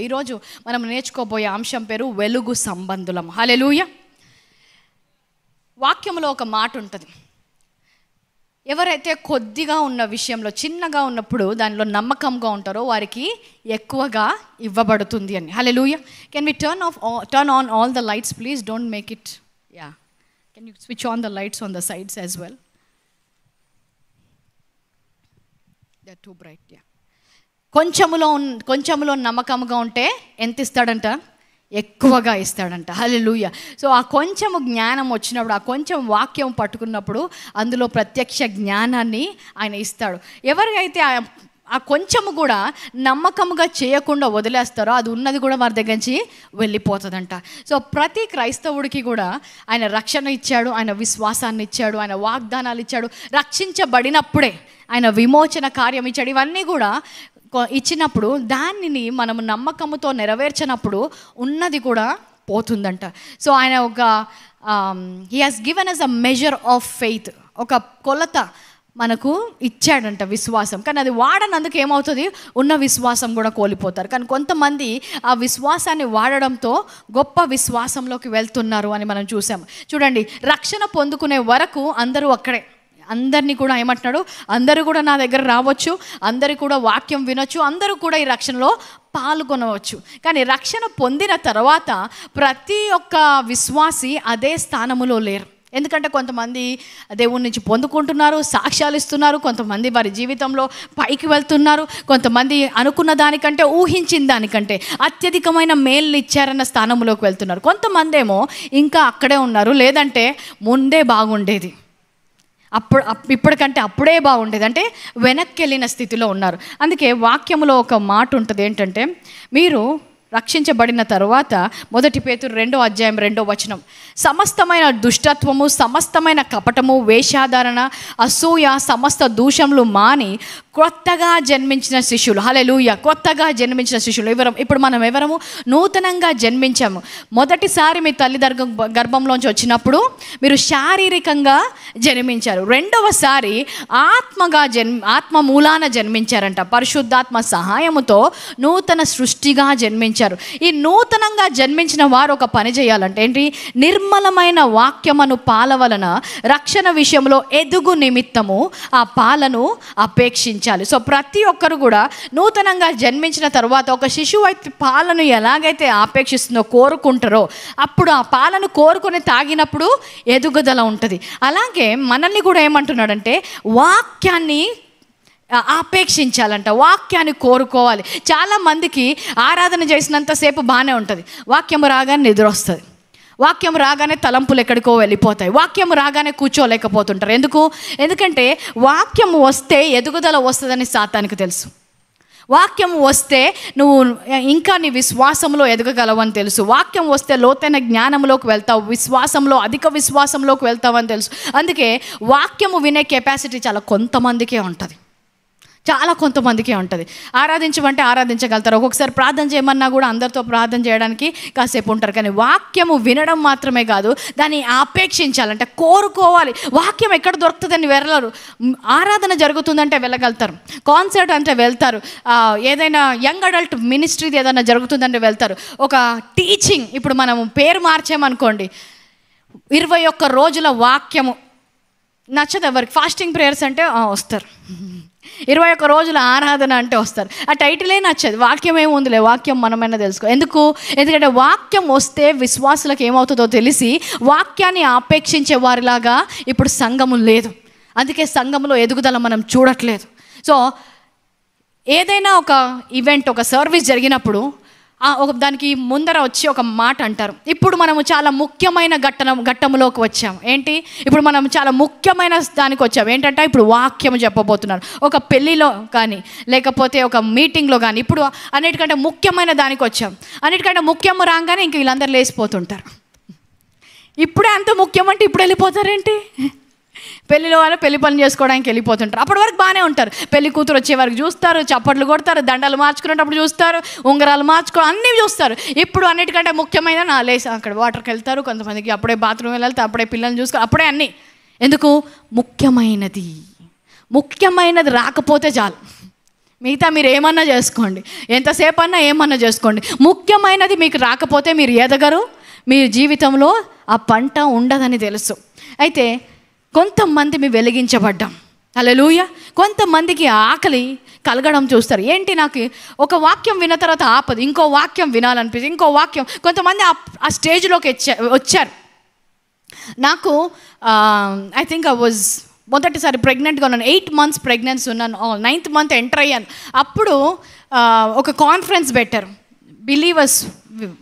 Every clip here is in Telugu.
ఈరోజు మనం నేర్చుకోబోయే అంశం పేరు వెలుగు సంబంధులం. హల్లెలూయా. వాక్యంలో ఒక మాట ఉంటుంది, ఎవరైతే కొద్దిగా ఉన్న విషయంలో చిన్నగా ఉన్నప్పుడు దానిలో నమ్మకంగా ఉంటారో వారికి ఎక్కువగా ఇవ్వబడుతుంది అని. Hallelujah. Can we turn on all the lights please, don't make it can you switch on the lights on the sides as well, they are too bright. కొంచెములో నమ్మకంగా ఉంటే ఎంత ఇస్తాడంట? ఎక్కువగా ఇస్తాడంట. హల్లెలూయా. సో ఆ కొంచెము జ్ఞానం వచ్చినప్పుడు, ఆ కొంచెం వాక్యం పట్టుకున్నప్పుడు అందులో ప్రత్యక్ష జ్ఞానాన్ని ఆయన ఇస్తాడు. ఎవరికైతే ఆ కొంచెము కూడా నమ్మకముగా చేయకుండా వదిలేస్తారో అది ఉన్నది కూడా వారి దగ్గర నుంచి వెళ్ళిపోతుందంట. సో ప్రతి క్రైస్తవుడికి కూడా ఆయన రక్షణ ఇచ్చాడు, ఆయన విశ్వాసాన్ని ఇచ్చాడు, ఆయన వాగ్దానాలు ఇచ్చాడు. రక్షించబడినప్పుడే ఆయన విమోచన కార్యం ఇచ్చాడు. ఇవన్నీ కూడా ఇచ్చినప్పుడు దానిని మనము నమ్మకముతో నెరవేర్చినప్పుడు ఉన్నది కూడా పోతుందంట. సో ఆయన ఒక he has given us a measure of faith, ఒక కొలత మనకు ఇచ్చాడంట విశ్వాసం. కానీ అది వాడనందుకు ఏమవుతుంది? ఉన్న విశ్వాసం కూడా కోల్పోతారు. కానీ కొంతమంది ఆ విశ్వాసాన్ని వాడడంతో గొప్ప విశ్వాసంలోకి వెళ్తున్నారు అని మనం చూసాం. చూడండి, రక్షణ పొందుకునే వరకు అందరూ అక్కడే, అందరినీ కూడా ఏమంటున్నాడు? అందరూ కూడా నా దగ్గర రావచ్చు, అందరూ కూడా వాక్యం వినొచ్చు, అందరూ కూడా ఈ రక్షణలో పాల్గొనవచ్చు. కానీ రక్షణ పొందిన తర్వాత ప్రతి ఒక్క విశ్వాసి అదే స్థానములో లేరు. ఎందుకంటే కొంతమంది దేవుని నుంచి పొందుకుంటున్నారు, సాక్ష్యాలు ఇస్తున్నారు, కొంతమంది వారి జీవితంలో పైకి వెళ్తున్నారు, కొంతమంది అనుకున్న దానికంటే ఊహించిన దానికంటే అత్యధికమైన మేలు ఇచ్చారన్న స్థానంలోకి వెళ్తున్నారు. కొంతమంది ఏమో ఇంకా అక్కడే ఉన్నారు, లేదంటే ముందే బాగుండేది, ఇప్పటికంటే అప్పుడే బాగుండేది అంటే వెనక్కి వెళ్ళిన స్థితిలో ఉన్నారు. అందుకే వాక్యంలో ఒక మాట ఉంటుంది ఏంటంటే, మీరు రక్షించబడిన తరువాత 1 పేతురు 2:2 సమస్తమైన దుష్టత్వము, సమస్తమైన కపటము, వేషాధారణ, అసూయ, సమస్త దూషములు మాని కొత్తగా జన్మించిన శిష్యులు. హల్లెలూయా. కొత్తగా జన్మించిన శిష్యులు ఇప్పుడు మనం ఎవరము? నూతనంగా జన్మించాము. మొదటిసారి మీ తల్లి గర్భంలోంచి వచ్చినప్పుడు మీరు శారీరకంగా జన్మించారు. రెండవసారి ఆత్మ మూలాన జన్మించారంట. పరిశుద్ధాత్మ సహాయముతో నూతన సృష్టిగా జన్మించారు. ఈ నూతనంగా జన్మించిన వారు ఒక పని చేయాలంటే ఏంటి? నిర్మలమైన వాక్యమును పాల వలన రక్షణ విషయంలో ఎదుగు నిమిత్తము ఆ పాలను అపేక్షించాలి. సో ప్రతి ఒక్కరు కూడా నూతనంగా జన్మించిన తర్వాత ఒక శిశువు అయితే పాలను ఎలాగైతే ఆపేక్షిస్తుందో, కోరుకుంటారో, అప్పుడు ఆ పాలను కోరుకొని తాగినప్పుడు ఎదుగుదల ఉంటుంది. అలాగే మనల్ని కూడా ఏమంటున్నాడంటే వాక్యాన్ని ఆపేక్షించాలంట, వాక్యాన్ని కోరుకోవాలి. చాలామందికి ఆరాధన చేసినంతసేపు బాగానే ఉంటుంది, వాక్యం రాగానే నిద్ర వస్తుంది, వాక్యం రాగానే తలంపులు ఎక్కడికో వెళ్ళిపోతాయి, వాక్యం రాగానే కూర్చోలేకపోతుంటారు. ఎందుకంటే వాక్యం వస్తే ఎదుగుదల వస్తుందని సాతానికి తెలుసు. వాక్యం వస్తే నువ్వు ఇంకా నీ విశ్వాసంలో ఎదగగలవని తెలుసు. వాక్యం వస్తే లోతైన జ్ఞానంలోకి వెళ్తావు, విశ్వాసంలో అధిక విశ్వాసంలోకి వెళ్తావని తెలుసు. అందుకే వాక్యము వినే కెపాసిటీ చాలా కొంతమందికే ఉంటుంది, చాలా కొంతమందికే ఉంటుంది. ఆరాధించమంటే ఆరాధించగలుగుతారు, ఒక్కొక్కసారి ప్రార్థన చేయమన్నా కూడా అందరితో ప్రార్థన చేయడానికి కాసేపు ఉంటారు. కానీ వాక్యము వినడం మాత్రమే కాదు, దాన్ని ఆపేక్షించాలంటే కోరుకోవాలి. వాక్యం ఎక్కడ దొరుకుతుందని వెళ్ళరు. ఆరాధన జరుగుతుందంటే వెళ్ళగలుగుతారు, కాన్సర్ట్ అంటే వెళ్తారు, ఏదైనా యంగ్ అడల్ట్ మినిస్ట్రీది ఏదైనా జరుగుతుందంటే వెళ్తారు. ఒక టీచింగ్, ఇప్పుడు మనం పేరు మార్చామనుకోండి, 21 రోజుల వాక్యము నచ్చదు ఎవరికి. ఫాస్టింగ్ ప్రేయర్స్ అంటే వస్తారు, 21 రోజుల ఆరాధన అంటే వస్తారు. ఆ టైటిలే నచ్చదు. వాక్యం ఏముందిలే, వాక్యం మనమైనా తెలుసుకో. ఎందుకంటే వాక్యం వస్తే విశ్వాసులకు ఏమవుతుందో తెలిసి వాక్యాన్ని ఆపేక్షించే వారిలాగా ఇప్పుడు సంఘము లేదు. అందుకే సంఘంలో ఎదుగుదల మనం చూడట్లేదు. సో ఏదైనా ఒక ఈవెంట్, ఒక సర్వీస్ జరిగినప్పుడు దానికి ముందర వచ్చి ఒక మాట అంటారు, ఇప్పుడు మనము చాలా ముఖ్యమైన ఘట్టంలోకి వచ్చాము. ఏంటి? ఇప్పుడు మనం చాలా ముఖ్యమైన దానికి వచ్చాము. ఏంటంటే ఇప్పుడు వాక్యం చెప్పబోతున్నారు. ఒక పెళ్ళిలో కానీ లేకపోతే ఒక మీటింగ్లో కానీ ఇప్పుడు అన్నిటికంటే ముఖ్యమైన దానికి వచ్చాం. అన్నిటికంటే ముఖ్యము రాగానే ఇంక వీళ్ళందరూ లేచిపోతుంటారు. ఇప్పుడే అంత ముఖ్యమంటే ఇప్పుడు వెళ్ళిపోతారేంటి? పెళ్ళిలో వాళ్ళు పెళ్లి పని చేసుకోవడానికి వెళ్ళిపోతుంటారు. అప్పటి వరకు బాగానే ఉంటారు. పెళ్లి కూతురు వచ్చే వరకు చూస్తారు, చప్పట్లు కొడతారు, దండలు మార్చుకునేటప్పుడు చూస్తారు, ఉంగరాలు అన్నీ చూస్తారు. ఇప్పుడు అన్నిటికంటే ముఖ్యమైన లేసి అక్కడ వాటర్కి వెళ్తారు, కొంతమందికి అప్పుడే బాత్రూమ్ వెళ్తే అప్పుడే పిల్లల్ని చూసుకోవాలి, అప్పుడే అన్నీ. ఎందుకు? ముఖ్యమైనది రాకపోతే చాలు. మిగతా మీరు ఏమన్నా చేసుకోండి, ఎంతసేపు అన్నా ఏమన్నా చేసుకోండి. ముఖ్యమైనది మీకు రాకపోతే మీరు ఎదగరు, మీ జీవితంలో ఆ పంట ఉండదని తెలుసు. అయితే కొంతమంది మేము వెలిగించబడ్డాం. హల్లెలూయా. కొంతమందికి ఆకలి కలగడం చూస్తారు. ఏంటి, నాకు ఒక వాక్యం విన్న తర్వాత ఆపదు, ఇంకో వాక్యం వినాలనిపిస్తుంది, ఇంకో వాక్యం. కొంతమంది ఆ స్టేజ్లోకి వచ్చారు. నాకు ఐ థింక్ ఐ వాజ్ మొదటిసారి ప్రెగ్నెంట్గా ఉన్నాను. 8 months ప్రెగ్నెన్సీ ఉన్నాను. 9th month ఎంటర్ అయ్యాను. అప్పుడు ఒక కాన్ఫరెన్స్ పెట్టారు, బిలీవర్స్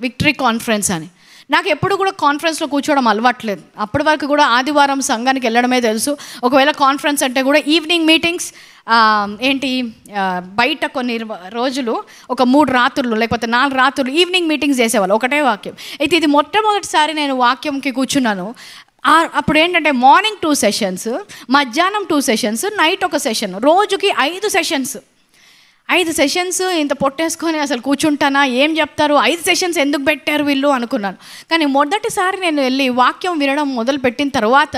విక్టరీ కాన్ఫరెన్స్ అని. నాకు ఎప్పుడు కూడా కాన్ఫరెన్స్లో కూర్చోవడం అలవాట్లేదు. అప్పటి వరకు కూడా ఆదివారం సంఘానికి వెళ్ళడమే తెలుసు. ఒకవేళ కాన్ఫరెన్స్ అంటే కూడా ఈవినింగ్ మీటింగ్స్, బయట కొన్ని రోజులు ఒక 3 రాత్రులు లేకపోతే 4 రాత్రులు ఈవినింగ్ మీటింగ్స్ చేసేవాళ్ళు, ఒకటే వాక్యం. అయితే ఇది మొట్టమొదటిసారి నేను వాక్యంకి కూర్చున్నాను. అప్పుడు ఏంటంటే మార్నింగ్ 2 sessions, మధ్యాహ్నం 2 sessions, నైట్ ఒక సెషన్, రోజుకి 5 sessions. 5 sessions ఇంత పొట్టేసుకొని అసలు కూర్చుంటానా, ఏం చెప్తారు, 5 sessions ఎందుకు పెట్టారు వీళ్ళు అనుకున్నాను. కానీ మొదటిసారి నేను వెళ్ళి వాక్యం వినడం మొదలుపెట్టిన తర్వాత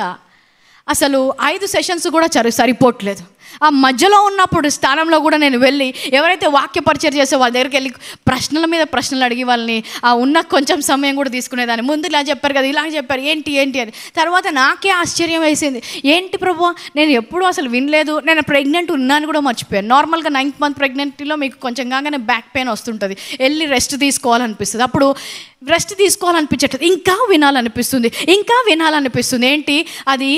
అసలు 5 sessions కూడా సరిపోవట్లేదు. ఆ మధ్యలో ఉన్నప్పుడు స్థానంలో కూడా నేను వెళ్ళి ఎవరైతే వాక్య పరిచయం చేసే వాళ్ళ దగ్గరికి వెళ్ళి ప్రశ్నల మీద ప్రశ్నలు అడిగి వాళ్ళని ఉన్న కొంచెం సమయం కూడా తీసుకునేదాన్ని. ముందు ఇలా చెప్పారు కదా, ఇలా చెప్పారు, ఏంటి అని. తర్వాత నాకే ఆశ్చర్యం వేసింది, ఏంటి ప్రభు, నేను ఎప్పుడూ అసలు వినలేదు, నేను ప్రెగ్నెంట్ ఉన్నాను కూడా మర్చిపోయాను. నార్మల్గా 9th month ప్రెగ్నెంటీలో మీకు కొంచెం కాగానే బ్యాక్ పెయిన్ వస్తుంటుంది, వెళ్ళి రెస్ట్ తీసుకోవాలనిపిస్తుంది. అప్పుడు రెస్ట్ తీసుకోవాలనిపించట్లేదు, ఇంకా వినాలనిపిస్తుంది. ఏంటి అది,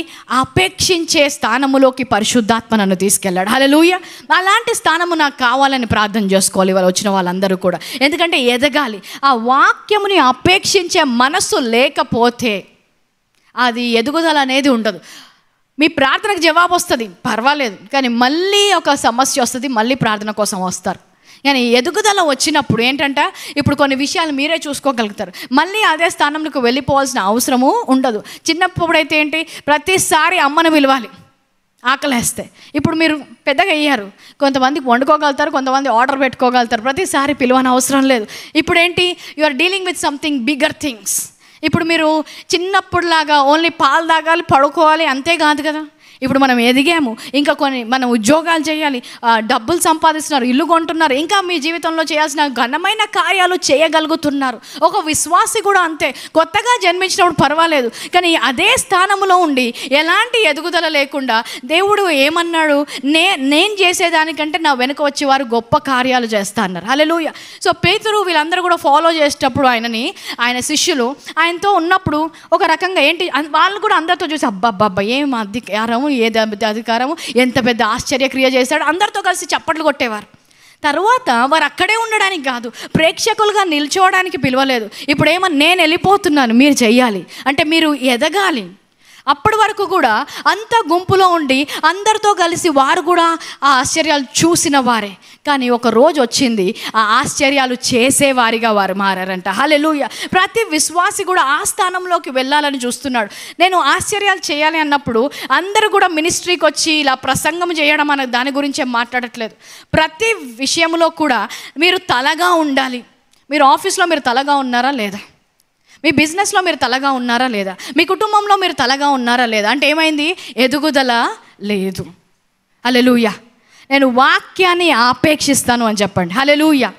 అపేక్షించే స్థానములోకి పరిశుద్ధాత్మ నన్ను తీసుకెళ్ళాడు. హల్లెలూయా. అలాంటి స్థానము నాకు కావాలని ప్రార్థన చేసుకోవాలి వాళ్ళు వచ్చిన వాళ్ళందరూ కూడా. ఎందుకంటే ఎదగాలి. ఆ వాక్యముని అపేక్షించే మనస్సు లేకపోతే అది ఎదుగుదల అనేది ఉండదు. మీ ప్రార్థనకు జవాబు వస్తుంది, పర్వాలేదు, కానీ మళ్ళీ ఒక సమస్య వస్తుంది, మళ్ళీ ప్రార్థన కోసం వస్తారు. కానీ ఎదుగుదల వచ్చినప్పుడు ఏంటంటే ఇప్పుడు కొన్ని విషయాలు మీరే చూసుకోగలుగుతారు, మళ్ళీ అదే స్థానంలోకి వెళ్ళిపోవాల్సిన అవసరము ఉండదు. చిన్నప్పుడైతే ఏంటి, ప్రతిసారి అమ్మను పిలవాలి ఆకలేస్తే. ఇప్పుడు మీరు పెద్దగా అయ్యారు, కొంతమందికి వండుకోగలుగుతారు, కొంతమంది ఆర్డర్ పెట్టుకోగలుగుతారు, ప్రతిసారి పిలవని అవసరం లేదు. ఇప్పుడు ఏంటి, you are dealing with something bigger things. ఇప్పుడు మీరు చిన్నప్పుడులాగా ఓన్లీ పాలు తాగాలి, పడుకోవాలి అంతే కాదు కదా. ఇప్పుడు మనం ఎదిగాము, ఇంకా మనం ఉద్యోగాలు చేయాలి, డబ్బులు సంపాదిస్తున్నారు, ఇల్లు కొంటున్నారు, ఇంకా మీ జీవితంలో చేయాల్సిన ఘనమైన కార్యాలు చేయగలుగుతున్నారు. ఒక విశ్వాసి కూడా అంతే, కొత్తగా జన్మించినప్పుడు పర్వాలేదు, కానీ స్థానంలో ఉండి ఎలాంటి ఎదుగుదల లేకుండా దేవుడు ఏమన్నాడు, నేను చేసేదానికంటే నా వెనుక వచ్చేవారు గొప్ప కార్యాలు చేస్తా అన్నారు. హల్లెలూయా. సో పేతురు వీళ్ళందరూ కూడా ఫాలో చేసేటప్పుడు ఆయన శిష్యులు ఆయనతో ఉన్నప్పుడు ఒక రకంగా ఏంటి, వాళ్ళు కూడా అందరితో చూసి అబ్బాబ్బా ఏం అధికారం, ఏది అధికారము, ఎంత పెద్ద ఆశ్చర్యక్రియ చేశాడు, అందరితో కలిసి చప్పట్లు కొట్టేవారు. తర్వాత వారు అక్కడే ఉండడానికి కాదు, ప్రేక్షకులుగా నిల్చోవడానికి పిలవలేదు. ఇప్పుడు నేను వెళ్ళిపోతున్నాను, మీరు చెయ్యాలి అంటే మీరు ఎదగాలి. అప్పటి వరకు కూడా అంత గుంపులో ఉండి అందరితో కలిసి వారు కూడా ఆ ఆశ్చర్యాలు చూసిన వారే. కానీ ఒక రోజు వచ్చింది, ఆ ఆశ్చర్యాలు చేసేవారిగా వారు మారారంట. హల్లెలూయా. ప్రతి విశ్వాసి కూడా ఆ స్థానంలోకి వెళ్ళాలని చూస్తున్నాడు. నేను ఆశ్చర్యాలు చేయాలి అన్నప్పుడు అందరూ కూడా మినిస్ట్రీకి వచ్చి ఇలా ప్రసంగం చేయడం అనే దాని గురించే మాట్లాడట్లేదు. ప్రతి విషయంలో కూడా మీరు తలగా ఉండాలి. మీరు ఆఫీస్లో మీరు తలగా ఉన్నారా లేదా, మీ బిజినెస్లో మీరు తలగా ఉన్నారా లేదా, మీ కుటుంబంలో మీరు తలగా ఉన్నారా లేదా అంటే ఏమైంది, ఎదుగుదల లేదు. హల్లెలూయా. నేను వాక్యాన్ని ఆపేక్షిస్తాను అని చెప్పండి. హల్లెలూయా.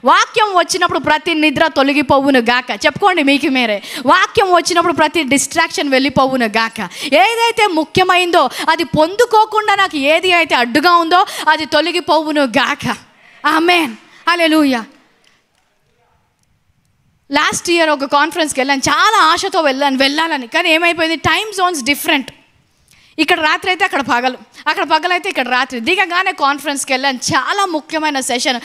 వాక్యం వచ్చినప్పుడు ప్రతి నిద్ర తొలగిపోవును గాక. చెప్పుకోండి మీకు మీరే, వాక్యం వచ్చినప్పుడు ప్రతి డిస్ట్రాక్షన్ వెళ్ళిపోవును గాక. ఏదైతే ముఖ్యమైందో అది పొందుకోకుండా నాకు ఏది అయితే అడ్డుగా ఉందో అది తొలగిపోవును గాక. ఆమేన్. హల్లెలూయా. లాస్ట్ ఇయర్ ఒక కాన్ఫరెన్స్కి వెళ్ళాను, చాలా ఆశతో వెళ్ళాలని. కానీ ఏమైపోయింది, టైమ్ జోన్స్ డిఫరెంట్. ఇక్కడ రాత్రి అయితే అక్కడ పగలు, అక్కడ పగలైతే ఇక్కడ రాత్రి. దిగగానే కాన్ఫరెన్స్కి వెళ్ళాను, చాలా ముఖ్యమైన సెషన్,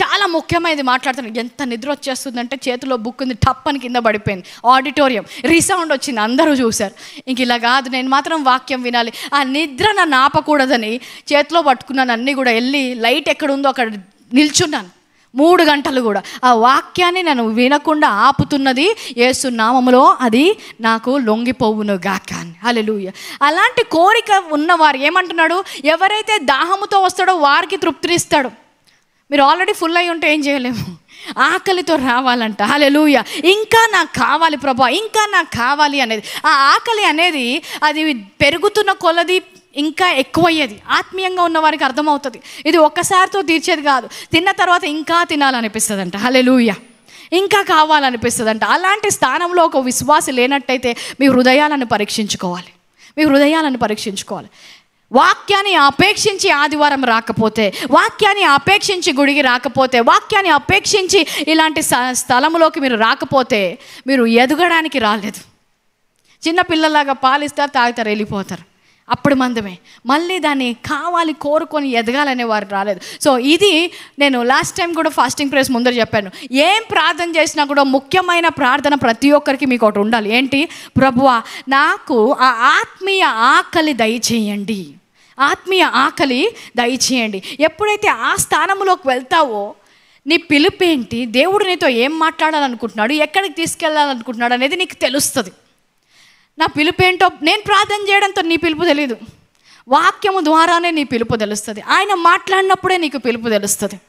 చాలా ముఖ్యమైనది మాట్లాడుతున్నాను. ఎంత నిద్ర వచ్చేస్తుందంటే చేతిలో బుక్ ఉంది, టప్ అని కింద పడిపోయింది. ఆడిటోరియం రీసౌండ్ వచ్చింది, అందరూ చూశారు. ఇంక ఇలా కాదు, నేను మాత్రం వాక్యం వినాలి. ఆ నిద్ర నన్ను ఆపకూడదని చేతిలో పట్టుకున్నాను, అన్నీ కూడా వెళ్ళి లైట్ ఎక్కడుందో అక్కడ నిల్చున్నాను 3 గంటలు కూడా. ఆ వాక్యాన్ని నన్ను వినకుండా ఆపుతున్నది యేసు నామములో అది నాకు లొంగిపోవును గాక. హల్లెలూయా. అలాంటి కోరిక ఉన్నవారు ఏమంటున్నాడు, ఎవరైతే దాహముతో వస్తాడో వారికి తృప్తినిస్తాడు. మీరు ఆల్రెడీ ఫుల్ అయి ఉంటే ఏం చేయలేము, ఆకలితో రావాలంట. హల్లెలూయా. ఇంకా నాకు కావాలి ప్రభా, ఇంకా నాకు కావాలి అనేది, ఆ ఆకలి అనేది అది పెరుగుతున్న కొలది ఇంకా ఎక్కువయ్యేది. ఆత్మీయంగా ఉన్న వారికి అర్థమవుతుంది, ఇది ఒక్కసారితో తీర్చేది కాదు, తిన్న తర్వాత ఇంకా తినాలనిపిస్తుంది అంట. హల్లెలూయా, ఇంకా కావాలనిపిస్తుంది అంట. అలాంటి స్థానంలో ఒక విశ్వాసి లేనట్టయితే మీ హృదయాలను పరీక్షించుకోవాలి, మీ హృదయాలను పరీక్షించుకోవాలి. వాక్యాన్ని అపేక్షించి ఆదివారం రాకపోతే, వాక్యాన్ని అపేక్షించి గుడికి రాకపోతే, వాక్యాన్ని అపేక్షించి ఇలాంటి స్థలంలోకి మీరు రాకపోతే మీరు ఎదగడానికి రాలేదు. చిన్న పిల్లలాగా పాలిస్తారు, తాగుతారు, వెళ్ళిపోతారు. అప్పుడు మందమే. మళ్ళీ దాన్ని కావాలి కోరుకొని ఎదగాలనే వారు రాలేదు. సో ఇది నేను లాస్ట్ టైం కూడా ఫాస్టింగ్ ప్రేయర్స్ ముందర చెప్పాను. ఏం ప్రార్థన చేసినా కూడా ముఖ్యమైన ప్రార్థన ప్రతి ఒక్కరికి మీకు ఒకటి ఉండాలి. ఏంటి? ప్రభువా, నాకు ఆ ఆత్మీయ ఆకలి దయచేయండి, ఆత్మీయ ఆకలి దయచేయండి. ఎప్పుడైతే ఆ స్థానంలోకి వెళ్తావో నీ పిలుపేంటి, దేవుడు నీతో ఏం మాట్లాడాలనుకుంటున్నాడు, ఎక్కడికి తీసుకెళ్ళాలనుకుంటున్నాడు అనేది నీకు తెలుస్తుంది. నా పిలుపేంటో నేను ప్రార్థన చేయడంతో నీ పిలుపు తెలియదు, వాక్యము ద్వారానే నీ పిలుపు తెలుస్తుంది. ఆయన మాట్లాడినప్పుడే నీకు పిలుపు తెలుస్తుంది.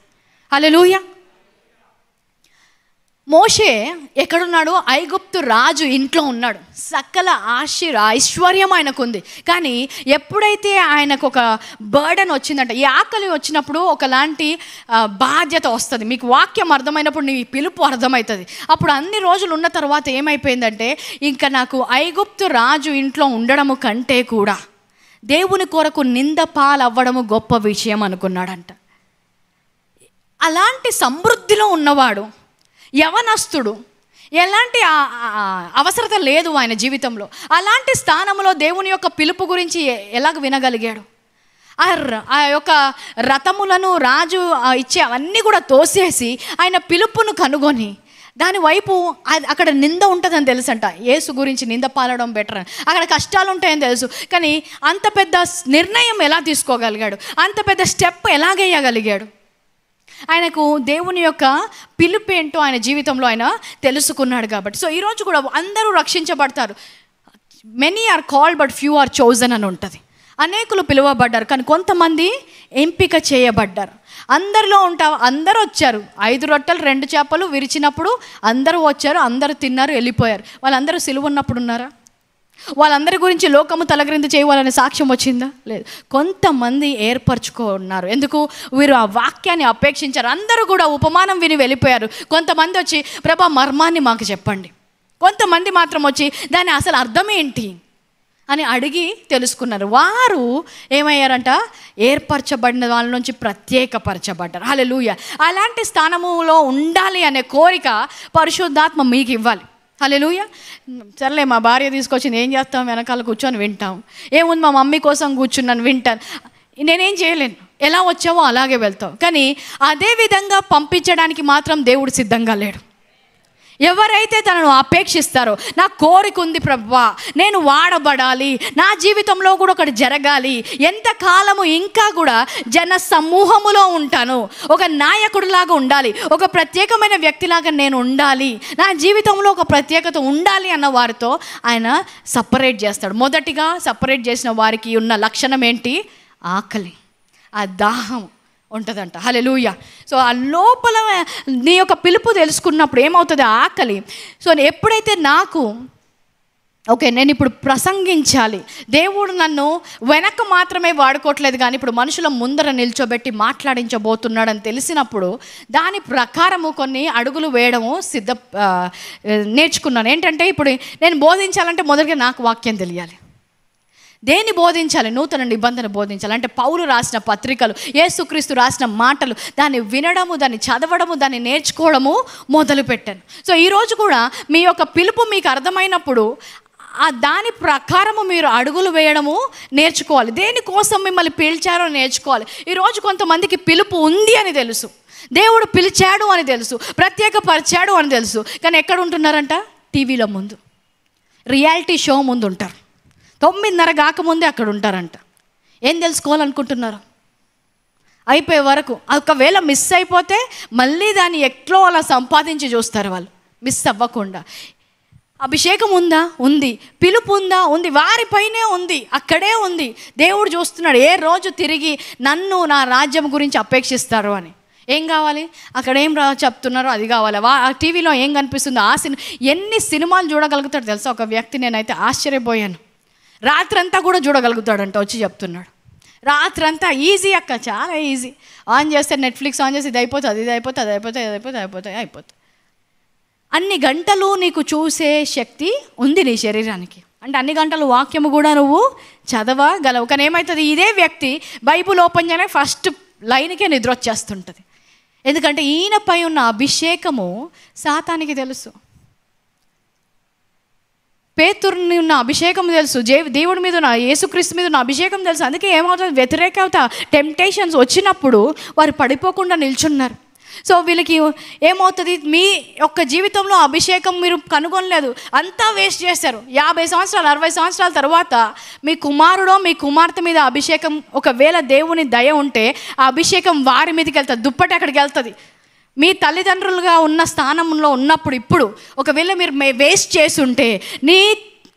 హల్లెలూయా. మోషే ఎక్కడున్నాడు? ఐగుప్తు రాజు ఇంట్లో ఉన్నాడు. సకల ఐశ్వర్యం ఆయనకు ఉంది. కానీ ఎప్పుడైతే ఆయనకు ఒక బర్డెన్ వచ్చిందంట, ఈ ఆకలి వచ్చినప్పుడు ఒకలాంటి బాధ్యత వస్తుంది. మీకు వాక్యం అర్థమైనప్పుడు నీ పిలుపు అర్థమవుతుంది. అప్పుడు అన్ని రోజులు ఉన్న తర్వాత ఏమైపోయిందంటే, ఇంకా నాకు ఐగుప్తు రాజు ఇంట్లో ఉండడము కంటే కూడా దేవుని కొరకు నింద పాలవ్వడము గొప్ప విషయం అనుకున్నాడంట. అలాంటి సమృద్ధిలో ఉన్నవాడు, యవనస్తుడు, ఎలాంటి అవసరత లేదు ఆయన జీవితంలో. అలాంటి స్థానంలో దేవుని యొక్క పిలుపు గురించి ఎలాగ వినగలిగాడు? ఆ యొక్క రథములను రాజు ఇచ్చే అవన్నీ కూడా తోసేసి ఆయన పిలుపును కనుగొని దాని వైపు, అక్కడ నింద ఉంటుందని తెలుసంట. యేసు గురించి నింద పాలడం బెటర్ అని, అక్కడ కష్టాలు ఉంటాయని తెలుసు. కానీ అంత పెద్ద నిర్ణయం ఎలా తీసుకోగలిగాడు? అంత పెద్ద స్టెప్ ఎలాగేయగలిగాడు? ఆయనకు దేవుని యొక్క పిలుపు ఏంటో ఆయన జీవితంలో ఆయన తెలుసుకున్నాడు కాబట్టి. సో ఈరోజు కూడా అందరూ రక్షించబడతారు. Many are called but few are chosen అని ఉంటుంది. అనేకులు పిలువబడ్డారు కానీ కొంతమంది ఎంపిక చేయబడ్డారు. అందరిలో అందరూ వచ్చారు. 5 రొట్టెలు 2 చేపలు విరిచినప్పుడు అందరూ వచ్చారు, అందరూ తిన్నారు, వెళ్ళిపోయారు. వాళ్ళందరూ సిలువ ఉన్నప్పుడు ఉన్నారా? వాళ్ళందరి గురించి లోకము తలగ్రింది చేయాలనే సాక్ష్యం వచ్చిందా? లేదు. కొంతమంది ఏర్పరచుకున్నారు. ఎందుకు? వీరు ఆ వాక్యాన్ని అపేక్షించారు. అందరూ కూడా ఉపమానం విని వెళ్ళిపోయారు. కొంతమంది వచ్చి ప్రభా మర్మాన్ని మాకు చెప్పండి. కొంతమంది మాత్రం వచ్చి దాని అసలు అర్థం ఏంటి అని అడిగి తెలుసుకున్నారు. వారు ఏమయ్యారంట? ఏర్పరచబడిన వాళ్ళ నుంచి ప్రత్యేకపరచబడ్డారు. హల్లెలూయా. అలాంటి స్థానములో ఉండాలి అనే కోరిక పరిశుద్ధాత్మ మీకు ఇవ్వాలి. హల్లెలూయా. సర్లే మా భార్య తీసుకొచ్చింది, ఏం చేస్తాం? వెనకాల కూర్చొని వింటాం. ఏముంది, మా మమ్మీ కోసం కూర్చున్నాను వింటాను. నేనేం చేయలేను. ఎలా వచ్చావో అలాగే వెళ్తావు. కానీ అదే విధంగా పంపించడానికి మాత్రం దేవుడు సిద్ధంగా లేడు. ఎవరైతే తనను అపేక్షిస్తారో, నా కోరిక ఉంది ప్రభువా, నేను వాడబడాలి, నా జీవితంలో కూడా ఒకటి జరగాలి, ఎంతకాలము ఇంకా కూడా జన సమూహములో ఉంటాను, ఒక నాయకుడిలాగా ఉండాలి, ఒక ప్రత్యేకమైన వ్యక్తిలాగా నేను ఉండాలి, నా జీవితంలో ఒక ప్రత్యేకత ఉండాలి అన్న వారితో ఆయన సపరేట్ చేస్తాడు. మొదటిగా సపరేట్ చేసిన వారికి ఉన్న లక్షణం ఏంటి? ఆకలి, ఆ దాహం ఉంటుందంట. హల్లెలూయా. సో ఆ లోపల నీ యొక్క పిలుపు తెలుసుకున్నప్పుడు ఏమవుతుంది? ఆకలి. సో ఎప్పుడైతే నాకు నేను ఇప్పుడు ప్రసంగించాలి, దేవుడు నన్ను వెనక మాత్రమే వాడుకోవట్లేదు కానీ ఇప్పుడు మనుషుల ముందర నిల్చోబెట్టి మాట్లాడించబోతున్నాడని తెలిసినప్పుడు దాని ప్రకారము కొన్ని అడుగులు వేయడము నేర్చుకున్నాను. ఏంటంటే ఇప్పుడు నేను బోధించాలంటే మొదటిగా నాకు వాక్యం తెలియాలి. దేన్ని బోధించాలి? నూతన నిబంధన బోధించాలి అంటే పౌలు రాసిన పత్రికలు, యేసుక్రీస్తు రాసిన మాటలు, దాన్ని వినడము, దాన్ని చదవడము, దాన్ని నేర్చుకోవడము మొదలుపెట్టాను. సో ఈరోజు కూడా మీ యొక్క పిలుపు మీకు అర్థమైనప్పుడు దాని ప్రకారము మీరు అడుగులు వేయడము నేర్చుకోవాలి. దేనికోసం మిమ్మల్ని పిలిచారో నేర్చుకోవాలి. ఈరోజు కొంతమందికి పిలుపు ఉంది అని తెలుసు, దేవుడు పిలిచాడు అని తెలుసు, ప్రత్యేకపరిచాడు అని తెలుసు, కానీ ఎక్కడ ఉంటున్నారంట? టీవీలో ముందు, రియాలిటీ షో ముందు ఉంటారు. 9:30 కాకముందే అక్కడ ఉంటారంట. ఏం తెలుసుకోవాలనుకుంటున్నారు? అయిపోయే వరకు. ఒకవేళ మిస్ అయిపోతే మళ్ళీ దాన్ని ఎట్లో అలా సంపాదించి చూస్తారు వాళ్ళు, మిస్ అవ్వకుండా. అభిషేకం ఉందా? ఉంది. పిలుపు ఉందా? ఉంది. వారిపైనే ఉంది, అక్కడే ఉంది. దేవుడు చూస్తున్నాడు ఏ రోజు తిరిగి నన్ను, నా రాజ్యం గురించి అపేక్షిస్తారు అని. ఏం కావాలి? అక్కడ ఏం చెప్తున్నారో అది కావాలి. టీవీలో ఏం కనిపిస్తుందో ఎన్ని సినిమాలు చూడగలుగుతాడు తెలుసా ఒక వ్యక్తి? నేనైతే ఆశ్చర్యపోయాను. రాత్రంతా కూడా చూడగలుగుతాడంట, వచ్చి చెప్తున్నాడు. రాత్రంతా ఈజీ అక్క, చాలా ఈజీ. ఆన్ చేస్తే నెట్ఫ్లిక్స్ ఆన్ చేసి ఇది అయిపోతుంది, ఇది అయిపోతుంది, అది అయిపోతుంది, ఇది అయిపోతుంది, అయిపోతుంది, అయిపోతుంది. అన్ని గంటలు నీకు చూసే శక్తి ఉంది నీ శరీరానికి. అంటే అన్ని గంటలు వాక్యము కూడా నువ్వు చదవగలవు. కానీ ఏమవుతుంది, ఇదే వ్యక్తి బైబుల్ ఓపెన్ చేయగానే ఫస్ట్ లైన్కే నిద్ర వచ్చేస్తుంటుంది. ఎందుకంటే ఈయనపై ఉన్న అభిషేకము సాతానికి తెలుసు, పేతురుని ఉన్న అభిషేకం తెలుసు, దేవుడి మీద ఉన్న, యేసుక్రీస్తు మీద ఉన్న అభిషేకం తెలుసు. అందుకే ఏమవుతుంది, వ్యతిరేకత టెంప్టేషన్స్ వచ్చినప్పుడు వారు పడిపోకుండా నిల్చున్నారు. సో వీళ్ళకి ఏమవుతుంది, మీ యొక్క జీవితంలో అభిషేకం మీరు కనుగొనలేదు, అంతా వేస్ట్ చేశారు. 50 సంవత్సరాలు 60 సంవత్సరాల తర్వాత మీ కుమారుడో మీ కుమార్తె మీద అభిషేకం, ఒకవేళ దేవుని దయ ఉంటే ఆ అభిషేకం వారి మీదకి వెళ్తుంది, దుప్పటి అక్కడికి వెళ్తుంది. మీ తల్లిదండ్రులుగా ఉన్న స్థానంలో ఉన్నప్పుడు ఇప్పుడు ఒకవేళ మీరు వేస్ట్ చేసి ఉంటే, నీ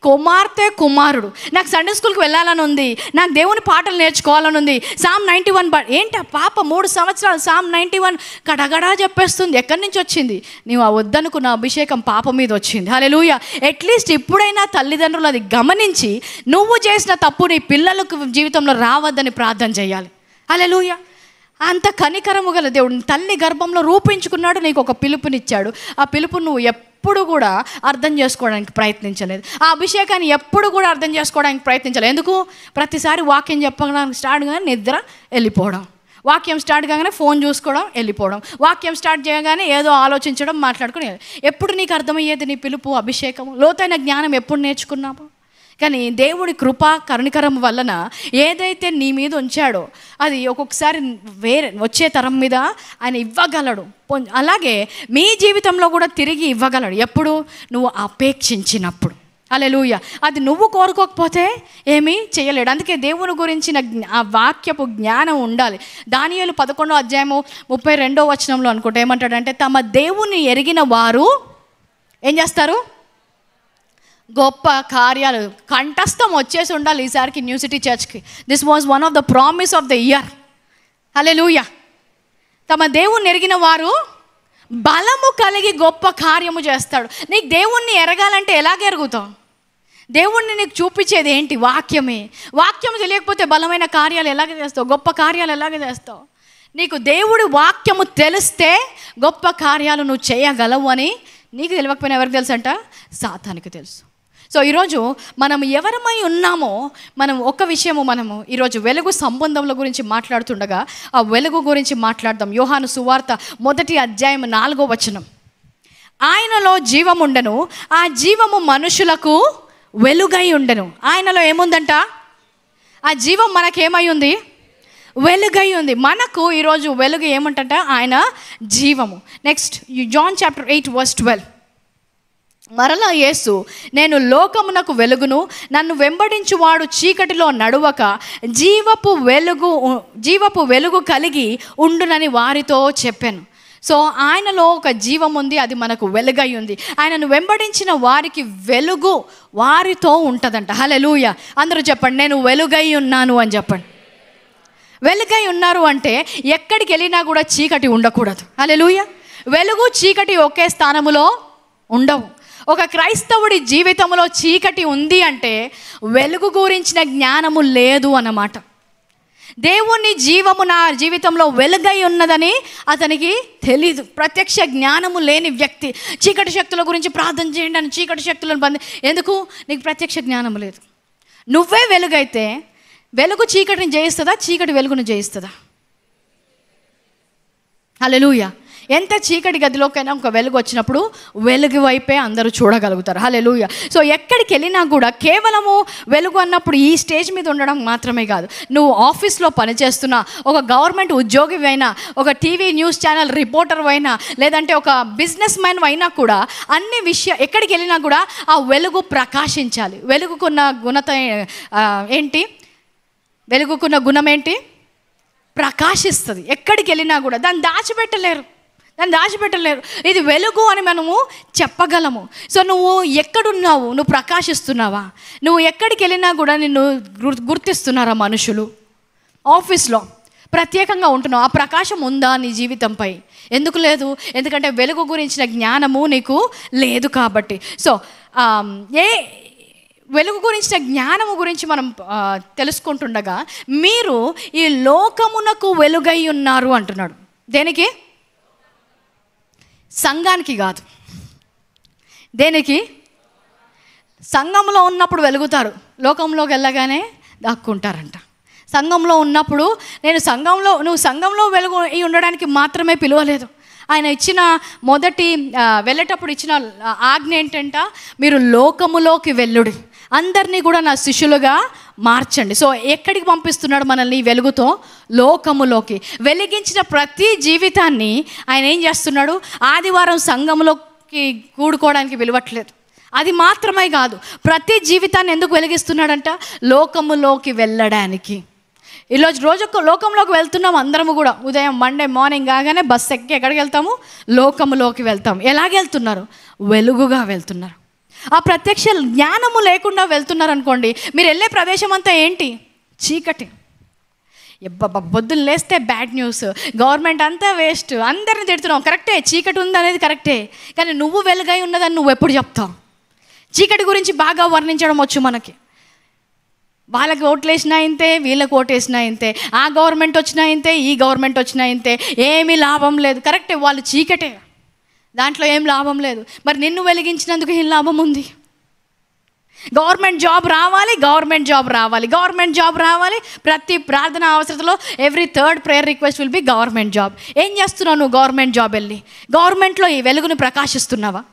కుమార్తె కుమారుడు, నాకు సండే స్కూల్కి వెళ్ళాలని ఉంది, నాకు దేవుని పాటలు నేర్చుకోవాలని ఉంది, సామ్ 91 ఏంటి ఆ పాప 3 సంవత్సరాలు సామ్ 91 గడగడా చెప్పేస్తుంది. ఎక్కడి నుంచి వచ్చింది? నీవు ఆ వద్దనుకున్న అభిషేకం పాప మీద వచ్చింది. హల్లెలూయా. అట్లీస్ట్ ఇప్పుడైనా తల్లిదండ్రులు అది గమనించి నువ్వు చేసిన తప్పు నీ పిల్లలకు జీవితంలో రావద్దని ప్రార్థన చేయాలి. హల్లెలూయా. అంత కనికరము గల దేవుడు తల్లి గర్భంలో రూపించుకున్నాడు, నీకు ఒక పిలుపునిచ్చాడు. ఆ పిలుపు నువ్వు ఎప్పుడు కూడా అర్థం చేసుకోవడానికి ప్రయత్నించలేదు, ఆ అభిషేకాన్ని ఎప్పుడు కూడా అర్థం చేసుకోవడానికి ప్రయత్నించలేదు. ఎందుకు? ప్రతిసారి వాక్యం చెప్పడానికి స్టార్ట్ కాగానే నిద్ర వెళ్ళిపోవడం, వాక్యం స్టార్ట్ కాగానే ఫోన్ చూసుకోవడం వెళ్ళిపోవడం, వాక్యం స్టార్ట్ చేయగానే ఏదో ఆలోచించడం, మాట్లాడుకుని. ఎప్పుడు నీకు అర్థమయ్యేది నీ పిలుపు, అభిషేకము, లోతైన జ్ఞానం ఎప్పుడు నేర్చుకున్నావు? కానీ దేవుడి కృప కరుణికరం వలన ఏదైతే నీ మీద ఉంచాడో అది ఒక్కొక్కసారి వేరే వచ్చే తరం మీద ఆయన ఇవ్వగలడు. అలాగే మీ జీవితంలో కూడా తిరిగి ఇవ్వగలడు. ఎప్పుడు? నువ్వు అపేక్షించినప్పుడు. హల్లెలూయా. అది నువ్వు కోరుకోకపోతే ఏమీ చేయలేడు. అందుకే దేవుని గురించిన ఆ వాక్యపు జ్ఞానం ఉండాలి. దానియేలు 11వ అధ్యాయము 32వ వచనంలో అనుకుంటే ఏమంటాడంటే, తమ దేవుని ఎరిగిన వారు ఏం చేస్తారు? గొప్ప కార్యాలు. కంఠస్థం వచ్చేసి ఉండాలి ఈసారికి న్యూ సిటీ చర్చ్కి. This was one of the promise of the year. Hallelujah. తమ దేవుణ్ణి ఎరిగిన వారు బలము కలిగి గొప్ప కార్యము చేస్తాడు. నీకు దేవుణ్ణి ఎరగాలంటే ఎలాగ ఎరుగుతావు? దేవుణ్ణి నీకు చూపించేది ఏంటి? వాక్యమే. వాక్యం తెలియకపోతే బలమైన కార్యాలు ఎలాగ చేస్తావు? గొప్ప కార్యాలు ఎలాగ చేస్తావు? నీకు దేవుడి వాక్యము తెలిస్తే గొప్ప కార్యాలు నువ్వు చేయగలవు అని నీకు తెలియకపోయినా ఎవరికి తెలుసు అంట? సాతానికి తెలుసు. సో ఈరోజు మనం ఎవరమై ఉన్నామో మనం ఒక విషయము, మనము ఈరోజు వెలుగు సంబంధముల గురించి మాట్లాడుతుండగా ఆ వెలుగు గురించి మాట్లాడదాం. యోహాను సువార్త 1వ అధ్యాయం 4వ వచనం. ఆయనలో జీవం ఉండెను, ఆ జీవము మనుషులకు వెలుగై ఉండెను. ఆయనలో ఏముందంట? ఆ జీవం మనకేమై ఉంది? వెలుగై ఉంది. మనకు ఈరోజు వెలుగు ఏమంటంట? ఆయన జీవము. Next John chapter 8:12. మరలా యేసు, నేను లోకమునకు వెలుగును, నన్ను వెంబడించువాడు చీకటిలో నడువక జీవపు వెలుగు కలిగి ఉండునని వారితో చెప్పాను. సో ఆయనలో ఒక జీవం ఉంది, అది మనకు వెలుగై ఉంది. ఆయనను వెంబడించిన వారికి వెలుగు వారితో ఉంటుందంట. హల్లెలూయా. అందరూ చెప్పండి, నేను వెలుగై ఉన్నాను అని చెప్పండి. వెలుగై ఉన్నారు అంటే ఎక్కడికి వెళ్ళినా కూడా చీకటి ఉండకూడదు. హల్లెలూయా. వెలుగు చీకటి ఒకే స్థానములో ఉండవు. ఒక క్రైస్తవుడి జీవితంలో చీకటి ఉంది అంటే వెలుగు గురించిన జ్ఞానము లేదు అన్నమాట. దేవుని జీవము నా జీవితంలో వెలుగై ఉన్నదని అతనికి తెలీదు. ప్రత్యక్ష జ్ఞానము లేని వ్యక్తి చీకటి శక్తుల గురించి ప్రార్థన చేయండి అని చీకటి శక్తులను ఎందుకు? నీకు ప్రత్యక్ష జ్ఞానము లేదు. నువ్వే వెలుగైతే వెలుగు చీకటిని జయిస్తుందా? చీకటి వెలుగును జయిస్తుందా? హల్లెలూయా. ఎంత చీకటి గదిలోకైనా ఒక వెలుగు వచ్చినప్పుడు వెలుగు వైపే అందరూ చూడగలుగుతారు. హల్లెలూయా. సో ఎక్కడికి వెళ్ళినా కూడా కేవలము వెలుగు అన్నప్పుడు ఈ స్టేజ్ మీద ఉండడం మాత్రమే కాదు. నువ్వు ఆఫీస్లో పనిచేస్తున్నా, ఒక గవర్నమెంట్ ఉద్యోగి అయినా, ఒక టీవీ న్యూస్ ఛానల్ రిపోర్టర్ అయినా, లేదంటే ఒక బిజినెస్ మ్యాన్ అయినా కూడా అన్ని ఎక్కడికి వెళ్ళినా కూడా ఆ వెలుగు ప్రకాశించాలి. వెలుగుకున్న ఏంటి? వెలుగుకున్న గుణం ఏంటి? ప్రకాశిస్తుంది. ఎక్కడికి వెళ్ళినా కూడా దాన్ని దాచిపెట్టలేరు. ఇది వెలుగు అని మనము చెప్పగలము. సో నువ్వు ఎక్కడున్నావు? నువ్వు ప్రకాశిస్తున్నావా? నువ్వు ఎక్కడికి వెళ్ళినా కూడా నిన్ను గుర్తిస్తున్నారా మనుషులు? ఆఫీస్లో ప్రత్యేకంగా ఉంటున్నావు, ఆ ప్రకాశం ఉందా నీ జీవితంపై? ఎందుకు లేదు? ఎందుకంటే వెలుగు గురించిన జ్ఞానము నీకు లేదు కాబట్టి. సో వెలుగు గురించిన జ్ఞానము గురించి మనం తెలుసుకుంటుండగా, మీరు ఈ లోకమునకు వెలుగై ఉన్నారు అంటున్నాడు. దేనికి? సంఘానికి కాదు. దేనికి? సంఘంలో ఉన్నప్పుడు వెలుగుతారు, లోకంలోకి వెళ్ళగానే దాక్కుంటారంట. సంఘంలో ఉన్నప్పుడు నువ్వు సంఘంలో వెలుగు ఉండడానికి మాత్రమే పిలవలేదు. ఆయన ఇచ్చిన మొదటి వెళ్ళేటప్పుడు ఇచ్చిన ఆజ్ఞ ఏంటంట, మీరు లోకములోకి వెళ్ళుడి, అందరినీ కూడా నా శిష్యులుగా మార్చండి. సో ఎక్కడికి పంపిస్తున్నాడు మనల్ని? వెలుగుతో లోకములోకి. వెలిగించిన ప్రతి జీవితాన్ని ఆయన ఏం చేస్తున్నాడు? ఆదివారం సంఘంలోకి కూడుకోవడానికి పిలవట్లేదు. అది మాత్రమే కాదు, ప్రతి జీవితాన్ని ఎందుకు వెలిగిస్తున్నాడంట? లోకములోకి వెళ్ళడానికి. రోజు లోకంలోకి వెళ్తున్నాం అందరము కూడా. ఉదయం మండే మార్నింగ్ కాగానే బస్సు ఎక్కి ఎక్కడికి వెళ్తాము? లోకములోకి వెళ్తాం. ఎలాగెళ్తున్నారు? వెలుగుగా వెళ్తున్నారు. ఆ ప్రత్యక్ష జ్ఞానము లేకుండా వెళ్తున్నారు అనుకోండి, మీరు వెళ్ళే ప్రదేశం అంతా ఏంటి? చీకటి. పొద్దున్న లేస్తే బ్యాడ్ న్యూస్, గవర్నమెంట్ అంతా వేస్ట్, అందరిని తిడుతున్నావు. కరెక్టే, చీకటి ఉంది అనేది కరెక్టే. కానీ నువ్వు వెలుగై ఉన్నదని నువ్వు ఎప్పుడు చెప్తావు? చీకటి గురించి బాగా వర్ణించడం వచ్చు మనకి. వాళ్ళకి ఓట్లు వేసినా ఇంతే, వీళ్ళకి ఓటు వేసినా ఇంతే, ఆ గవర్నమెంట్ వచ్చినా ఇంతే, ఈ గవర్నమెంట్ వచ్చినా ఇంతే, ఏమీ లాభం లేదు. కరెక్టే, వాళ్ళు చీకటే, దాంట్లో ఏం లాభం లేదు. మరి నిన్ను వెలిగించినందుకు ఏం లాభం ఉంది? గవర్నమెంట్ జాబ్ రావాలి, గవర్నమెంట్ జాబ్ రావాలి, గవర్నమెంట్ జాబ్ రావాలి. ప్రతి ప్రార్థన అవసరతలో every third prayer request will be government job. ఏం చేస్తున్నావు నువ్వు? గవర్నమెంట్ జాబ్ వెళ్ళి గవర్నమెంట్లో ఈ వెలుగును ప్రకాశిస్తున్నావా?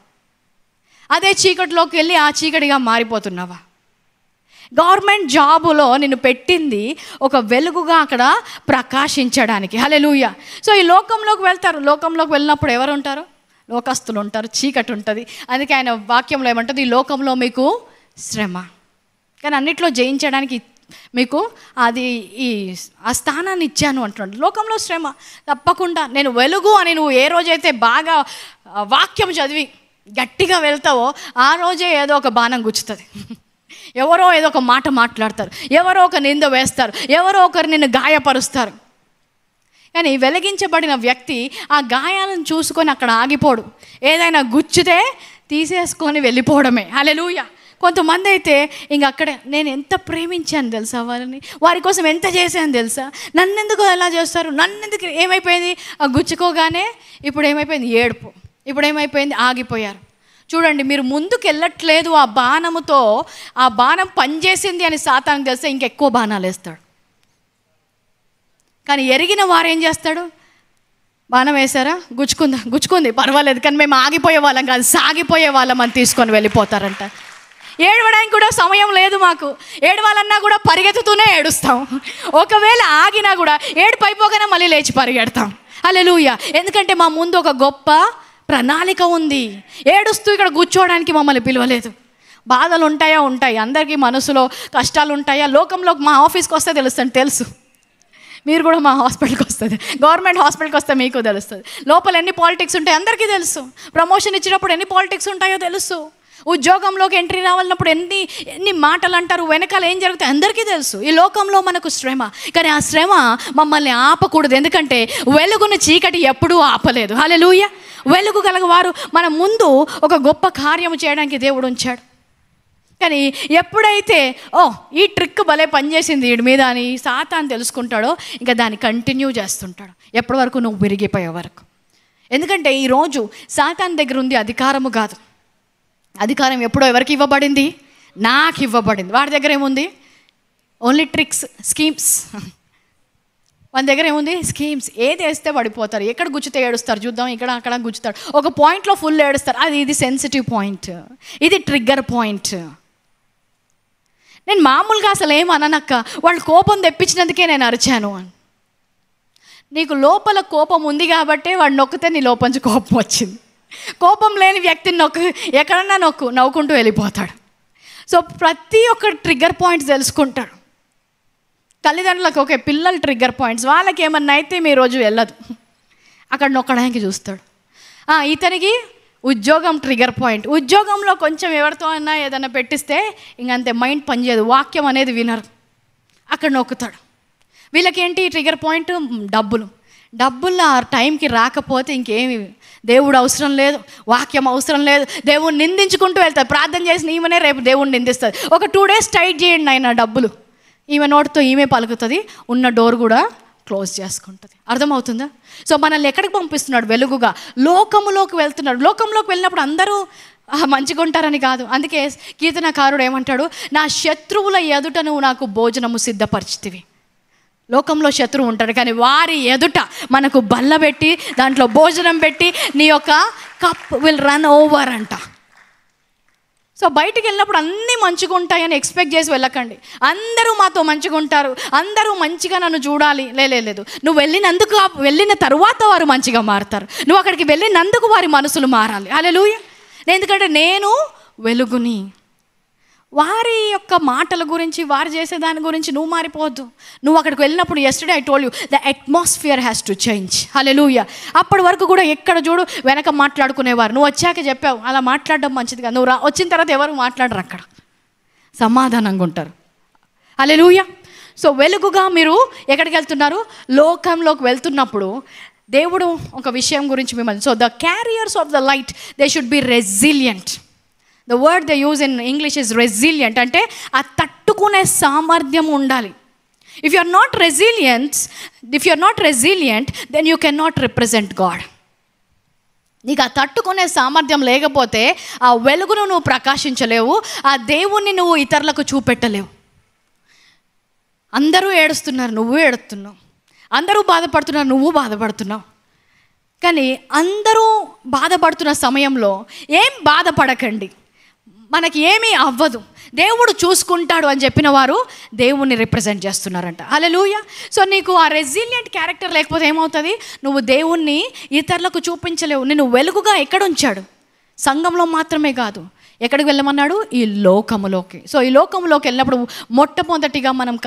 అదే చీకటిలోకి వెళ్ళి ఆ చీకటిగా మారిపోతున్నావా? గవర్నమెంట్ జాబులో నిన్ను పెట్టింది ఒక వెలుగుగా అక్కడ ప్రకాశించడానికి. హల్లెలూయా. సో ఈ లోకంలోకి వెళ్తారు. లోకంలోకి వెళ్ళినప్పుడు ఎవరు ఉంటారు? లోకస్తులు ఉంటారు, చీకటి ఉంటుంది. అందుకే ఆయన వాక్యంలో ఏమంటుంది? ఈ లోకంలో మీకు శ్రమ, కానీ అన్నిట్లో జయించడానికి మీకు ఆ స్థానాన్ని ఇచ్చాను అంటున్నాడు. లోకంలో శ్రమ తప్పకుండా. నేను వెలుగు అని నువ్వు ఏ రోజైతే బాగా వాక్యం చదివి గట్టిగా వెళ్తావో ఆ రోజే ఏదో ఒక బాణం గుచ్చుతుంది. ఎవరో ఏదో ఒక మాట మాట్లాడతారు, ఎవరో ఒక నింద వేస్తారు, ఎవరో ఒకరు నిన్ను గాయపరుస్తారు. కానీ వెలిగించబడిన వ్యక్తి ఆ గాయాలను చూసుకొని అక్కడ ఆగిపోడు. ఏదైనా గుచ్చితే తీసేసుకొని వెళ్ళిపోవడమే. హల్లెలూయా. కొంతమంది అయితే ఇంక అక్కడే, నేను ఎంత ప్రేమించాను తెలుసా వాళ్ళని, వారి కోసం ఎంత చేశాను తెలుసా, నన్నెందుకు ఎలా చేస్తారు, నన్నెందుకు. ఏమైపోయింది? ఆ గుచ్చుకోగానే ఇప్పుడు ఏమైపోయింది? ఏడుపు. ఇప్పుడు ఏమైపోయింది? ఆగిపోయారు. చూడండి, మీరు ముందుకు వెళ్ళట్లేదు ఆ బాణముతో, ఆ బాణం పనిచేసింది అని సాతానికి తెలిస్తే ఇంకెక్కువ బాణాలు వేస్తాడు. కానీ ఎరిగిన వారు ఏం చేస్తాడు? బాణం వేశారా, గుచ్చుకుంది పర్వాలేదు, కానీ మేము ఆగిపోయే వాళ్ళం కాదు, సాగిపోయే వాళ్ళం అని తీసుకొని వెళ్ళిపోతారంట. ఏడవడానికి కూడా సమయం లేదు మాకు. ఏడవాలన్నా కూడా పరిగెత్తుతూనే ఏడుస్తాం. ఒకవేళ ఆగినా కూడా ఏడుపు అయిపోగానే మళ్ళీ లేచి పరిగెడతాం. హల్లెలూయా. ఎందుకంటే మా ముందు ఒక గొప్ప ప్రణాళిక ఉంది. ఏడుస్తూ ఇక్కడ కూర్చోవడానికి మమ్మల్ని పిలవలేదు. బాధలు ఉంటాయి, అందరికీ మనసులో కష్టాలు ఉంటాయా? లోకంలో మా ఆఫీస్కి వస్తే తెలుసు. మీరు కూడా మా హాస్పిటల్కి వస్తుంది, గవర్నమెంట్ హాస్పిటల్కి వస్తే మీకు తెలుస్తుంది. లోపల ఎన్ని పాలిటిక్స్ ఉంటాయి అందరికీ తెలుసు. ప్రమోషన్ ఇచ్చినప్పుడు ఎన్ని పాలిటిక్స్ ఉంటాయో తెలుసు. ఉద్యోగంలోకి ఎంట్రీ రావాలన్నప్పుడు ఎన్ని మాటలు అంటారు, వెనకాల ఏం జరుగుతాయి అందరికీ తెలుసు. ఈ లోకంలో మనకు శ్రమ, కానీ ఆ శ్రమ మమ్మల్ని ఆపకూడదు. ఎందుకంటే వెలుగును చీకటి ఎప్పుడూ ఆపలేదు. హల్లెలూయా. వెలుగు కలగవారు మన ముందు ఒక గొప్ప కార్యము చేయడానికి దేవుడు ఉంచాడు. కానీ ఎప్పుడైతే ఈ ట్రిక్ భలే పనిచేసింది వీడి మీద అని సాతాను తెలుసుకుంటాడో, ఇంకా దాన్ని కంటిన్యూ చేస్తుంటాడు ఎప్పటి వరకు? నువ్వు విరిగిపోయే వరకు. ఎందుకంటే ఈరోజు సాతాను దగ్గర ఉంది అధికారము కాదు. అధికారం ఎప్పుడో ఎవరికి ఇవ్వబడింది? నాకు ఇవ్వబడింది. వాడి దగ్గర ఏముంది? Only tricks, schemes. వాడి దగ్గర ఏముంది? స్కీమ్స్. ఏది వేస్తే పడిపోతారు, ఎక్కడ గుచ్చితే ఏడుస్తారు చూద్దాం, ఇక్కడ అక్కడ గుచ్చుతాడు, ఒక పాయింట్లో ఫుల్ ఏడుస్తారు. ఇది సెన్సిటివ్ పాయింట్, ఇది ట్రిగ్గర్ పాయింట్. నేను మామూలుగా అసలు ఏమననక్క, వాళ్ళు కోపం తెప్పించినందుకే నేను అరిచాను అని. నీకు లోపల కోపం ఉంది కాబట్టి వాడు నొక్కితే నీ లోపంచి కోపం వచ్చింది. కోపం లేని వ్యక్తిని ఎక్కడన్నా నవ్వుకుంటూ వెళ్ళిపోతాడు. సో ప్రతి ఒక్క ట్రిగ్గర్ పాయింట్స్ తెలుసుకుంటాడు. తల్లిదండ్రులకు పిల్లల ట్రిగ్గర్ పాయింట్స్, వాళ్ళకి ఏమన్నా అయితే మీ రోజు వెళ్ళదు, అక్కడ నొక్కడానికి చూస్తాడు. ఇతనికి ఉద్యోగం ట్రిగ్గర్ పాయింట్. ఉద్యోగంలో కొంచెం ఎవరితో అయినా ఏదైనా పెట్టిస్తే ఇంకంతే, మైండ్ పనిచేయదు, వాక్యం అనేది వినరు, అక్కడ నొక్కుతాడు. వీళ్ళకేంటి ట్రిగ్గర్ పాయింట్? డబ్బులు ఆ టైంకి రాకపోతే ఇంకేమి, దేవుడు అవసరం లేదు, వాక్యం అవసరం లేదు, దేవుడిని నిందించుకుంటూ వెళ్తారు. ప్రార్థన చేసిన ఈమెనే రేపు దేవుడిని నిందిస్తుంది. ఒక 2 days టైట్ చేయండి ఆయన డబ్బులు, ఈమె నోటితో ఈమె పలుకుతుంది, ఉన్న డోర్ కూడా క్లోజ్ చేసుకుంటుంది. అర్థమవుతుందా? సో మనల్ని ఎక్కడికి పంపిస్తున్నాడు? వెలుగుగా లోకములోకి వెళ్తున్నాడు. లోకంలోకి వెళ్ళినప్పుడు అందరూ మంచిగా ఉంటారని కాదు. అందుకే కీర్తనకారుడు ఏమంటాడు, నా శత్రువుల ఎదుట నువ్వు నాకు భోజనము సిద్ధపరిచితివి. లోకంలో శత్రువు ఉంటాడు, కానీ వారి ఎదుట మనకు బల్ల పెట్టి దాంట్లో భోజనం పెట్టి నీ యొక్క కప్ విల్ రన్ ఓవర్ అంట. సో బయటికి వెళ్ళినప్పుడు అన్నీ మంచిగా ఉంటాయని ఎక్స్పెక్ట్ చేసి వెళ్ళకండి. అందరూ మాతో మంచిగా ఉంటారు, అందరూ మంచిగా నన్ను చూడాలి, లేదు. నువ్వు వెళ్ళిన తరువాత వారు మంచిగా మారుతారు. నువ్వు అక్కడికి వెళ్ళినందుకు వారి మనసులు మారాలి. హల్లెలూయా. ఎందుకంటే నేను వెలుగుని. వారి యొక్క మాటల గురించి, వారు చేసే దాని గురించి నువ్వు మారిపోవద్దు. నువ్వు అక్కడికి వెళ్ళినప్పుడు, yesterday I told you the atmosphere has to change. హల్లెలూయా. అప్పటి వరకు కూడా ఎక్కడ చూడు వెనక మాట్లాడుకునేవారు. నువ్వు వచ్చాక చెప్పావు అలా మాట్లాడడం మంచిది కాదు. నువ్వు వచ్చిన తర్వాత ఎవరు మాట్లాడరు, అక్కడ సమాధానంగా ఉంటారు. హల్లెలూయా. సో వెలుగుగా మీరు ఎక్కడికి వెళ్తున్నారు? లోకంలోకి వెళ్తున్నప్పుడు దేవుడు ఒక విషయం గురించి మిమ్మల్ని, so the carriers of the light they should be resilient. The word they use in English is resilient. అంటే ఆ తట్టుకునే సామర్థ్యం ఉండాలి. If you are not resilient then you can not represent God. నీకు ఆ తట్టుకునే సామర్థ్యం లేకపోతే ఆ వెలుగును నువ్వు ప్రకాశించలేవు, ఆ దేవుణ్ణి నువ్వు ఇతరులకు చూపెట్టలేవు. అందరూ ఏడుస్తున్నారు, నువ్వు ఏడుస్తున్నావు. అందరూ బాధపడుతున్నారు, నువ్వు బాధపడుతున్నావు. కానీ అందరూ బాధపడుతున్న సమయంలో ఏం బాధపడకండి, మనకి ఏమీ అవ్వదు, దేవుడు చూసుకుంటాడు అని చెప్పిన వారు దేవుణ్ణి రిప్రజెంట్ చేస్తున్నారంట. హల్లెలూయా. సో నీకు ఆ రెసిలియంట్ క్యారెక్టర్ లేకపోతే ఏమవుతుంది? నువ్వు దేవుణ్ణి ఇతరులకు చూపించలేవు. నిన్ను వెలుగుగా ఎక్కడ ఉంచాడు? సంఘంలో మాత్రమే కాదు, ఎక్కడికి వెళ్ళమన్నాడు? ఈ లోకములోకి. సో ఈ లోకములోకి వెళ్ళినప్పుడు మొట్టమొదటిగా మనం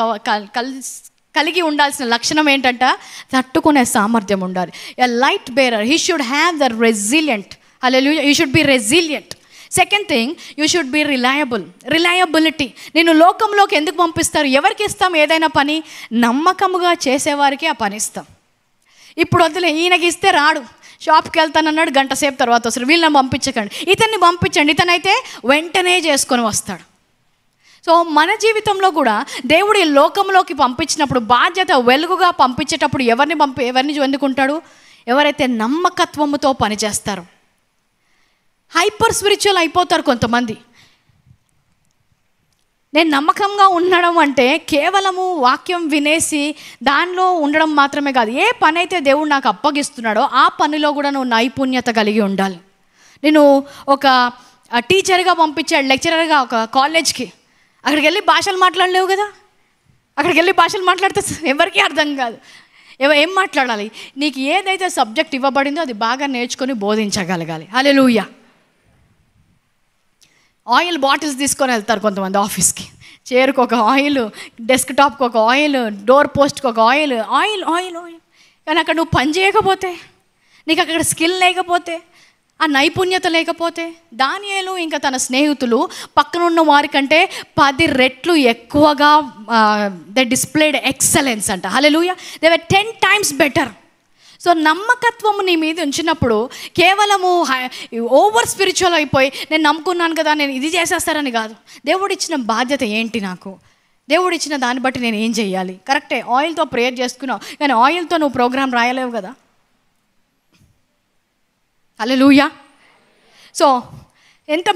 కలిగి ఉండాల్సిన లక్షణం ఏంటంట? తట్టుకునే సామర్థ్యం ఉండాలి. A light bearer, he should have the resilient. Hallelujah. You should be resilient. Second thing, you should B reliability. నేను లోకంలోకి ఎందుకు పంపిస్తారు? ఎవరికి ఇస్తాం ఏదైనా పని? నమ్మకముగా చేసేవారికి ఆ పని ఇస్తాం. ఇప్పుడు వద్దులే, ఈయనకి ఇస్తే రాడు, షాప్కి వెళ్తానన్నాడు, గంట సేపు తర్వాత వస్తారు, వీళ్ళని పంపించకండి, ఇతన్ని పంపించండి, ఇతనైతే వెంటనే చేసుకొని వస్తాడు. సో మన జీవితంలో కూడా దేవుడు ఈ లోకంలోకి పంపించినప్పుడు బాధ్యత, వెలుగుగా పంపించేటప్పుడు ఎవరిని ఎందుకుంటాడు? ఎవరైతే నమ్మకత్వముతో పనిచేస్తారో. హైపర్ స్పిరిచువల్ అయిపోతారు కొంతమంది. నేను నమ్మకంగా ఉండడం అంటే కేవలము వాక్యం వినేసి దానిలో ఉండడం మాత్రమే కాదు. ఏ పని అయితే దేవుడు నాకు అప్పగిస్తున్నాడో ఆ పనిలో కూడా నువ్వు నైపుణ్యత కలిగి ఉండాలి. నేను ఒక టీచర్గా పంపించాడు, లెక్చరర్గా ఒక కాలేజ్కి. అక్కడికి వెళ్ళి భాషలు మాట్లాడలేవు కదా. అక్కడికి వెళ్ళి భాషలు మాట్లాడితే ఎవరికీ అర్థం కాదు. ఏం మాట్లాడాలి? నీకు ఏదైతే సబ్జెక్ట్ ఇవ్వబడిందో అది బాగా నేర్చుకొని బోధించగలగాలి. హల్లెలూయా. ఆయిల్ బాటిల్స్ తీసుకొని వెళ్తారు కొంతమంది ఆఫీస్కి. చైర్కి ఒక ఆయిల్, డెస్క్ టాప్కి ఒక ఆయిల్, డోర్ పోస్ట్కి ఒక ఆయిల్. కానీ అక్కడ నువ్వు పని చేయకపోతే, నీకు అక్కడ స్కిల్ లేకపోతే, ఆ నైపుణ్యత లేకపోతే, దానియేలు ఇంకా తన స్నేహితులు పక్కనున్న వారికంటే 10 రెట్లు ఎక్కువగా దే డిస్ప్లేడ్ ఎక్సలెన్స్ అంట. Hallelujah. They were 10 times better. So నమ్మకత్వము నీ మీద ఉంచినప్పుడు కేవలము ఓవర్ స్పిరిచువల్ అయిపోయి నేను నమ్ముకున్నాను కదా, నేను ఇది చేసేస్తారని కాదు. దేవుడిచ్చిన బాధ్యత ఏంటి నాకు? దేవుడిచ్చిన దాన్ని బట్టి నేను ఏం చేయాలి? కరెక్టే, ఆయిల్తో ప్రేయర్ చేసుకున్నావు, కానీ ఆయిల్తో నువ్వు ప్రోగ్రామ్ రాయలేవు కదా. హల్లెలూయా. సో ఎంత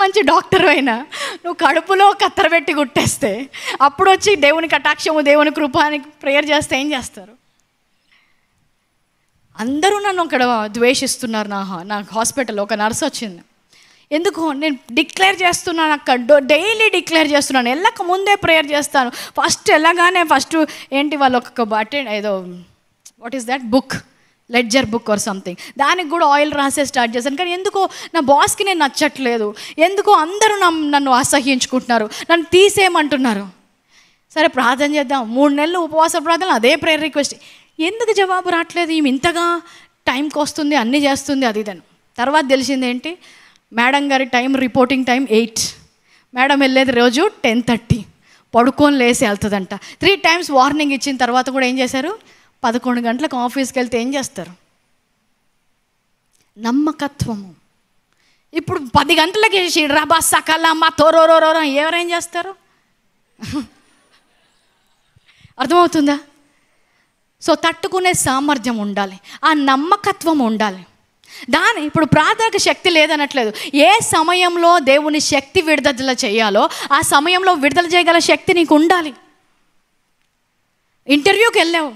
మంచి డాక్టర్ అయినా నువ్వు కడుపులో కత్తెర పెట్టి కుట్టేస్తే అప్పుడు వచ్చి దేవుని కటాక్షము, దేవుని కృపానికి ప్రేయర్ చేస్తే ఏం చేస్తారు? అందరూ నన్ను అక్కడ ద్వేషిస్తున్నారు. నాకు హాస్పిటల్లో ఒక నర్స్ వచ్చింది. ఎందుకు? నేను డిక్లేర్ చేస్తున్నాను, అక్కడ డైలీ డిక్లేర్ చేస్తున్నాను, వెళ్ళక ముందే ప్రేయర్ చేస్తాను. ఫస్ట్ వెళ్ళగానే ఏంటి వాళ్ళు ఒక ఏదో what is that book, ledger book or something, దానికి కూడా ఆయిల్ రాసే స్టార్ట్ చేశాను. కానీ ఎందుకో నా బాస్కి నేను నచ్చట్లేదు, ఎందుకో అందరూ నన్ను అసహ్యించుకుంటున్నారు, నన్ను తీసేయమంటున్నారు. సరే ప్రార్థన చేద్దాం. 3 నెలలు ఉపవాస ప్రార్థనలు, అదే ప్రేయర్ రిక్వెస్ట్. ఎందుకు జవాబు రావట్లేదు? ఈమె ఇంతగా టైంకి వస్తుంది, అన్నీ చేస్తుంది, అది ఇదని. తర్వాత తెలిసింది ఏంటి? మేడం గారి రిపోర్టింగ్ టైం 8, మేడం వెళ్ళేది రోజు 10:30. పడుకొని లేసి వెళ్తుందంట. 3 times వార్నింగ్ ఇచ్చిన తర్వాత కూడా ఏం చేశారు? 11 గంటలకు ఆఫీస్కి వెళ్తే ఏం చేస్తారు? నమ్మకత్వము. ఇప్పుడు 10 గంటలకి రబా సకల మా తోరోరోరో ఎవరేం చేస్తారు? అర్థమవుతుందా? సో తట్టుకునే సామర్థ్యం ఉండాలి, ఆ నమ్మకత్వం ఉండాలి. ఇప్పుడు ప్రార్థనకు శక్తి లేదనట్లేదు. ఏ సమయంలో దేవుని శక్తి విడుదల చేయాలో ఆ సమయంలో విడుదల చేయగల శక్తి నీకు ఉండాలి. ఇంటర్వ్యూకి వెళ్ళావు,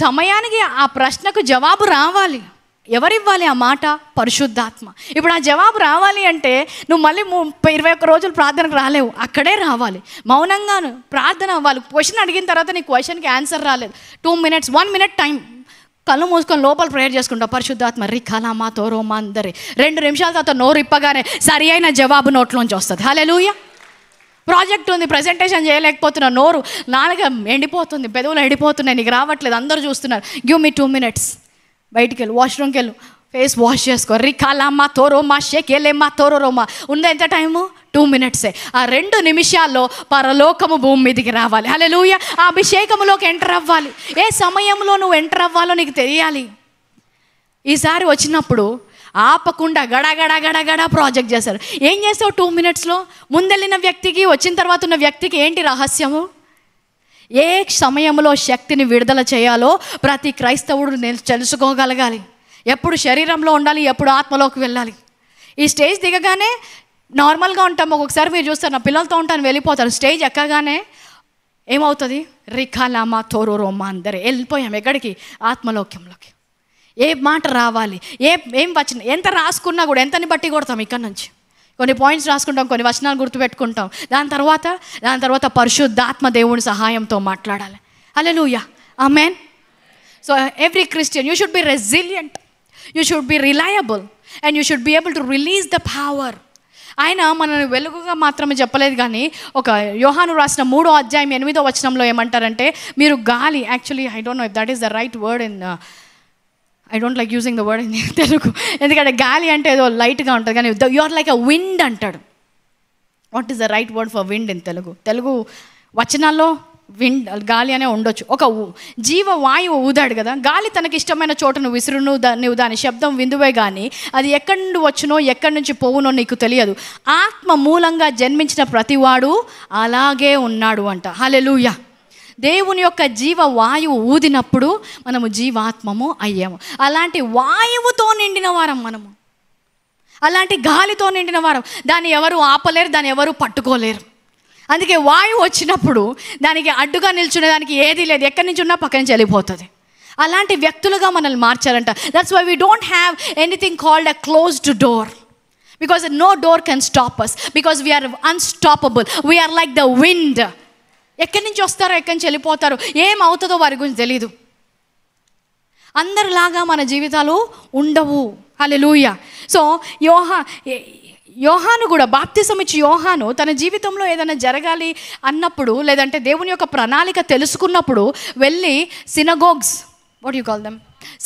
సమయానికి ఆ ప్రశ్నకు జవాబు రావాలి. ఎవరివ్వాలి ఆ మాట? పరిశుద్ధాత్మ. ఇప్పుడు ఆ జవాబు రావాలి అంటే నువ్వు మళ్ళీ 21 రోజులు ప్రార్థనకు రాలేవు, అక్కడే రావాలి. మౌనంగాను ప్రార్థన అవ్వాలి. క్వశ్చన్ అడిగిన తర్వాత నీ క్వశ్చన్కి ఆన్సర్ రాలేదు, 2 minutes 1 minute టైం, కళ్ళు మూసుకొని లోపల ప్రేయర్ చేసుకుంటావు. పరిశుద్ధాత్మ రిఖాలామా తోరోమా అందరి 2 నిమిషాల తర్వాత నోరు ఇప్పగానే సరి అయిన జవాబు నోట్లోంచి వస్తుంది. హల్లెలూయా. ప్రాజెక్ట్ ఉంది, ప్రజెంటేషన్ చేయలేకపోతున్నా, నోరు నాలుగ ఎండిపోతుంది, పెదవులు ఎండిపోతున్నాయి, నీకు రావట్లేదు, అందరూ చూస్తున్నారు. గివ్ మీ 2 minutes, బయటికి వెళ్ళు, వాష్రూమ్కి వెళ్ళు, ఫేస్ వాష్ చేసుకో. రిఖాలామా తోరోమా షేకేలేమా తోరోమా. ఉంది ఎంత టైము? 2 minutes. ఆ 2 నిమిషాల్లో పరలోకము భూమి మీదకి రావాలి. హల్లెలూయా. ఆ అభిషేకములోకి ఎంటర్ అవ్వాలి. ఏ సమయంలో నువ్వు ఎంటర్ అవ్వాలో నీకు తెలియాలి. ఈసారి వచ్చినప్పుడు ఆపకుండా గడగడ ప్రాజెక్ట్ చేశారు. ఏం చేస్తావు 2 minutesలో? ముందెళ్ళిన వ్యక్తికి వచ్చిన తర్వాత ఉన్న వ్యక్తికి ఏంటి రహస్యము? ఏ సమయంలో శక్తిని విడుదల చేయాలో ప్రతి క్రైస్తవుడు తెలుసుకోగలగాలి. ఎప్పుడు శరీరంలో ఉండాలి, ఎప్పుడు ఆత్మలోకి వెళ్ళాలి. ఈ స్టేజ్ దిగగానే నార్మల్గా ఉంటాం. ఒక్కొక్కసారి మీరు చూస్తారు, నా పిల్లలతో ఉంటాను, వెళ్ళిపోతారు. స్టేజ్ ఎక్కగానే ఏమవుతుంది? రిఖాలామా తోరోమా అందరే వెళ్ళిపోయాం. ఎక్కడికి? ఆత్మలోక్యంలోకి. ఏ మాట రావాలి, ఏం వచ్చిన ఎంత రాసుకున్నా కూడా ఎంతని బట్టి కొడతాం. ఇక్కడ నుంచి కొన్ని పాయింట్స్ రాసుకుంటాం, కొన్ని వచనాలు గుర్తుపెట్టుకుంటాం. దాని తర్వాత పరిశుద్ధాత్మ దేవుని సహాయంతో మాట్లాడాలి. Hallelujah. Amen. So every Christian, you should be resilient, you should be reliable, and you should be able to release the power. ఆయన మనల్ని వెలుగుగా మాత్రమే చెప్పలేదు, కానీ ఒక యోహాను రాసిన 3వ అధ్యాయం 8వ వచనంలో ఏమంటారంటే, మీరు గాలి, actually I don't know if that is the right word in, I don't like using the word in Telugu, ఎందుకంటే గాలి అంటే ఏదో లైట్గా ఉంటుంది, కానీ you are like a wind అంటాడు. What is the right word for wind in Telugu వచనాల్లో విండ్, గాలి అనే ఉండొచ్చు. ఒక జీవ వాయువు ఊదాడు కదా, గాలి తనకి ఇష్టమైన చోటను విసురును, నువ్వు దాని శబ్దం విందువే కానీ అది ఎక్కడి నుండి వచ్చునో ఎక్కడి నుంచి పోవునో నీకు తెలియదు. ఆత్మ మూలంగా జన్మించిన ప్రతివాడు అలాగే ఉన్నాడు అంట. హల్లెలూయా. దేవుని యొక్క జీవ వాయువు ఊదినప్పుడు మనము జీవాత్మము అయ్యాము. అలాంటి వాయువుతో నిండిన వారం మనము, అలాంటి గాలితో నిండిన వారం. దాన్ని ఎవరు ఆపలేరు, దాన్ని ఎవరు పట్టుకోలేరు. అందుకే వాయువు వచ్చినప్పుడు దానికి అడ్డుగా నిల్చునే దానికి ఏదీ లేదు, ఎక్కడి నుంచి ఉన్నా పక్క నుంచి వెళ్ళిపోతుంది. అలాంటి వ్యక్తులుగా మనల్ని మార్చారంట. That's why we don't have anything called a closed door, because no door can stop us, because we are unstoppable, we are like the wind. ఎక్కడి నుంచి వస్తారో ఎక్కడి నుంచి వెళ్ళిపోతారో ఏమవుతుందో వారి గురించి తెలీదు. అందరిలాగా మన జీవితాలు ఉండవు. హల్లెలూయా. సో యోహాను కూడా, బాప్తిసం ఇచ్చి యోహాను తన జీవితంలో ఏదైనా జరగాలి అన్నప్పుడు, లేదంటే దేవుని యొక్క ప్రణాళిక తెలుసుకున్నప్పుడు వెళ్ళి synagogues, what you call them,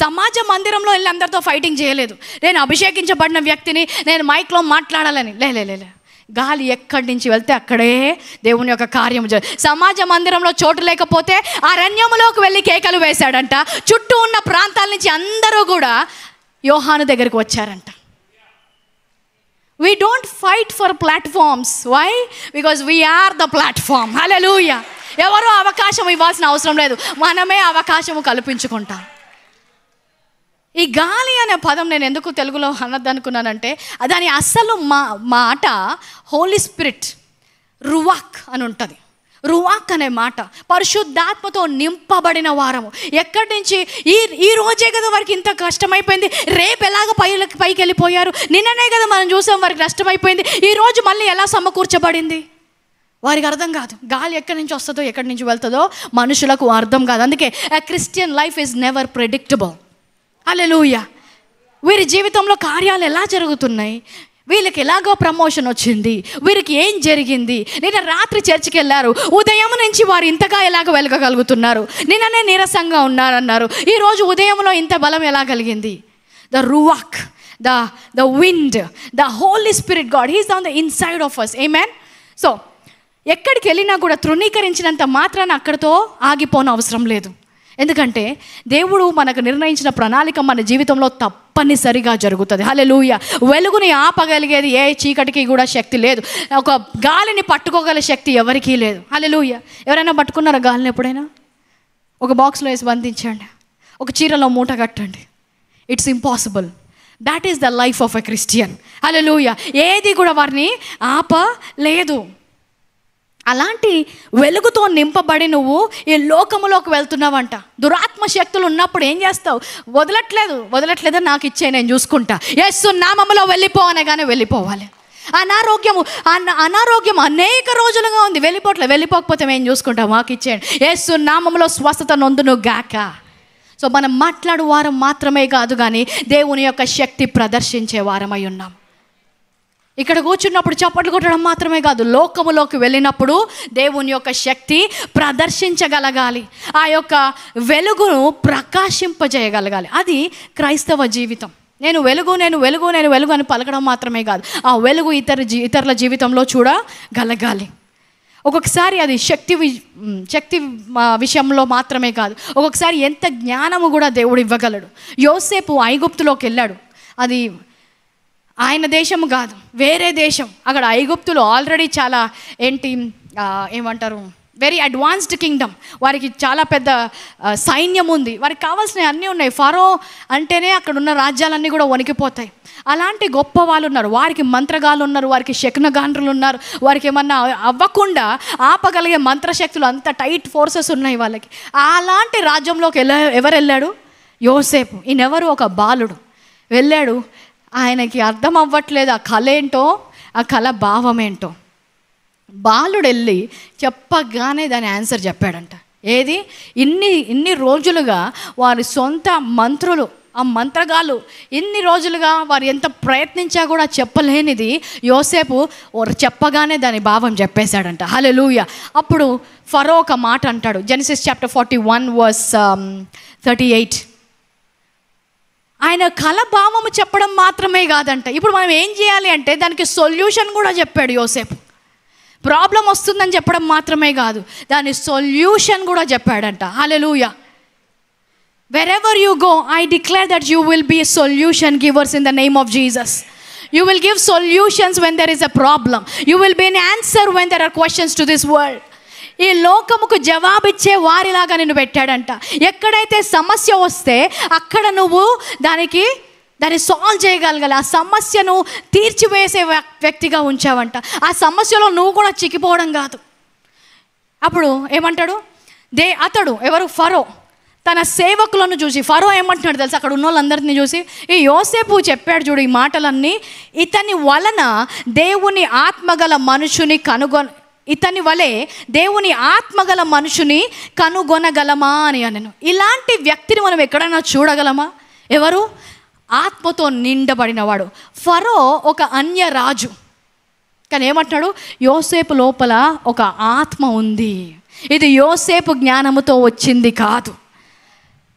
సమాజ మందిరంలో వెళ్ళి అందరితో ఫైటింగ్ చేయలేదు. నేను అభిషేకించబడిన వ్యక్తిని, నేను మైక్లో మాట్లాడాలని లే. గాలి ఎక్కడి నుంచి వెళ్తే అక్కడే దేవుని యొక్క కార్యం. సమాజ మందిరంలో చోటు లేకపోతే అరణ్యములోకి వెళ్ళి కేకలు వేశాడంట. చుట్టూ ఉన్న ప్రాంతాల నుంచి అందరూ కూడా యోహాను దగ్గరికి వచ్చారంట. We don't fight for platforms. Why? Because we are the platform. Hallelujah. ఎవరో అవకాశం ఇవ్వాల్సిన అవసరం లేదు, మనమే అవకాశము కల్పించుకుంటాం. ఈ గాలి అనే పదం నేను ఎందుకు తెలుగులో అనద్దనుకున్నానంటే, దాని అసలు మాట హోలీ స్పిరిట్, రువాక్ అని ఉంటుంది. రువాక్ అనే మాట పరిశుద్ధాత్మతో నింపబడిన వారము. ఎక్కడి నుంచి? ఈ రోజే కదా వారికి ఇంత కష్టమైపోయింది, రేపు ఎలాగ పైకి వెళ్ళిపోయారు, నిన్ననే కదా మనం చూసాం వారికి నష్టమైపోయింది, ఈరోజు మళ్ళీ ఎలా సమకూర్చబడింది వారికి అర్థం కాదు. గాలి ఎక్కడి నుంచి వస్తుందో ఎక్కడి నుంచి వెళ్తుందో మనుషులకు అర్థం కాదు. అందుకే a Christian life is never predictable. హల్లెలూయా. వీరి జీవితంలో కార్యాలు ఎలా జరుగుతున్నాయి, వీళ్ళకి ఎలాగో ప్రమోషన్ వచ్చింది, వీరికి ఏం జరిగింది, నిన్న రాత్రి చర్చికి వెళ్ళారు, ఉదయం నుంచి వారు ఇంతగా ఎలాగ వెలగగలుగుతున్నారు, నిన్ననే నీరసంగా ఉన్నారన్నారు, ఈరోజు ఉదయంలో ఇంత బలం ఎలా కలిగింది. The ruach, the wind, the Holi spirit God, he's on the inside of us. Amen. So ఎక్కడికి వెళ్ళినా కూడా తృణీకరించినంత మాత్రాన అక్కడితో ఆగిపోని అవసరం లేదు. ఎందుకంటే దేవుడు మనకు నిర్ణయించిన ప్రణాళిక మన జీవితంలో తప్పనిసరిగా జరుగుతుంది. హల్లెలూయా. వెలుగుని ఆపగలిగేది ఏ చీకటికి కూడా శక్తి లేదు. ఒక గాలిని పట్టుకోగల శక్తి ఎవరికీ లేదు. హల్లెలూయా. ఎవరైనా పట్టుకున్నారా గాలిని ఎప్పుడైనా? ఒక బాక్స్లో వేసి బంధించండి, ఒక చీరలో మూట కట్టండి. It's impossible. That is the life of a Christian. Hallelujah. ఏది కూడా వారిని ఆపలేదు. అలాంటి వెలుగుతో నింపబడి నువ్వు ఈ లోకములోకి వెళ్తున్నావంట. దురాత్మ శక్తులు ఉన్నప్పుడు ఏం చేస్తావు? వదలట్లేదు, నాకు ఇచ్చే నేను చూసుకుంటా, యేసు నామములో వెళ్ళిపో అనగానే వెళ్ళిపోవాలి. అనారోగ్యం అనేక రోజులుగా ఉంది, వెళ్ళిపోకపోతే మేము చూసుకుంటాం, మాకు ఇచ్చేయండి, యేసు నామములో స్వస్థత నొందును గాక. సో మనం మాట్లాడు వారం మాత్రమే కాదు, కానీ దేవుని యొక్క శక్తి ప్రదర్శించే వారమై ఉన్నాం. ఇక్కడ కూర్చున్నప్పుడు చప్పట్లు కొట్టడం మాత్రమే కాదు, లోకములోకి వెళ్ళినప్పుడు దేవుని యొక్క శక్తి ప్రదర్శించగలగాలి. ఆ యొక్క వెలుగును ప్రకాశింపజేయగలగాలి. అది క్రైస్తవ జీవితం. నేను వెలుగు అని పలకడం మాత్రమే కాదు, ఆ వెలుగు ఇతరుల జీవితంలో చూడగలగాలి. ఒక్కొక్కసారి అది శక్తి విషయంలో మాత్రమే కాదు, ఒక్కొక్కసారి ఎంత జ్ఞానము కూడా దేవుడు ఇవ్వగలడు. యోసేపు ఐగుప్తులోకి వెళ్ళాడు. అది ఆయన దేశం కాదు, వేరే దేశం. అక్కడ ఐగుప్తులో ఆల్రెడీ చాలా ఏమంటారు, వెరీ అడ్వాన్స్డ్ కింగ్డమ్. వారికి చాలా పెద్ద సైన్యం ఉంది, వారికి కావాల్సినవి అన్నీ ఉన్నాయి. ఫరో అంటేనే అక్కడ ఉన్న రాజ్యాలన్నీ కూడా వణికిపోతాయి. అలాంటి గొప్ప వాళ్ళు ఉన్నారు, వారికి మంత్రగాళ్ళు ఉన్నారు, వారికి శకునగాండ్రులు ఉన్నారు, వారికి ఏమన్నా అవ్వకుండా ఆపగలిగే మంత్రశక్తులు, అంత టైట్ ఫోర్సెస్ ఉన్నాయి వాళ్ళకి. అలాంటి రాజ్యంలోకి ఎవరు వెళ్ళాడు? యోసేపు. ఈయనెవరు? ఒక బాలుడు వెళ్ళాడు. ఆయనకి అర్థం అవ్వట్లేదు ఆ కళ ఏంటో, ఆ కళ భావం ఏంటో. బాలుడు వెళ్ళి చెప్పగానే దాని ఆన్సర్ చెప్పాడంట. ఏది? ఇన్ని రోజులుగా వారి సొంత మంత్రులు, ఆ మంత్రగాళ్ళు ఇన్ని రోజులుగా వారు ఎంత ప్రయత్నించా కూడా చెప్పలేనిది యోసేపు చెప్పగానే దాని భావం చెప్పేశాడంట. హల్లెలూయా. అప్పుడు ఫరో ఒక మాట అంటాడు, జెనసిస్ చాప్టర్ 41:38. ఆయన కళ భావము చెప్పడం మాత్రమే కాదంట, ఇప్పుడు మనం ఏం చేయాలి అంటే దానికి సొల్యూషన్ కూడా చెప్పాడు యోసేపు. ప్రాబ్లం వస్తుందని చెప్పడం మాత్రమే కాదు, దాని సొల్యూషన్ కూడా చెప్పాడంట. హల్లెలూయా. Wherever you go, I declare that you will be solution givers in the name of Jesus. You will give solutions when there is a problem. You will be an answer when there are questions to this world. ఈ లోకముకు జవాబిచ్చే వారిలాగా నిన్ను పెట్టాడంట. ఎక్కడైతే సమస్య వస్తే అక్కడ నువ్వు దాన్ని సాల్వ్ చేయగలగాలి. ఆ సమస్యను తీర్చివేసే వ్యక్తిగా ఉంచావంట. ఆ సమస్యలో నువ్వు కూడా చిక్కిపోవడం కాదు. అప్పుడు ఏమంటాడు? ఎవరు? ఫరో తన సేవకులను చూసి, ఫరో ఏమంటున్నాడు తెలుసు, అక్కడ ఉన్న వాళ్ళందరినీ చూసి, ఈ యోసేపు చెప్పాడు చూడు ఈ మాటలన్నీ, ఇతని వలన దేవుని ఆత్మగల మనుషుని ఇతని వలె దేవుని ఆత్మగల మనుషుని కనుగొనగలమా అని అన్నాను. ఇలాంటి వ్యక్తిని మనం ఎక్కడైనా చూడగలమా? ఎవరు? ఆత్మతో నిండబడినవాడు. ఫరో ఒక అన్య రాజు, కానీ ఏమంటున్నాడు? యోసేపు లోపల ఒక ఆత్మ ఉంది. ఇది యోసేపు జ్ఞానముతో వచ్చింది కాదు.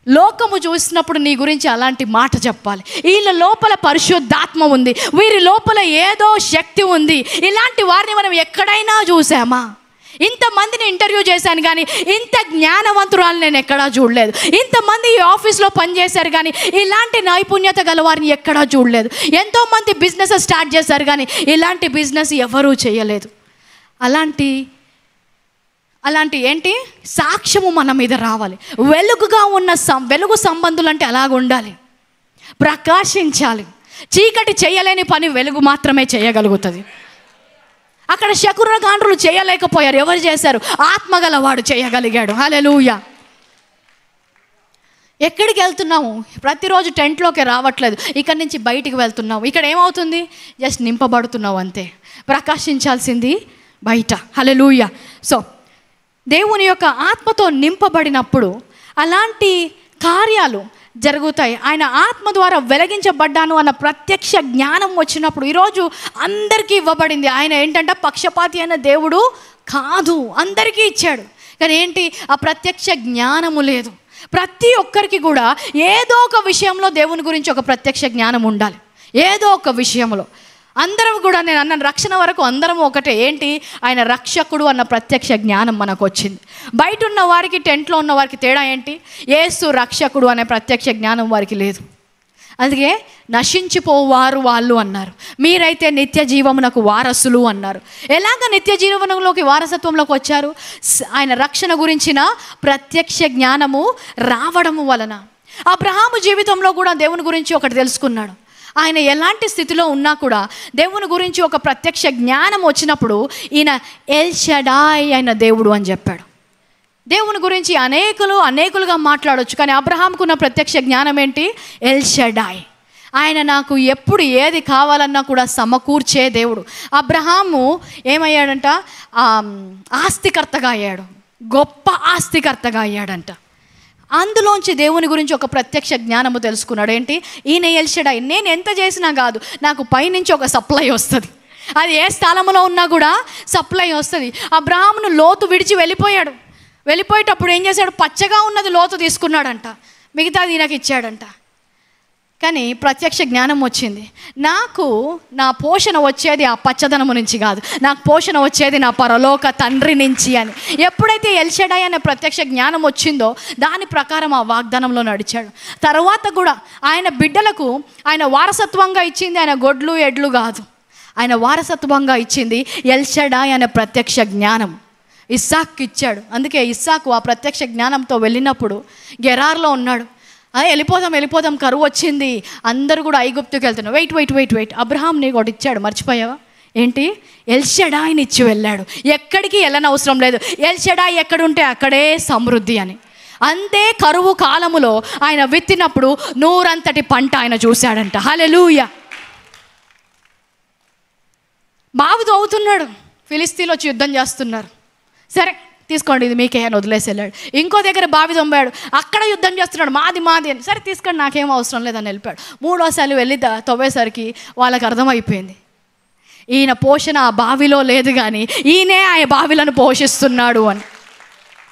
లోకము చూసినప్పుడు నీ గురించి అలాంటి మాట చెప్పాలి. వీళ్ళ లోపల పరిశుద్ధాత్మ ఉంది, వీరి లోపల ఏదో శక్తి ఉంది. ఇలాంటి వారిని మనం ఎక్కడైనా చూసామా? ఇంతమందిని ఇంటర్వ్యూ చేశాను కానీ ఇంత జ్ఞానవంతురాలు నేను ఎక్కడా చూడలేదు. ఇంతమంది ఈ ఆఫీస్లో పనిచేశారు కానీ ఇలాంటి నైపుణ్యత గల వారిని ఎక్కడా చూడలేదు. ఎంతోమంది బిజినెస్ స్టార్ట్ చేశారు కానీ ఇలాంటి బిజినెస్ ఎవరూ చేయలేదు. అలాంటి సాక్ష్యము మన మీద రావాలి. వెలుగుగా ఉన్న వెలుగు సంబంధులు అంటే అలాగ ఉండాలి, ప్రకాశించాలి. చీకటి చేయలేని పని వెలుగు మాత్రమే చేయగలుగుతుంది. అక్కడ శకునగాండ్రులు చేయలేకపోయారు, ఎవరు చేశారు? ఆత్మగల వాడు చేయగలిగాడు. హల్లెలూయా. ఎక్కడికి వెళ్తున్నాము? ప్రతిరోజు టెంట్లోకి రావట్లేదు, ఇక్కడి నుంచి బయటికి వెళ్తున్నావు. ఇక్కడ ఏమవుతుంది? జస్ట్ నింపబడుతున్నావు అంతే. ప్రకాశించాల్సింది బయట. హల్లెలూయా. సో దేవుని యొక్క ఆత్మతో నింపబడినప్పుడు అలాంటి కార్యాలు జరుగుతాయి. ఆయన ఆత్మ ద్వారా వెలిగించబడ్డాను అన్న ప్రత్యక్ష జ్ఞానం వచ్చినప్పుడు, ఈరోజు అందరికీ ఇవ్వబడింది. ఆయన ఏంటంటే పక్షపాతి అయిన దేవుడు కాదు, అందరికీ ఇచ్చాడు. కానీ ఆ ప్రత్యక్ష జ్ఞానము లేదు. ప్రతి ఒక్కరికి కూడా ఏదో ఒక విషయంలో దేవుని గురించి ఒక ప్రత్యక్ష జ్ఞానం ఉండాలి. ఏదో ఒక విషయంలో అందరం కూడా, నేను అన్న రక్షణ వరకు అందరం ఒకటే. ఏంటి? ఆయన రక్షకుడు అన్న ప్రత్యక్ష జ్ఞానం మనకు వచ్చింది. బయట ఉన్న వారికి, టెంట్లో ఉన్న వారికి తేడా ఏంటి? యేసు రక్షకుడు అనే ప్రత్యక్ష జ్ఞానం వారికి లేదు. అందుకే నశించిపోవారు వాళ్ళు అన్నారు, మీరైతే నిత్య జీవమునకు వారసులు అన్నారు. ఎలాగ నిత్య జీవనంలోకి వారసత్వంలోకి వచ్చారు? ఆయన రక్షణ గురించిన ప్రత్యక్ష జ్ఞానము రావడము వలన. అబ్రహాము జీవితంలో కూడా దేవుని గురించి ఒకటి తెలుసుకున్నాడు. ఆయన ఎలాంటి స్థితిలో ఉన్నా కూడా దేవుని గురించి ఒక ప్రత్యక్ష జ్ఞానం వచ్చినప్పుడు ఈయన ఎల్ షడాయ్ అయిన దేవుడు అని చెప్పాడు. దేవుని గురించి అనేకులుగా మాట్లాడవచ్చు, కానీ అబ్రహాంకున్న ప్రత్యక్ష జ్ఞానం ఏంటి? L Shaddai. ఆయన నాకు ఎప్పుడు ఏది కావాలన్నా కూడా సమకూర్చే దేవుడు. అబ్రహాము ఏమయ్యాడంట? ఆస్తికర్తగా అయ్యాడు, గొప్ప ఆస్తికర్తగా అయ్యాడంట. అందులోంచి దేవుని గురించి ఒక ప్రత్యక్ష జ్ఞానము తెలుసుకున్నాడు. ఏంటి? ఈయన ఎల్ షడాయ్. నేను ఎంత చేసినా కాదు, నాకు పైనుంచి ఒక సప్లై వస్తుంది. అది ఏ స్థలంలో ఉన్నా కూడా సప్లై వస్తుంది. అబ్రహామును లోతు విడిచి వెళ్ళిపోయేటప్పుడు ఏం చేశాడు? పచ్చగా ఉన్నది లోతు తీసుకున్నాడంట, మిగతాది ఈయనకి ఇచ్చాడంట. కానీ ప్రత్యక్ష జ్ఞానం వచ్చింది. నాకు నా పోషణ వచ్చేది ఆ పచ్చదనము నుంచి కాదు, నాకు పోషణ వచ్చేది నా పరలోక తండ్రి నుంచి అని. ఎప్పుడైతే ఎల్ షడాయ్ అనే ప్రత్యక్ష జ్ఞానం వచ్చిందో దాని ప్రకారం ఆ వాగ్దానంలో నడిచాడు. తర్వాత కూడా ఆయన బిడ్డలకు ఆయన వారసత్వంగా ఇచ్చింది ఆయన గొడ్లు ఎడ్లు కాదు, ఆయన వారసత్వంగా ఇచ్చింది ఎల్ షడాయ్ అనే ప్రత్యక్ష జ్ఞానం. ఇస్సాకు ఇచ్చాడు. అందుకే ఇస్సాకు ఆ ప్రత్యక్ష జ్ఞానంతో వెళ్ళినప్పుడు గెరార్లో ఉన్నాడు. వెళ్ళిపోదాం, కరువు వచ్చింది, అందరూ కూడా ఐగుప్తుకి వెళ్తున్నారు. వెయిట్, అబ్రహాం నీకు ఒకటి ఇచ్చాడు, మర్చిపోయావా? ఏంటి? ఎల్ షడాయ్ని ఇచ్చి వెళ్ళాడు. ఎక్కడికి వెళ్ళనవసరం లేదు, ఎల్ షడాయ్ ఎక్కడుంటే అక్కడే సమృద్ధి అని. అంతే కరువు కాలములో ఆయన విత్తినప్పుడు 100 పంట ఆయన చూశాడంట. హల్లెలూయా. బావి తవ్వుతున్నాడు, ఫిలిస్తీన్లు వచ్చి యుద్ధం చేస్తున్నారు. సరే తీసుకోండి, ఇది మీకే అని వదిలేసి వెళ్ళాడు. ఇంకో దగ్గర బావి తొంబాడు, అక్కడ యుద్ధం చేస్తున్నాడు, మాది అని. సరే తీసుకోండి, నాకేం అవసరం లేదని వెళ్ళిపోయాడు. 3వసారి వెళ్ళి తవ్వేసరికి వాళ్ళకి అర్థమైపోయింది, ఈయన పోషణ ఆ బావిలో లేదు, కానీ ఈయనే ఆ బావిలను పోషిస్తున్నాడు అని.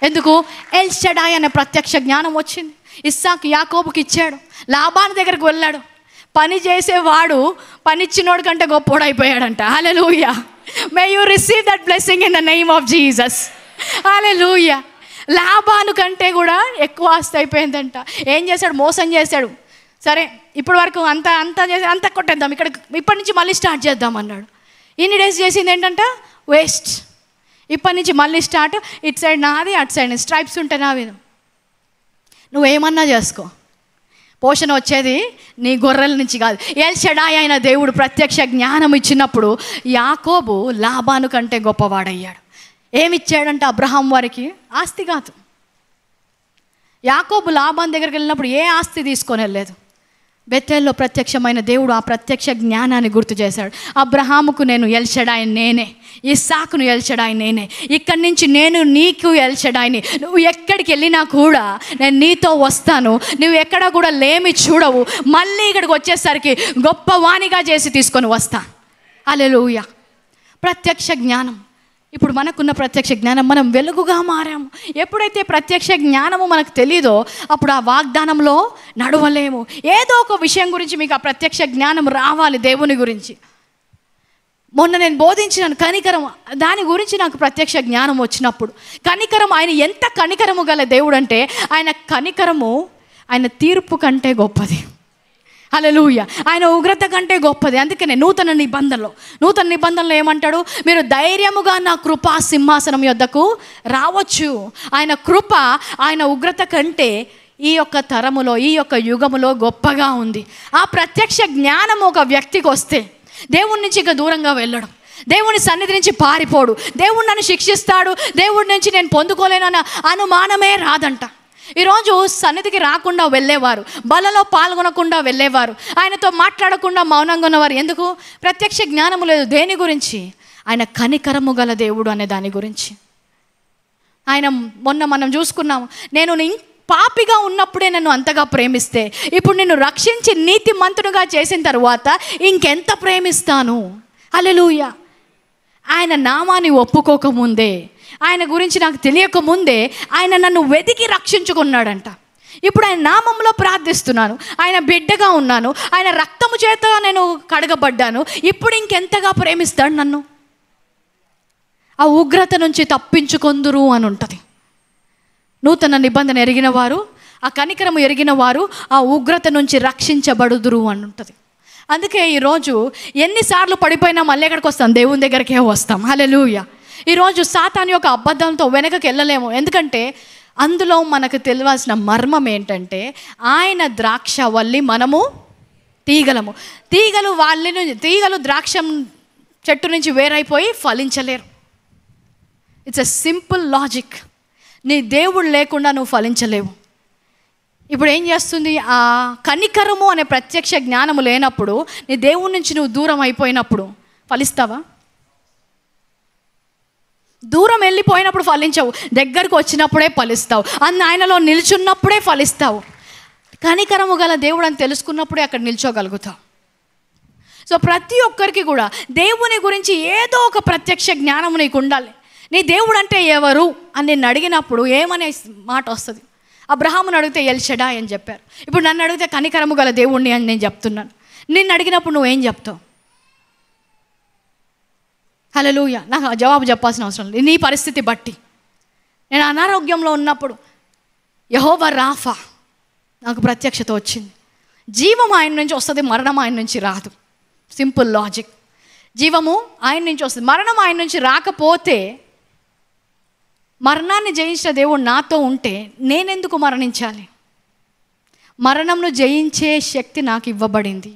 ఎందుకు? ఎల్ షడాయ్ అనే ప్రత్యక్ష జ్ఞానం వచ్చింది. ఇస్సాకు యాకోబుకి ఇచ్చాడు. లాబాను దగ్గరకు వెళ్ళాడు. పని చేసేవాడు పనిచ్చినోడు కంటే గొప్పోడు అయిపోయాడంట. Hallelujah. May you receive that blessing in the name of Jesus. Hallelujah. లాబాను కంటే కూడా ఎక్కువ ఆస్తి అయిపోయిందంట. ఏం చేశాడు? మోసం చేశాడు. సరే ఇప్పటి వరకు అంతా కొట్టేద్దాం, ఇప్పటి నుంచి మళ్ళీ స్టార్ట్ చేద్దాం అన్నాడు. ఇన్ని డేస్ చేసింది ఏంటంట? వేస్ట్. ఇప్పటి నుంచి మళ్ళీ స్టార్ట్. ఇటు సైడ్ నాది, అటు సైడ్ స్ట్రైప్స్ ఉంటే నావి, నువ్వేమన్నా చేసుకో, పోషణ వచ్చేది నీ గొర్రెల నుంచి కాదు. ఎల్ షడాయ్ అయిన దేవుడు ప్రత్యక్ష జ్ఞానం ఇచ్చినప్పుడు యాకోబు లాబాను కంటే గొప్పవాడయ్యాడు. ఏమిచ్చాడంటే అబ్రహాం వారికి ఆస్తి కాదు. యాకోబు లాబాను దగ్గరికి వెళ్ళినప్పుడు ఏ ఆస్తి తీసుకొని వెళ్ళలేదు. బెతేల్లో ప్రత్యక్షమైన దేవుడు ఆ ప్రత్యక్ష జ్ఞానాన్ని గుర్తు చేశాడు. అబ్రహాముకు నేను ఎల్ షడాయ్ నేనే, ఇస్సాకును ఎల్ షడాయ్ నేనే, ఇక్కడి నుంచి నేను నీకు ఎల్ షడాయ్ని. నువ్వు ఎక్కడికి వెళ్ళినా కూడా నేను నీతో వస్తాను, నువ్వు ఎక్కడా కూడా లేమి చూడవు, మళ్ళీ ఇక్కడికి వచ్చేసరికి గొప్పవాణిగా చేసి తీసుకొని వస్తా. హల్లెలూయా. ప్రత్యక్ష జ్ఞానం. ఇప్పుడు మనకున్న ప్రత్యక్ష జ్ఞానం, మనం వెలుగుగా మారాము. ఎప్పుడైతే ప్రత్యక్ష జ్ఞానము మనకు తెలీదో అప్పుడు ఆ వాగ్దానంలో నడవలేము. ఏదో ఒక విషయం గురించి మీకు ఆ ప్రత్యక్ష జ్ఞానం రావాలి. దేవుని గురించి మొన్న నేను బోధించినాను కనికరం, దాని గురించి నాకు ప్రత్యక్ష జ్ఞానం వచ్చినప్పుడు, కనికరం, ఆయన ఎంత కనికరము గల దేవుడు అంటే ఆయన కనికరము ఆయన తీర్పు కంటే గొప్పది. హల్లెలూయా. ఆయన ఉగ్రత కంటే గొప్పది. అందుకనే నూతన నిబంధనలో ఏమంటాడు? మీరు ధైర్యముగా నా కృపా సింహాసనం యొద్దకు రావచ్చు. ఆయన కృప ఆయన ఉగ్రత కంటే ఈ యొక్క తరములో, ఈ యొక్క యుగములో గొప్పగా ఉంది. ఆ ప్రత్యక్ష జ్ఞానం ఒక వ్యక్తికి వస్తే దేవుడి నుంచి ఇక దూరంగా వెళ్ళడం, దేవుని సన్నిధి నుంచి పారిపోడు, దేవుడు నన్ను శిక్షిస్తాడు, దేవుడి నుంచి నేను పొందుకోలేనన్న అనుమానమే రాదంట. ఈరోజు సన్నిధికి రాకుండా వెళ్ళేవారు, బలలో పాల్గొనకుండా వెళ్ళేవారు, ఆయనతో మాట్లాడకుండా మౌనంగా ఉన్నవారు. ఎందుకు? ప్రత్యక్ష జ్ఞానము లేదు. దేని గురించి? ఆయన కనికరము గల దేవుడు అనే దాని గురించి. ఆయన మొన్న మనం చూసుకున్నాము, నేను పాపిగా ఉన్నప్పుడే నన్ను అంతగా ప్రేమిస్తే ఇప్పుడు నిన్ను రక్షించి నీతిమంతుడుగా చేసిన తర్వాత ఇంకెంత ప్రేమిస్తాను. హల్లెలూయా. ఆయన నామాన్ని ఒప్పుకోకముందే, ఆయన గురించి నాకు తెలియకముందే ఆయన నన్ను వెతికి రక్షించుకున్నాడంట. ఇప్పుడు ఆయన నామంలో ప్రార్థిస్తున్నాను, ఆయన బిడ్డగా ఉన్నాను, ఆయన రక్తము చేత నేను కడగబడ్డాను, ఇప్పుడు ఇంకెంతగా ప్రేమిస్తాడు నన్ను. ఆ ఉగ్రత నుంచి తప్పించుకొందురు అని ఉంటుంది. నూతన నిబంధన ఎరిగిన వారు, ఆ కనికరము ఎరిగిన వారు ఆ ఉగ్రత నుంచి రక్షించబడుదురు అని ఉంటుంది. అందుకే ఈరోజు ఎన్నిసార్లు పడిపోయినా మళ్ళీ ఎక్కడికి వస్తాం? దేవుని దగ్గరికే వస్తాం. హల్లెలూయా. ఈరోజు సాతాను యొక్క అబద్ధంతో వెనకకి వెళ్ళలేము. ఎందుకంటే అందులో మనకు తెలియాల్సిన మర్మం ఏంటంటే, ఆయన ద్రాక్షవల్లి, మనము తీగలము. తీగలు ద్రాక్ష చెట్టు నుంచి వేరైపోయి ఫలించలేరు. It's a simple logic. నీ దేవుడు లేకుండా నువ్వు ఫలించలేవు. ఇప్పుడు ఏం చేస్తుంది? ఆ కనికరము అనే ప్రత్యక్ష జ్ఞానము లేనప్పుడు, నీ దేవుడి నుంచి నువ్వు దూరం అయిపోయినప్పుడు ఫలిస్తావా? దూరం వెళ్ళిపోయినప్పుడు ఫలించవు, దగ్గరకు వచ్చినప్పుడే ఫలిస్తావు. ఆయనలో నిల్చున్నప్పుడే ఫలిస్తావు. కనికరము గల దేవుడు అని తెలుసుకున్నప్పుడే అక్కడ నిల్చోగలుగుతావు. సో ప్రతి ఒక్కరికి కూడా దేవుని గురించి ఏదో ఒక ప్రత్యక్ష జ్ఞానం నీకు ఉండాలి. నీ దేవుడు అంటే ఎవరు అని నేను అడిగినప్పుడు ఏమనే మాట వస్తుంది? అబ్రహామును అడిగితే ఎల్ షడాయ్ అని చెప్పారు. ఇప్పుడు నన్ను అడిగితే కనికరము గల దేవుణ్ణి అని నేను చెప్తున్నాను. నిన్ను అడిగినప్పుడు నువ్వేం చెప్తావు? హల్లెలూయా. నాకు జవాబు చెప్పాల్సిన అవసరం లేదు. నీ పరిస్థితి బట్టి, నేను అనారోగ్యంలో ఉన్నప్పుడు యెహోవా రాఫా నాకు ప్రత్యక్షత వచ్చింది. జీవం ఆయన నుంచి వస్తుంది, మరణం ఆయన నుంచి రాదు. Simple logic. జీవము ఆయన నుంచి వస్తుంది, మరణం ఆయన నుంచి రాకపోతే, మరణాన్ని జయించిన దేవుడు నాతో ఉంటే నేనెందుకు మరణించాలి? మరణంను జయించే శక్తి నాకు ఇవ్వబడింది.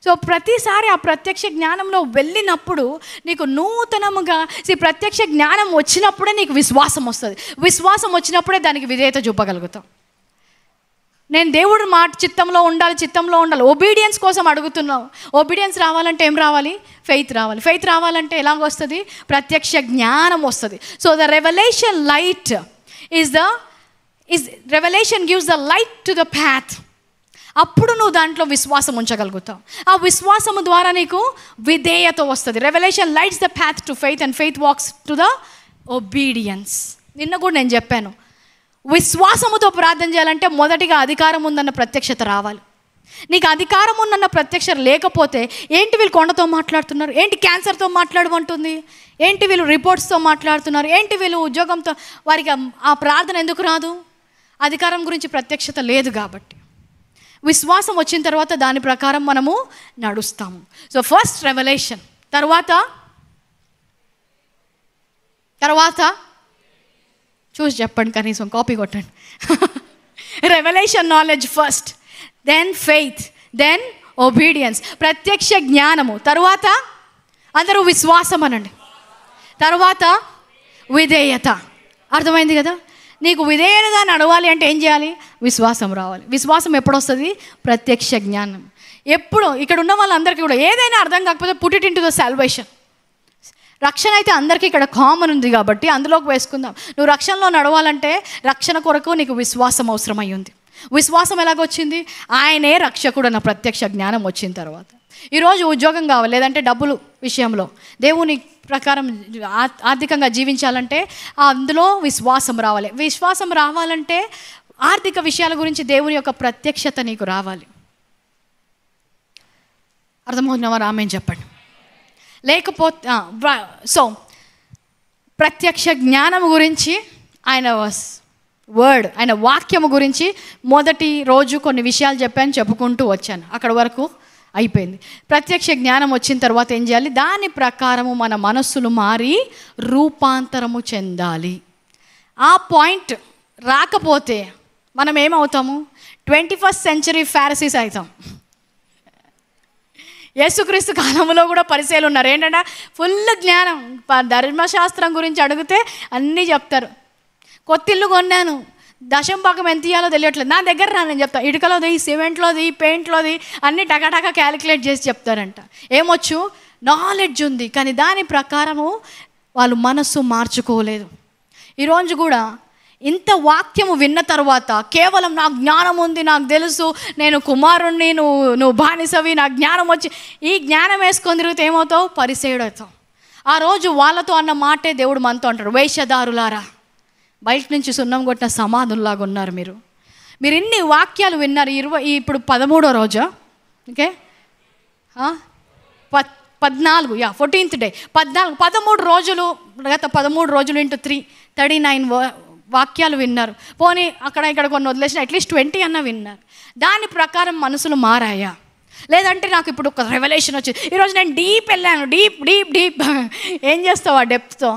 సో ప్రతిసారి ఆ ప్రత్యక్ష జ్ఞానంలో వెళ్ళినప్పుడు నీకు నూతనముగా ప్రత్యక్ష జ్ఞానం వచ్చినప్పుడే నీకు విశ్వాసం వస్తుంది. విశ్వాసం వచ్చినప్పుడే దానికి విధేయత చూపగలుగుతాం. నేను దేవుడు మాట చిత్తంలో ఉండాలి. ఒబీడియన్స్ కోసం అడుగుతున్నావు. ఒబీడియన్స్ రావాలంటే ఏం రావాలి? ఫెయిత్ రావాలి. ఫెయిత్ రావాలంటే ఎలాగొస్తుంది? ప్రత్యక్ష జ్ఞానం వస్తుంది. So the revolution light revolution gives the light to the path. అప్పుడు నువ్వు దాంట్లో విశ్వాసం ఉంచగలుగుతావు. ఆ విశ్వాసము ద్వారా నీకు విధేయత వస్తుంది. Revelation lights the path to faith and faith walks to the obedience. నిన్న కూడా నేను చెప్పాను, విశ్వాసముతో ప్రార్థన చేయాలంటే మొదటిగా అధికారం ఉందన్న ప్రత్యక్షత రావాలి. నీకు అధికారం ఉందన్న ప్రత్యక్షత లేకపోతే, ఏంటి వీళ్ళు కొండతో మాట్లాడుతున్నారు, ఏంటి క్యాన్సర్తో మాట్లాడమంటుంది, ఏంటి వీళ్ళు రిపోర్ట్స్తో మాట్లాడుతున్నారు, ఏంటి వీళ్ళు ఉద్యోగంతో, వారికి ఆ ప్రార్థన ఎందుకు రాదు? అధికారం గురించి ప్రత్యక్షత లేదు కాబట్టి. విశ్వాసం వచ్చిన తర్వాత దాని ప్రకారం మనము నడుస్తాము. సో ఫస్ట్ రెవల్యూషన్, తర్వాత చూసి చెప్పండి, కనీసం కాపీ కొట్టండి. Revelation knowledge first, then faith, then obedience. ప్రత్యక్ష జ్ఞానము తర్వాత అందరూ విశ్వాసం అనండి, తర్వాత విధేయత. అర్థమైంది కదా? నీకు విధేయతగా నడవాలి అంటే ఏం చేయాలి? విశ్వాసం రావాలి. విశ్వాసం ఎప్పుడు వస్తుంది? ప్రత్యక్ష జ్ఞానం. ఎప్పుడు ఇక్కడ ఉన్న వాళ్ళందరికీ కూడా ఏదైనా అర్థం కాకపోతే put it in to the salvation. రక్షణ అయితే అందరికీ ఇక్కడ కామన్ ఉంది కాబట్టి అందులోకి వేసుకుందాం. నువ్వు రక్షణలో నడవాలంటే రక్షణ కొరకు నీకు విశ్వాసం అవసరమై ఉంది. విశ్వాసం ఎలాగొచ్చింది? ఆయనే రక్షకుడు అన్న ప్రత్యక్ష జ్ఞానం వచ్చిన తర్వాత. ఈరోజు ఉద్యోగం కావాలి, లేదంటే డబ్బులు విషయంలో దేవుని ప్రకారం ఆర్థికంగా జీవించాలంటే అందులో విశ్వాసం రావాలి. విశ్వాసం రావాలంటే ఆర్థిక విషయాల గురించి దేవుని యొక్క ప్రత్యక్షత నీకు రావాలి. అర్థమవుతున్నవా? ఆమేన్ చెప్పండి. లేకపోతే సో ప్రత్యక్ష జ్ఞానం గురించి, ఆయన వర్డ్, ఆయన వాక్యము గురించి మొదటి రోజు కొన్ని విషయాలు చెప్పుకుంటూ వచ్చాను. అక్కడ వరకు అయిపోయింది. ప్రత్యక్ష జ్ఞానం వచ్చిన తర్వాత ఏం చేయాలి? దాని ప్రకారము మన మనస్సులు మారి రూపాంతరము చెందాలి. ఆ పాయింట్ రాకపోతే మనం ఏమవుతాము? 21st century ఫారిసీస్ అవుతాం. యేసుక్రీస్తు కాలంలో కూడా పరిచయాలు ఉన్నారు. ఏంటంటే ఫుల్ జ్ఞానం, ధర్మశాస్త్రం గురించి అడిగితే అన్నీ చెప్తారు. కొత్తిల్లు కొన్నాను, దశంభాగం ఎంత ఇయ్యాలో తెలియట్లేదు, నా దగ్గర రా నేను చెప్తాను. ఇటుకలోది, సిమెంట్లోది, పెయింట్లోది అన్నీ టకాటకా క్యాలిక్యులేట్ చేసి చెప్తారంట. ఏమొచ్చు? నాలెడ్జ్ ఉంది, కానీ దాని ప్రకారము వాళ్ళు మనస్సు మార్చుకోలేదు. ఈరోజు కూడా ఇంత వాక్యము విన్న తర్వాత కేవలం నాకు జ్ఞానం ఉంది, నాకు తెలుసు, నేను కుమారుణ్ణి, నువ్వు బానిసవి, నాకు జ్ఞానం వచ్చి, ఈ జ్ఞానం వేసుకొని తిరిగితే ఏమవుతావు? పరిసేయుడు అవుతావు. ఆ రోజు వాళ్ళతో అన్న మాటే దేవుడు మనతో అంటాడు, వేషధారులారా, బయట నుంచి సున్నం కొట్టిన సమాధుల్లాగా ఉన్నారు మీరు. మీరు ఇన్ని వాక్యాలు విన్నారు. ఇప్పుడు 13వ రోజు, ఓకే, 14th డే, 13 రోజులు, గత 13 రోజులు ఇంటూ 3 39 వాక్యాలు విన్నారు. పోనీ అక్కడ ఇక్కడ కొన్ని వదిలేసిన అట్లీస్ట్ 20 అన్న విన్నారు. దాని ప్రకారం మనసులు మారాయా? లేదంటే నాకు ఇప్పుడు ఒక రెవల్యూషన్ వచ్చింది, ఈరోజు నేను డీప్ వెళ్ళాను, డీప్ డీప్ డీప్ ఏం చేస్తావు ఆ డెప్త్తో?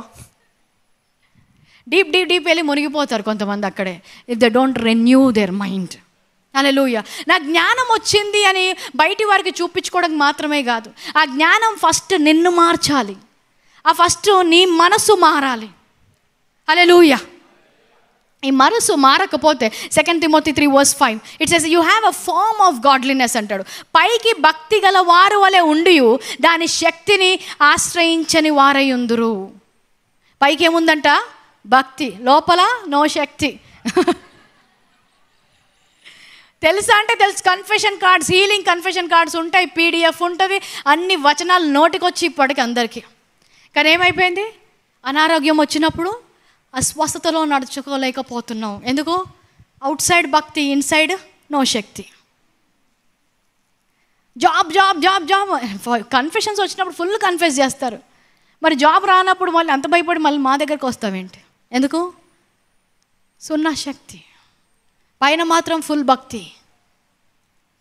డీప్ డీప్ డీప్ వెళ్ళి మునిగిపోతారు కొంతమంది అక్కడే, if they don't renew their mind. Hallelujah. నా జ్ఞానం వచ్చింది అని బయటి వారికి చూపించుకోవడం మాత్రమే కాదు, ఆ జ్ఞానం ఫస్ట్ నిన్ను మార్చాలి, ఫస్ట్ నీ మనసు మారాలి. హల్లెలూయా. ఈ మనసు మారకపోతే 2 Timothy 3:5 it says you have a form of godliness అంటాడు. పైకి భక్తి గల వారు వలె ఉండి దాని శక్తిని ఆశ్రయించని వారై ఉందురు. పైకి ఏముందంట? భక్తి, లోపల నో శక్తి. తెలుసా అంటే తెలుసు. Confession cards, healing confession cards ఉంటాయి, PDF ఉంటుంది, అన్ని వచనాలు నోటికొచ్చి ఇప్పటికి అందరికీ. కానీ ఏమైపోయింది? అనారోగ్యం వచ్చినప్పుడు అస్వస్థతలో నడుచుకోలేకపోతున్నాం. ఎందుకు? అవుట్ సైడ్ భక్తి, ఇన్సైడ్ నో శక్తి. Job job job job confessions వచ్చినప్పుడు ఫుల్ కన్ఫెస్ చేస్తారు. మరి జాబ్ రానప్పుడు మళ్ళీ అంత భయపడి మళ్ళీ మా దగ్గరికి వస్తావేంటి? ఎందుకు? సున్నా శక్తి. పైన మాత్రం ఫుల్ భక్తి.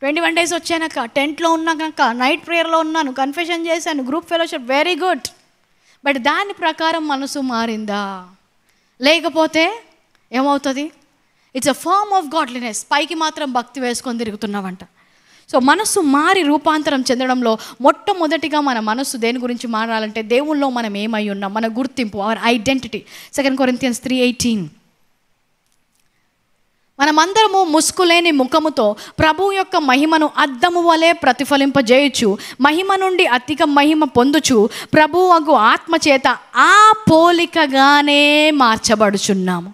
21 days వచ్చాక, టెంట్లో ఉన్నాక, నైట్ ప్రేయర్లో ఉన్నాను, కన్ఫెషన్ చేశాను, group fellowship, very good. But దాని ప్రకారం మనసు మారిందా? లేకపోతే ఏమవుతుంది? It's a form of godliness. పైకి మాత్రం భక్తి వేసుకొని తిరుగుతున్నావంట. సో మనసు మారి రూపాంతరం చెందడంలో మొట్టమొదటిగా మన మనసు దేని గురించి మారాలంటే దేవుల్లో మనం ఏమై ఉన్నాం, మన గుర్తింపు, అవర్ ఐడెంటిటీ. 2 Corinthians 3:18 మనమందరము ముసుకులేని ముఖముతో ప్రభు యొక్క మహిమను అద్దము వలె ప్రతిఫలింపజేయచ్చు, మహిమ నుండి అధిక మహిమ పొందుచు ప్రభువగు ఆత్మచేత ఆ పోలికగానే మార్చబడుచున్నాము.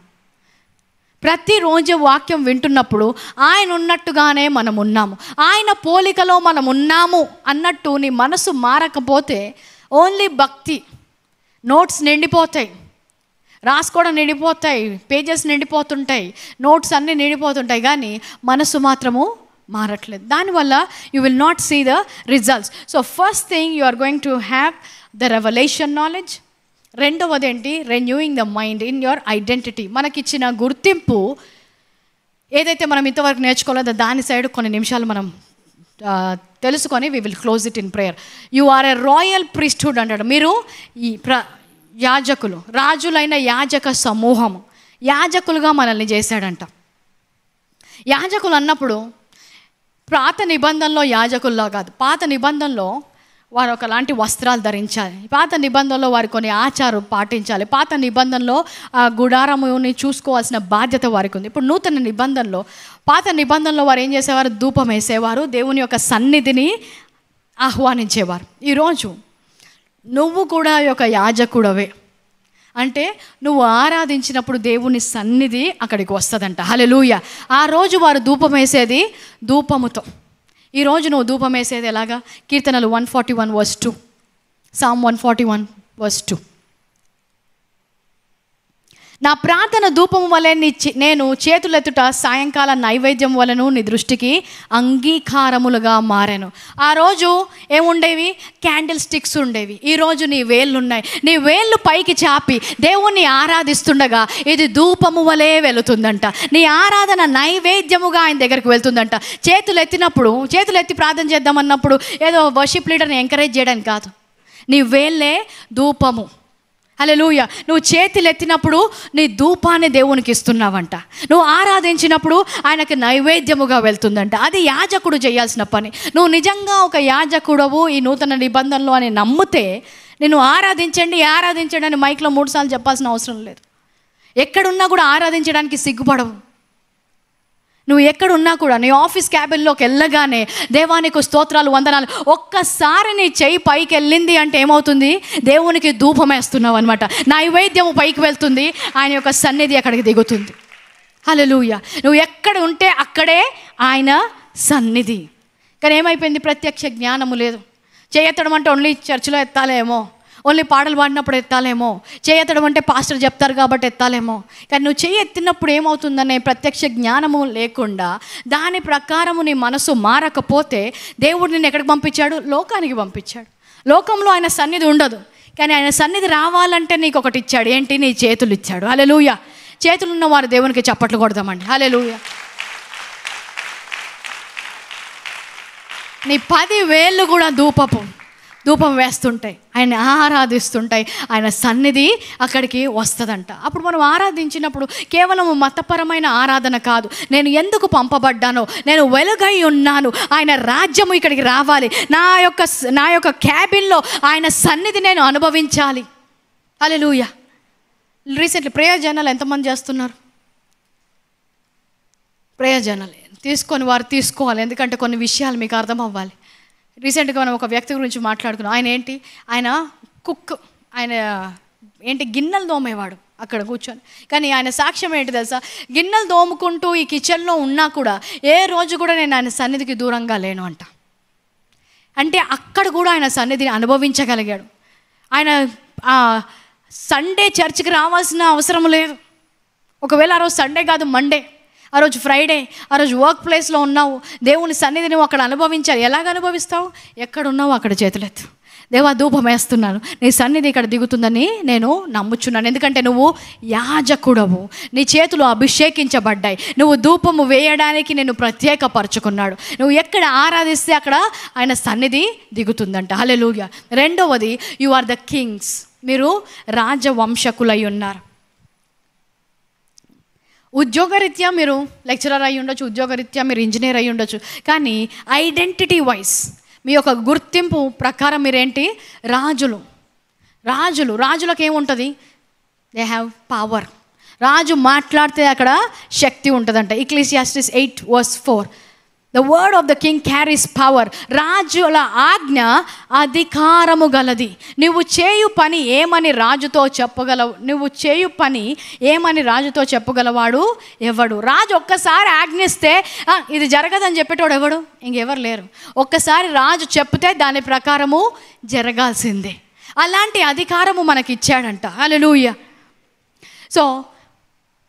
ప్రతిరోజు వాక్యం వింటున్నప్పుడు ఆయన ఉన్నట్టుగానే మనం ఉన్నాము, ఆయన పోలికలో మనం ఉన్నాము అన్నట్టు నీ మనసు మారకపోతే ఓన్లీ భక్తి, నోట్స్ నిండిపోతాయి, రాసుకోవడం నిండిపోతాయి, పేజెస్ నిండిపోతుంటాయి, నోట్స్ అన్నీ నిండిపోతుంటాయి, కానీ మనసు మాత్రము మారట్లేదు. దానివల్ల you will not see the results. So first thing you are going to have the revelation knowledge. రెండవది ఏంటి? Renewing the mind in your identity. మనకిచ్చిన గుర్తింపు ఏదైతే మనం ఇంతవరకు నేర్చుకోలేదో దాని సైడ్ కొన్ని నిమిషాలు మనం తెలుసుకొని we will close it in prayer. You are a royal priesthood అంటాడు. మీరు ఈ యాజకులు, రాజులైన యాజక సమూహము, యాజకులుగా మనల్ని చేశాడంట. యాజకులు అన్నప్పుడు పాత నిబంధనలో యాజకుల్లో కాదు, పాత నిబంధనలో వారు ఒకలాంటి వస్త్రాలు ధరించాలి, పాత నిబంధనలో వారు కొన్ని ఆచారం పాటించాలి, పాత నిబంధనలో ఆ గుడారముని చూసుకోవాల్సిన బాధ్యత వారికి ఉంది. ఇప్పుడు నూతన నిబంధనలో, పాత నిబంధనలో వారు ఏం చేసేవారు? ధూపం వేసేవారు, దేవుని యొక్క సన్నిధిని ఆహ్వానించేవారు. ఈరోజు నువ్వు కూడా ఒక యాజకుడవే. అంటే నువ్వు ఆరాధించినప్పుడు దేవుని సన్నిధి అక్కడికి వస్తుందంట. హల్లెలూయా. ఆ రోజు వారు ధూపం వేసేది ధూపముతో. ఈరోజు నువ్వు ధూపం వేసేది ఎలాగా? కీర్తనలు 141:2, Psalm 141:2. నా ప్రార్థన ధూపం వలె నేను చేతులెత్తుట సాయంకాల నైవేద్యం వలను నీ దృష్టికి అంగీకారములుగా మారాను. ఆ రోజు ఏముండేవి? క్యాండిల్ స్టిక్స్ ఉండేవి. ఈరోజు నీ వేళ్ళు ఉన్నాయి. నీ వేళ్ళు పైకి చాపి దేవుణ్ణి ఆరాధిస్తుండగా ఇది ధూపము వలె వెళుతుందంట. నీ ఆరాధన నైవేద్యముగా ఆయన దగ్గరికి వెళ్తుందంట. చేతులు ఎత్తి ప్రార్థన చేద్దామన్నప్పుడు ఏదో వర్షిప్ లీడర్ని ఎంకరేజ్ చేయడానికి కాదు, నీ వేళ్ళే ధూపము. హల్లెలూయా. నువ్వు చేతులు ఎత్తినప్పుడు నీ ధూపాన్ని దేవునికి ఇస్తున్నావంట. నువ్వు ఆరాధించినప్పుడు ఆయనకి నైవేద్యముగా వెళ్తుందంట. అది యాజకుడు చేయాల్సిన పని. నువ్వు నిజంగా ఒక యాజకుడవు ఈ నూతన నిబంధనలో అని నమ్మితే నిన్ను ఆరాధించండి అని మైక్లో 3 సార్లు చెప్పాల్సిన అవసరం లేదు. ఎక్కడున్నా కూడా ఆరాధించడానికి సిగ్గుపడవు. నువ్వు ఎక్కడున్నా కూడా నీ ఆఫీస్ క్యాబిన్లోకి వెళ్ళగానే దేవానికి స్తోత్రాలు, వందనాలు, ఒక్కసారి నీ చెయ్యి పైకి వెళ్ళింది అంటే ఏమవుతుంది? దేవునికి ధూపం వేస్తున్నావు అనమాట. నైవేద్యము పైకి వెళ్తుంది, ఆయన యొక్క సన్నిధి అక్కడికి దిగుతుంది. హల్లెలూయా. నువ్వు ఎక్కడ ఉంటే అక్కడే ఆయన సన్నిధి. కానీ ఏమైపోయింది? ప్రత్యక్ష జ్ఞానము లేదు. చేయెత్తడం అంటే ఓన్లీ చర్చిలో ఎత్తాలేమో, ఓన్లీ పాటలు పాడినప్పుడు ఎత్తాలేమో, చేయెత్తడం అంటే పాస్టర్ చెప్తారు కాబట్టి ఎత్తాలేమో. కానీ నువ్వు చెయ్యి ఎత్తినప్పుడు ఏమవుతుందనే ప్రత్యక్ష జ్ఞానము లేకుండా, దాని ప్రకారము నీ మనసు మారకపోతే దేవుడు నిన్ను ఎక్కడికి పంపించాడు? లోకానికి పంపించాడు. లోకంలో ఆయన సన్నిధి ఉండదు, కానీ ఆయన సన్నిధి రావాలంటే నీకు ఒకటి ఇచ్చాడు. ఏంటి? నీ చేతులు ఇచ్చాడు. హల్లెలూయా. చేతులు ఉన్న వారు దేవునికి చప్పట్లు కొడదామండి. హల్లెలూయా. నీ 10 వేళ్ళు కూడా ధూపం వేస్తుంటాయి, ఆయన ఆరాధిస్తుంటాయి, ఆయన సన్నిధి అక్కడికి వస్తుందంట. అప్పుడు మనం ఆరాధించినప్పుడు కేవలం మతపరమైన ఆరాధన కాదు, నేను ఎందుకు పంపబడ్డానో, నేను వెలుగై ఉన్నాను, ఆయన రాజ్యము ఇక్కడికి రావాలి, నా యొక్క క్యాబిన్లో ఆయన సన్నిధి నేను అనుభవించాలి. హల్లెలూయా. రీసెంట్లీ ప్రేయర్ జర్నల్ ఎంతమంది చేస్తున్నారు? ప్రేయర్ జర్నల్ తీసుకొని వారు తీసుకోవాలి, ఎందుకంటే కొన్ని విషయాలు మీకు అర్థం అవ్వాలి. రీసెంట్గా మనం ఒక వ్యక్తి గురించి మాట్లాడుకున్నాం. ఆయన కుక్, ఆయన గిన్నెలు తోమేవాడు అక్కడ కూర్చొని. కానీ ఆయన సాక్ష్యం ఏంటి తెలుసా? గిన్నెలు తోముకుంటూ ఈ కిచెన్లో ఉన్నా కూడా ఏ రోజు కూడా నేను ఆయన సన్నిధికి దూరంగా లేను అంట. అంటే అక్కడ కూడా ఆయన సన్నిధిని అనుభవించగలిగాడు. ఆయన సండే చర్చికి రావాల్సిన అవసరం లేదు. ఒకవేళ ఆ రోజు సండే కాదు, మండే, ఆ రోజు ఫ్రైడే, ఆ రోజు వర్క్ ప్లేస్లో ఉన్నావు, దేవుని సన్నిధిని నువ్వు అక్కడ అనుభవించాలి. ఎలాగ అనుభవిస్తావు? ఎక్కడున్నావు అక్కడ చేతులెత్తు. దేవా, ధూపం వేస్తున్నాను, నీ సన్నిధి ఇక్కడ దిగుతుందని నేను నమ్ముచున్నాను. ఎందుకంటే నువ్వు యాజకుడవు, నీ చేతులు అభిషేకించబడ్డాయి, నువ్వు ధూపము వేయడానికి నేను ప్రత్యేకపరచుకున్నాడు. నువ్వు ఎక్కడ ఆరాధిస్తే అక్కడ ఆయన సన్నిధి దిగుతుందంట. హల్లెలూయా. రెండవది, యు ఆర్ ద కింగ్స్. మీరు రాజవంశకులై ఉన్నారు. ఉద్యోగరీత్యా మీరు లెక్చరర్ అయి ఉండొచ్చు, ఉద్యోగరీత్యా మీరు ఇంజనీర్ అయి ఉండొచ్చు, కానీ ఐడెంటిటీ వైజ్ మీ యొక్క గుర్తింపు ప్రకారం మీరేంటి? రాజులకు ఏముంటుంది? They have power. రాజు మాట్లాడితే అక్కడ శక్తి ఉంటుందంట. Ecclesiastes 8:4. The word of the king carries power. రాజుల ఆజ్ఞ అధికారము గలది. నువ్వు చేయు పని ఏమని రాజుతో చెప్పగలవాడు ఎవడు? రాజు ఒక్కసారి ఆజ్ఞిస్తే ఇది జరగదని చెప్పేటోడు ఎవడు? ఇంకెవరు లేరు. ఒక్కసారి రాజు చెప్తే దాని ప్రకారము జరగాల్సిందే. అలాంటి అధికారము మనకి ఇచ్చాడంట. హల్లెలూయా. సో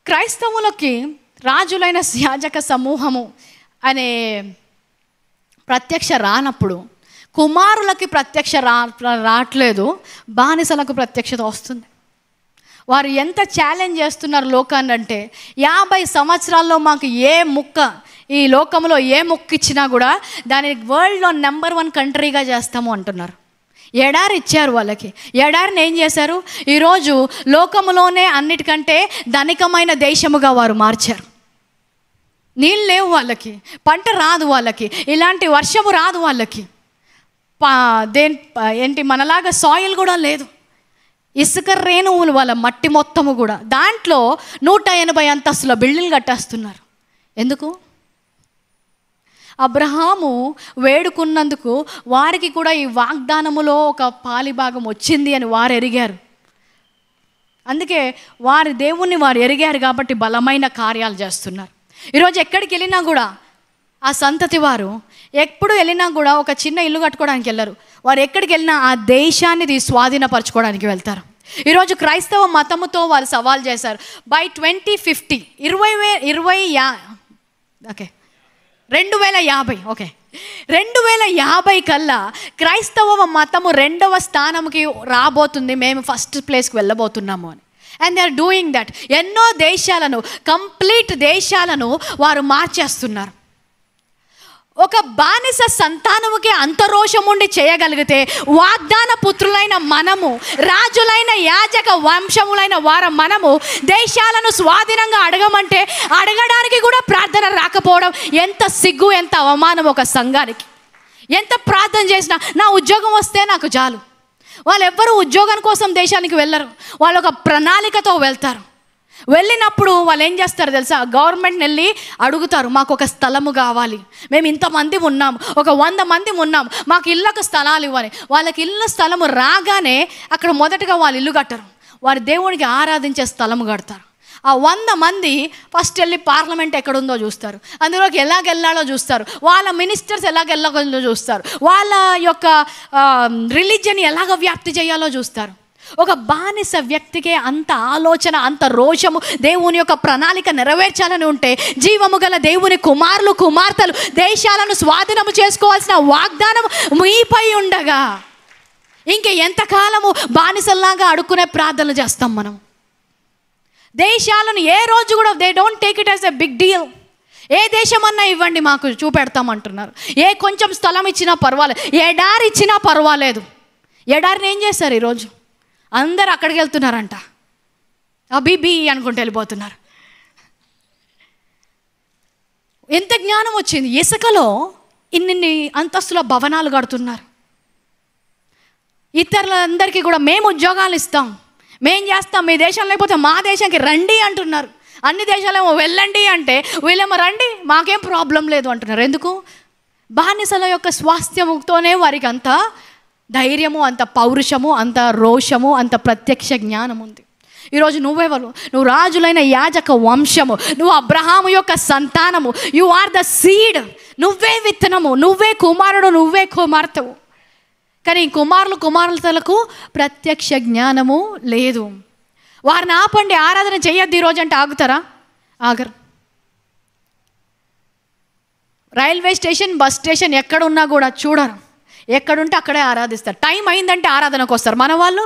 క్రైస్తవులకి రాజులైన యాజక సమూహము అనే ప్రత్యక్ష రానప్పుడు, కుమారులకి ప్రత్యక్ష రావట్లేదు, బానిసలకు ప్రత్యక్షత వస్తుంది. వారు ఎంత ఛాలెంజ్ చేస్తున్నారు లోకాన్ని అంటే, 50 సంవత్సరాల్లో మాకు ఈ లోకంలో ఏ ముక్క ఇచ్చినా కూడా దాన్ని వరల్డ్లో నెంబర్ 1 కంట్రీగా చేస్తాము అంటున్నారు. ఎడారి ఇచ్చారు వాళ్ళకి. ఎడారిని ఏం చేశారు? ఈరోజు లోకములోనే అన్నిటికంటే ధనికమైన దేశముగా వారు మార్చారు. నీళ్ళు లేవు వాళ్ళకి, పంట రాదు వాళ్ళకి, ఇలాంటి వర్షము రాదు వాళ్ళకి, మనలాగా సాయిల్ కూడా లేదు, ఇసుక రేణువులు వాళ్ళ మట్టి మొత్తము కూడా. దాంట్లో 180 అంతస్తుల బిల్డింగ్ కట్టేస్తున్నారు. ఎందుకు? అబ్రహాము వేడుకున్నందుకు వారికి కూడా ఈ వాగ్దానములో ఒక పాలిభాగం వచ్చింది అని వారు ఎరిగారు. అందుకే వారి దేవుణ్ణి వారు ఎరిగారు కాబట్టి బలమైన కార్యాలు చేస్తున్నారు. ఈరోజు ఎక్కడికి వెళ్ళినా కూడా ఆ సంతతి వారు ఎప్పుడు వెళ్ళినా కూడా ఒక చిన్న ఇల్లు కట్టుకోవడానికి వెళ్ళరు. వారు ఎక్కడికి వెళ్ళినా ఆ దేశాన్ని స్వాధీనపరచుకోవడానికి వెళ్తారు. ఈరోజు క్రైస్తవ మతముతో వారు సవాల్ చేశారు. బై 2050 2050 కల్లా క్రైస్తవ మతము 2వ స్థానంకి రాబోతుంది, మేము ఫస్ట్ ప్లేస్కి వెళ్ళబోతున్నాము అని. And they are doing that. ఎన్నో కంప్లీట్ దేశాలను వారు మార్చేస్తున్నారు. ఒక బానిస సంతానముకి అంత రోషం ఉండి చేయగలిగితే, వాగ్దాన పుత్రులైన మనము, రాజులైన యాజక వంశములైన మనము దేశాలను స్వాధీనంగా అడగమంటే అడగడానికి కూడా ప్రార్థన రాకపోవడం ఎంత సిగ్గు, ఎంత అవమానం ఒక సంఘానికి. ఎంత ప్రార్థన చేసినా నా ఉద్యోగం వస్తే నాకు చాలు. వాళ్ళు ఎవ్వరూ ఉద్యోగం కోసం దేశానికి వెళ్ళరు, వాళ్ళు ఒక ప్రణాళికతో వెళ్తారు. వెళ్ళినప్పుడు వాళ్ళు ఏం చేస్తారు తెలుసా? గవర్నమెంట్ని వెళ్ళి అడుగుతారు, మాకు ఒక స్థలము కావాలి, మేము ఇంతమంది ఉన్నాం, ఒక 100 మంది ఉన్నాం, మాకు ఇళ్ళకు స్థలాలు ఇవ్వాలి. వాళ్ళకి స్థలము రాగానే అక్కడ మొదటగా వాళ్ళు ఇల్లు కట్టరు, వారి దేవునికి ఆరాధించే స్థలము కడతారు. ఆ 100 మంది ఫస్ట్ వెళ్ళి పార్లమెంట్ ఎక్కడుందో చూస్తారు, అందులోకి ఎలాగెళ్ళాలో చూస్తారు, వాళ్ళ మినిస్టర్స్ ఎలాగెళ్ళాలో చూస్తారు, వాళ్ళ యొక్క రిలీజియన్ ఎలాగ వ్యాప్తి చేయాలో చూస్తారు. ఒక బానిస వ్యక్తికే అంత ఆలోచన, అంత రోషము, దేవుని యొక్క ప్రణాళిక నెరవేర్చాలని ఉంటే, జీవము గల దేవుని కుమారులు కుమార్తెలు దేశాలను స్వాధీనము చేసుకోవాల్సిన వాగ్దానం మీపై ఉండగా ఇంక ఎంతకాలము బానిసల్లాగా అడుక్కునే ప్రార్థనలు చేస్తాం మనం? దేశాలను ఏ రోజు కూడా they don't take it as a big deal. ఏ దేశమన్నా ఇవ్వండి మాకు చూపెడతామంటున్నారు. ఏ కొంచెం స్థలం ఇచ్చినా పర్వాలేదు, ఎడారి ఇచ్చినా పర్వాలేదు. ఎడారిని ఏం చేస్తారు ఈరోజు? అందరు అక్కడికి వెళ్తున్నారంట, అబీబీ అనుకుంటూ వెళ్ళిపోతున్నారు. ఎంత జ్ఞానం వచ్చింది! ఇసుకలో ఇన్ని అంతస్తుల భవనాలు కడుతున్నారు. ఇతరులందరికీ కూడా మేము ఉద్యోగాలు ఇస్తాం, మేం చేస్తాం, మీ దేశం లేకపోతే మా దేశానికి రండి అంటున్నారు. అన్ని దేశాలేమో వెళ్ళండి అంటే వీళ్ళేమో రండి మాకేం ప్రాబ్లం లేదు అంటున్నారు. ఎందుకు? బానిసల యొక్క స్వాస్థ్యంతోనే వారికి అంత ధైర్యము, అంత పౌరుషము, అంత రోషము, అంత ప్రత్యక్ష జ్ఞానం ఉంది. ఈరోజు నువ్వెవరు? నువ్వు రాజులైన యాజక వంశము, నువ్వు అబ్రహాము యొక్క సంతానము, యు ఆర్ ద సీడ్. నువ్వే విత్తనము, నువ్వే కుమారుడు, నువ్వే కుమార్తెవు. కానీ కుమారులు కుమార్తెలకు ప్రత్యక్ష జ్ఞానము లేదు. వారిని ఆపండి, ఆరాధన చేయొద్దు ఈరోజు అంటే ఆగుతారా? ఆగరు. రైల్వే స్టేషన్, బస్ స్టేషన్ ఎక్కడున్నా కూడా చూడరు, ఎక్కడుంటే అక్కడే ఆరాధిస్తారు. టైం అయిందంటే ఆరాధనకు వస్తారు. మన వాళ్ళు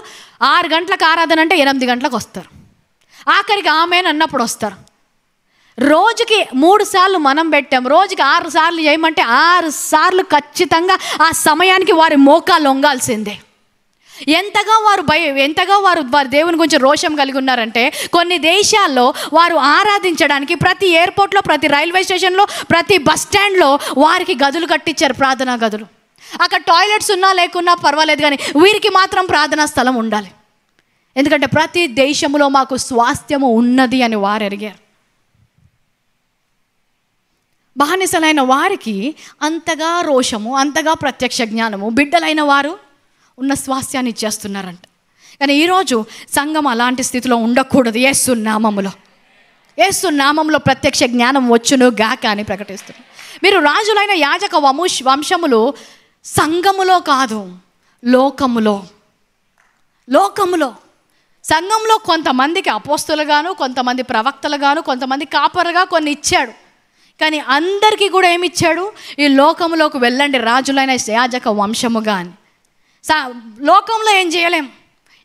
6 గంటలకు ఆరాధన అంటే 8 గంటలకు వస్తారు. ఆఖరికి ఆమెన్ అన్నప్పుడు వస్తారు. రోజుకి 3 సార్లు మనం పెట్టాం, రోజుకి 6 సార్లు చేయమంటే 6 సార్లు ఖచ్చితంగా ఆ సమయానికి వారి మోకాలు లొంగాల్సిందే. ఎంతగా వారు దేవుని గురించి రోషం కలిగి ఉన్నారంటే, కొన్ని దేశాల్లో వారు ఆరాధించడానికి ప్రతి ఎయిర్పోర్ట్లో, ప్రతి రైల్వే స్టేషన్లో, ప్రతి బస్ స్టాండ్లో వారికి గదులు కట్టించారు, ప్రార్థనా గదులు. అక్కడ టాయిలెట్స్ ఉన్నా లేకున్నా పర్వాలేదు, కానీ వీరికి మాత్రం ప్రార్థనా స్థలం ఉండాలి. ఎందుకంటే ప్రతి దేశంలో మాకు స్వాస్థ్యము ఉన్నది అని వారు ఎరిగారు. బానిసలైన వారికి అంతగా రోషము, అంతగా ప్రత్యక్ష జ్ఞానము, బిడ్డలైన వారు ఉన్న స్వాస్థ్యాన్ని ఇచ్చేస్తున్నారంట. కానీ ఈరోజు సంఘం అలాంటి స్థితిలో ఉండకూడదు. యేసు నామములో ప్రత్యక్ష జ్ఞానం వచ్చును గాక అని ప్రకటిస్తున్నారు. మీరు రాజులైన యాజక వంశములు సంఘములో కాదు, లోకములో. సంఘంలో కొంతమందికి అపోస్తులుగాను, కొంతమంది ప్రవక్తలుగాను, కొంతమంది కాపరుగా కొన్ని ఇచ్చాడు. కానీ అందరికీ కూడా ఏమి ఇచ్చాడు? ఈ లోకంలోకి వెళ్ళండి రాజులైన యాజక వంశముగా అని. లోకంలో ఏం చేయలేం,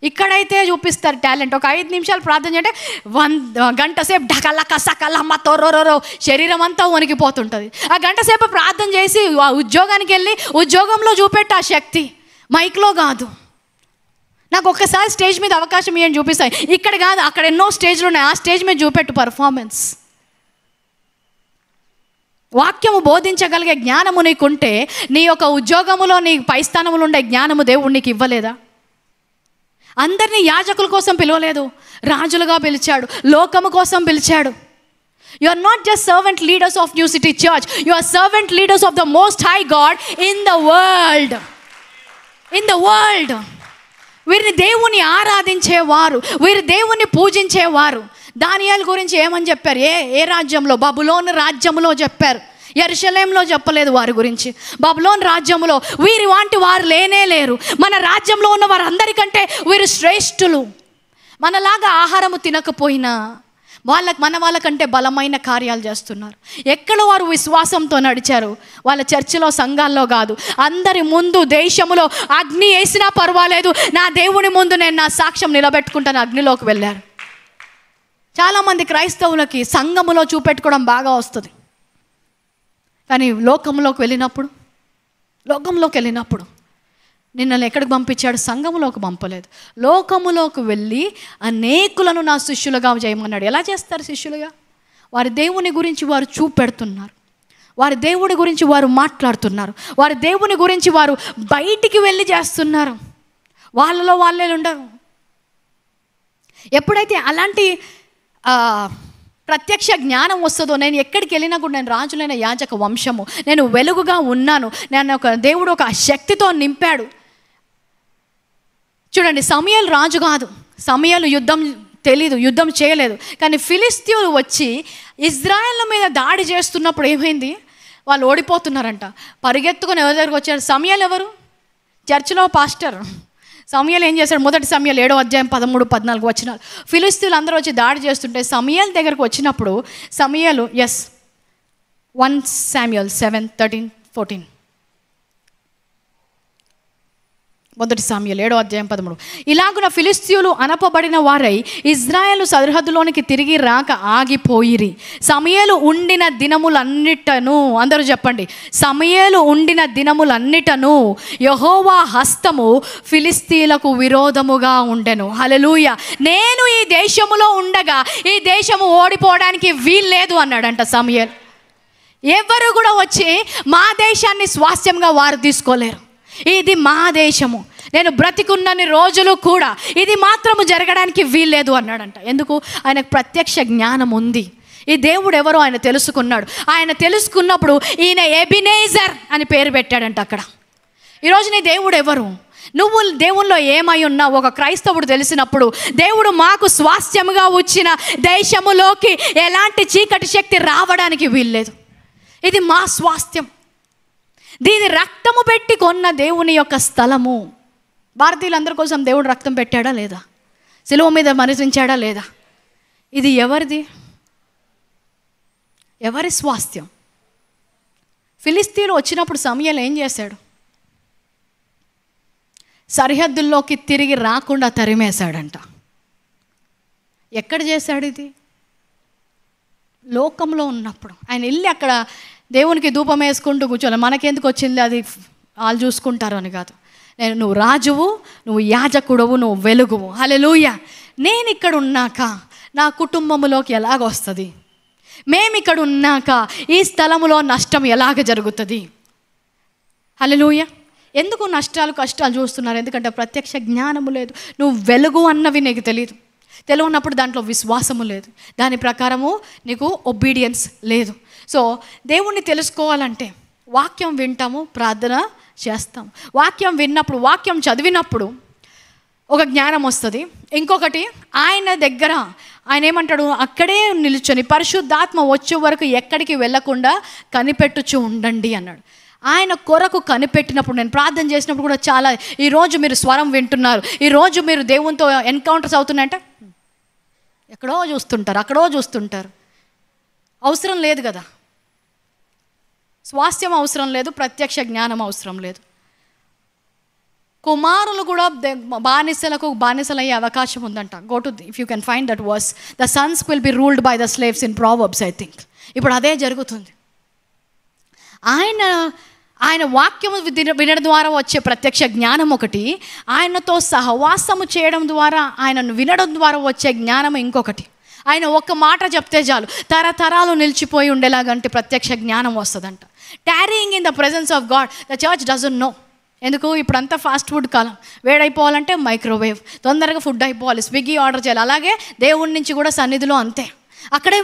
ఇక్కడైతే చూపిస్తారు టాలెంట్. ఒక 5 నిమిషాలు ప్రార్థన చేయంటే 1 గంట సేపు ఢకలక సకలమ్మ తోరో శరీరం అంతా వణికిపోతుంటుంది. ఆ గంట సేపు ప్రార్థన చేసి ఉద్యోగానికి వెళ్ళి ఉద్యోగంలో చూపెట్టు ఆ శక్తి, మైక్లో కాదు. నాకు ఒక్కసారి స్టేజ్ మీద అవకాశం ఇవ్వని చూపిస్తాయి, ఇక్కడ కాదు అక్కడ ఎన్నో స్టేజ్లు ఉన్నాయి, ఆ స్టేజ్ మీద చూపెట్టు పర్ఫార్మెన్స్. వాక్యము బోధించగలిగే జ్ఞానము నీకుంటే, నీ యొక్క ఉద్యోగములో నీ పై స్థానములు ఉండే జ్ఞానము దేవుడు నీకు ఇవ్వలేదా? అందరినీ యాజకుల కోసం పిలవలేదు, రాజులుగా పిలిచాడు, లోకము కోసం పిలిచాడు. You are not just servant leaders of New City Church, you are servant leaders of the most high God in the world. వీరిని దేవుని ఆరాధించేవారు, వీరి దేవుని పూజించేవారు. దానియేలు గురించి ఏమని చెప్పారు? ఏ రాజ్యంలో? బబులోను రాజ్యములో చెప్పారు, యెరూషలేంలో చెప్పలేదు వారి గురించి. బబులోను రాజ్యములో వీరి వంటి వారు లేనే లేరు. మన రాజ్యంలో ఉన్న వారందరికంటే వీరు శ్రేష్ఠులు. మనలాగా ఆహారము తినకపోయినా మన వాళ్ళకంటే బలమైన కార్యాలు చేస్తున్నారు. ఎక్కడ వారు విశ్వాసంతో నడిచారు? వాళ్ళ చర్చిలో, సంఘాల్లో కాదు, అందరి ముందు దేశంలో అగ్ని వేసినా పర్వాలేదు, నా దేవుని ముందు నేను నా సాక్ష్యం నిలబెట్టుకుంటాను, అగ్నిలోకి వెళ్ళారు. చాలామంది క్రైస్తవులకి సంఘములో చూపెట్టుకోవడం బాగా వస్తుంది, కానీ లోకంలోకి వెళ్ళినప్పుడు నిన్నను ఎక్కడికి పంపించాడు? సంఘములోకి పంపలేదు, లోకములోకి వెళ్ళి అనేకులను నా శిష్యులుగా చేయమన్నాడు. ఎలా చేస్తారు శిష్యులుగా? వారి దేవుని గురించి వారు చూపెడుతున్నారు, వారి దేవుడి గురించి వారు మాట్లాడుతున్నారు, వారి దేవుని గురించి వారు బయటికి వెళ్ళి చేస్తున్నారు. వాళ్ళలో వాళ్ళే ఉండరు. ఎప్పుడైతే అలాంటి ప్రత్యక్ష జ్ఞానం వస్తుందో, నేను ఎక్కడికి వెళ్ళినా కూడా నేను రాజులైన యాజక వంశము, నేను వెలుగుగా ఉన్నాను, నేను ఒక దేవుడు ఒక శక్తితో నింపాడు. చూడండి, సమూయేలు రాజు కాదు, సమూయేలు యుద్ధం తెలీదు, యుద్ధం చేయలేదు. కానీ ఫిలిస్తీయులు వచ్చి ఇజ్రాయెల్ మీద దాడి చేస్తున్నప్పుడు ఏమైంది, వాళ్ళు ఓడిపోతున్నారంట. పరిగెత్తుకుని ఎవరి దగ్గరకు వచ్చారు? సమూయేలు ఎవరు? చర్చిలో పాస్టర్. సమూయేలు ఏం చేశాడు? 1 సమూయేలు 7వ అధ్యాయం 13, 14 వచనాలు. ఫిలిస్తీయులు అందరూ వచ్చి దాడి చేస్తుంటే సమూయేలు దగ్గరకు వచ్చినప్పుడు సమూయేలు 1 Samuel 7:13, 14. 1 సమూయేలు 7వ అధ్యాయం 13. ఇలాగున ఫిలిస్తీయులు అనపబడిన వారై ఇజ్రాయేలు సరిహద్దులోనికి తిరిగి రాక ఆగిపోయిరి. సమూయేలు ఉండిన దినములన్నిటను, అందరూ చెప్పండి, సమూయేలు ఉండిన దినములన్నిటను యెహోవా హస్తము ఫిలిస్తీయులకు విరోధముగా ఉండెను. హల్లెలూయా. నేను ఈ దేశములో ఉండగా ఈ దేశము ఓడిపోవడానికి వీల్లేదు అన్నాడంట సమూయేలు. ఎవరు కూడా వచ్చి మా దేశాన్ని స్వాస్థ్యంగా వారు తీసుకోలేరు. ఇది మా దేశము, నేను బ్రతికున్నన్ని రోజులు కూడా ఇది మాత్రము జరగడానికి వీల్లేదు అన్నాడంట. ఎందుకు? ఆయనకు ప్రత్యక్ష జ్ఞానం ఉంది. ఈ దేవుడు ఎవరో ఆయన తెలుసుకున్నాడు. ఆయన తెలుసుకున్నప్పుడు ఈయన ఎబినేజర్ అని పేరు పెట్టాడంట అక్కడ. ఈరోజు నీ దేవుడు ఎవరు? నువ్వు దేవుల్లో ఏమై ఉన్నావు? ఒక క్రైస్తవుడు తెలిసినప్పుడు దేవుడు మాకు స్వాస్థ్యముగా వచ్చిన దేశములోకి ఎలాంటి చీకటి శక్తి రావడానికి వీల్లేదు, ఇది మా స్వాస్థ్యం, దీని రక్తము పెట్టి కొన్న దేవుని యొక్క స్థలము. భారతీయులందరి కోసం దేవుడు రక్తం పెట్టాడా లేదా? శిలువ మీద మరణించాడా లేదా? ఇది ఎవరిది? ఎవరి స్వాస్థ్యం? ఫిలిస్తీయులు వచ్చినప్పుడు సమూయేలు ఏం చేశాడు? సరిహద్దుల్లోకి తిరిగి రాకుండా తరిమేశాడంట. ఎక్కడ చేశాడు ఇది? లోకంలో ఉన్నప్పుడు. ఆయన వెళ్ళి అక్కడ దేవునికి ధూపం వేసుకుంటూ కూర్చోలే. మనకెందుకు వచ్చింది అది, వాళ్ళు చూసుకుంటారు అని కాదు. నువ్వు రాజువు, నువ్వు యాజకుడవు, నువ్వు వెలుగువు. హల్లెలూయా. నేను ఇక్కడ ఉన్నాక నా కుటుంబంలోకి ఎలాగొస్తుంది? మేము ఇక్కడ ఉన్నాక ఈ స్థలములో నష్టం ఎలాగ జరుగుతుంది? హల్లెలూయా. ఎందుకు నష్టాలు కష్టాలు చూస్తున్నారు? ఎందుకంటే ప్రత్యక్ష జ్ఞానము లేదు. నువ్వు వెలుగు అన్నవి నీకు తెలియనప్పుడు దాంట్లో విశ్వాసము లేదు, దాని ప్రకారము నీకు ఒబీడియన్స్ లేదు. సో దేవుణ్ణి తెలుసుకోవాలంటే వాక్యం వింటాము, ప్రార్థన చేస్తాం. వాక్యం విన్నప్పుడు, వాక్యం చదివినప్పుడు ఒక జ్ఞానం వస్తుంది. ఇంకొకటి, ఆయన దగ్గర ఆయన ఏమంటాడు? అక్కడే నిల్చొని పరిశుద్ధాత్మ వచ్చే వరకు ఎక్కడికి వెళ్ళకుండా కనిపెట్టుచు ఉండండి అన్నాడు. ఆయన కొరకు కనిపెట్టినప్పుడు, నేను ప్రార్థన చేసినప్పుడు కూడా చాలా, ఈరోజు మీరు స్వరం వింటున్నారు, ఈరోజు మీరు దేవునితో ఎన్కౌంటర్స్ అవుతున్నాయంటే ఎక్కడో చూస్తుంటారు, అక్కడో చూస్తుంటారు. అవసరం లేదు కదా, స్వాస్థ్యం అవసరం లేదు, ప్రత్యక్ష జ్ఞానం అవసరం లేదు. కుమారులు కూడా బానిసలయ్యే అవకాశం ఉందంట. Go to, if you can find that verse, the sons will be ruled by the slaves in Proverbs. I think ఇప్పుడు అదే జరుగుతుంది. ఆయన వాక్యము వినడం ద్వారా వచ్చే ప్రత్యక్ష జ్ఞానం ఒకటి, ఆయనతో సహవాసము చేయడం ద్వారా, ఆయనను వినడం ద్వారా వచ్చే జ్ఞానం ఇంకొకటి. ఆయన ఒక్క మాట చెప్తే చాలు తరతరాలు నిలిచిపోయి ఉండేలాగంటే ప్రత్యక్ష జ్ఞానం వస్తుందంట. Tarrying in the presence of God, the church doesn't know. ఎందుకు? ఇప్పుడంతా ఫాస్ట్ ఫుడ్ కాలం, వేడైపోవాలంటే మైక్రోవేవ్, తొందరగా ఫుడ్ అయిపోవాలి, స్విగ్గీ ఆర్డర్ చేయాలి. అలాగే దేవుడి నుంచి కూడా సన్నిధిలో అంతే. అక్కడే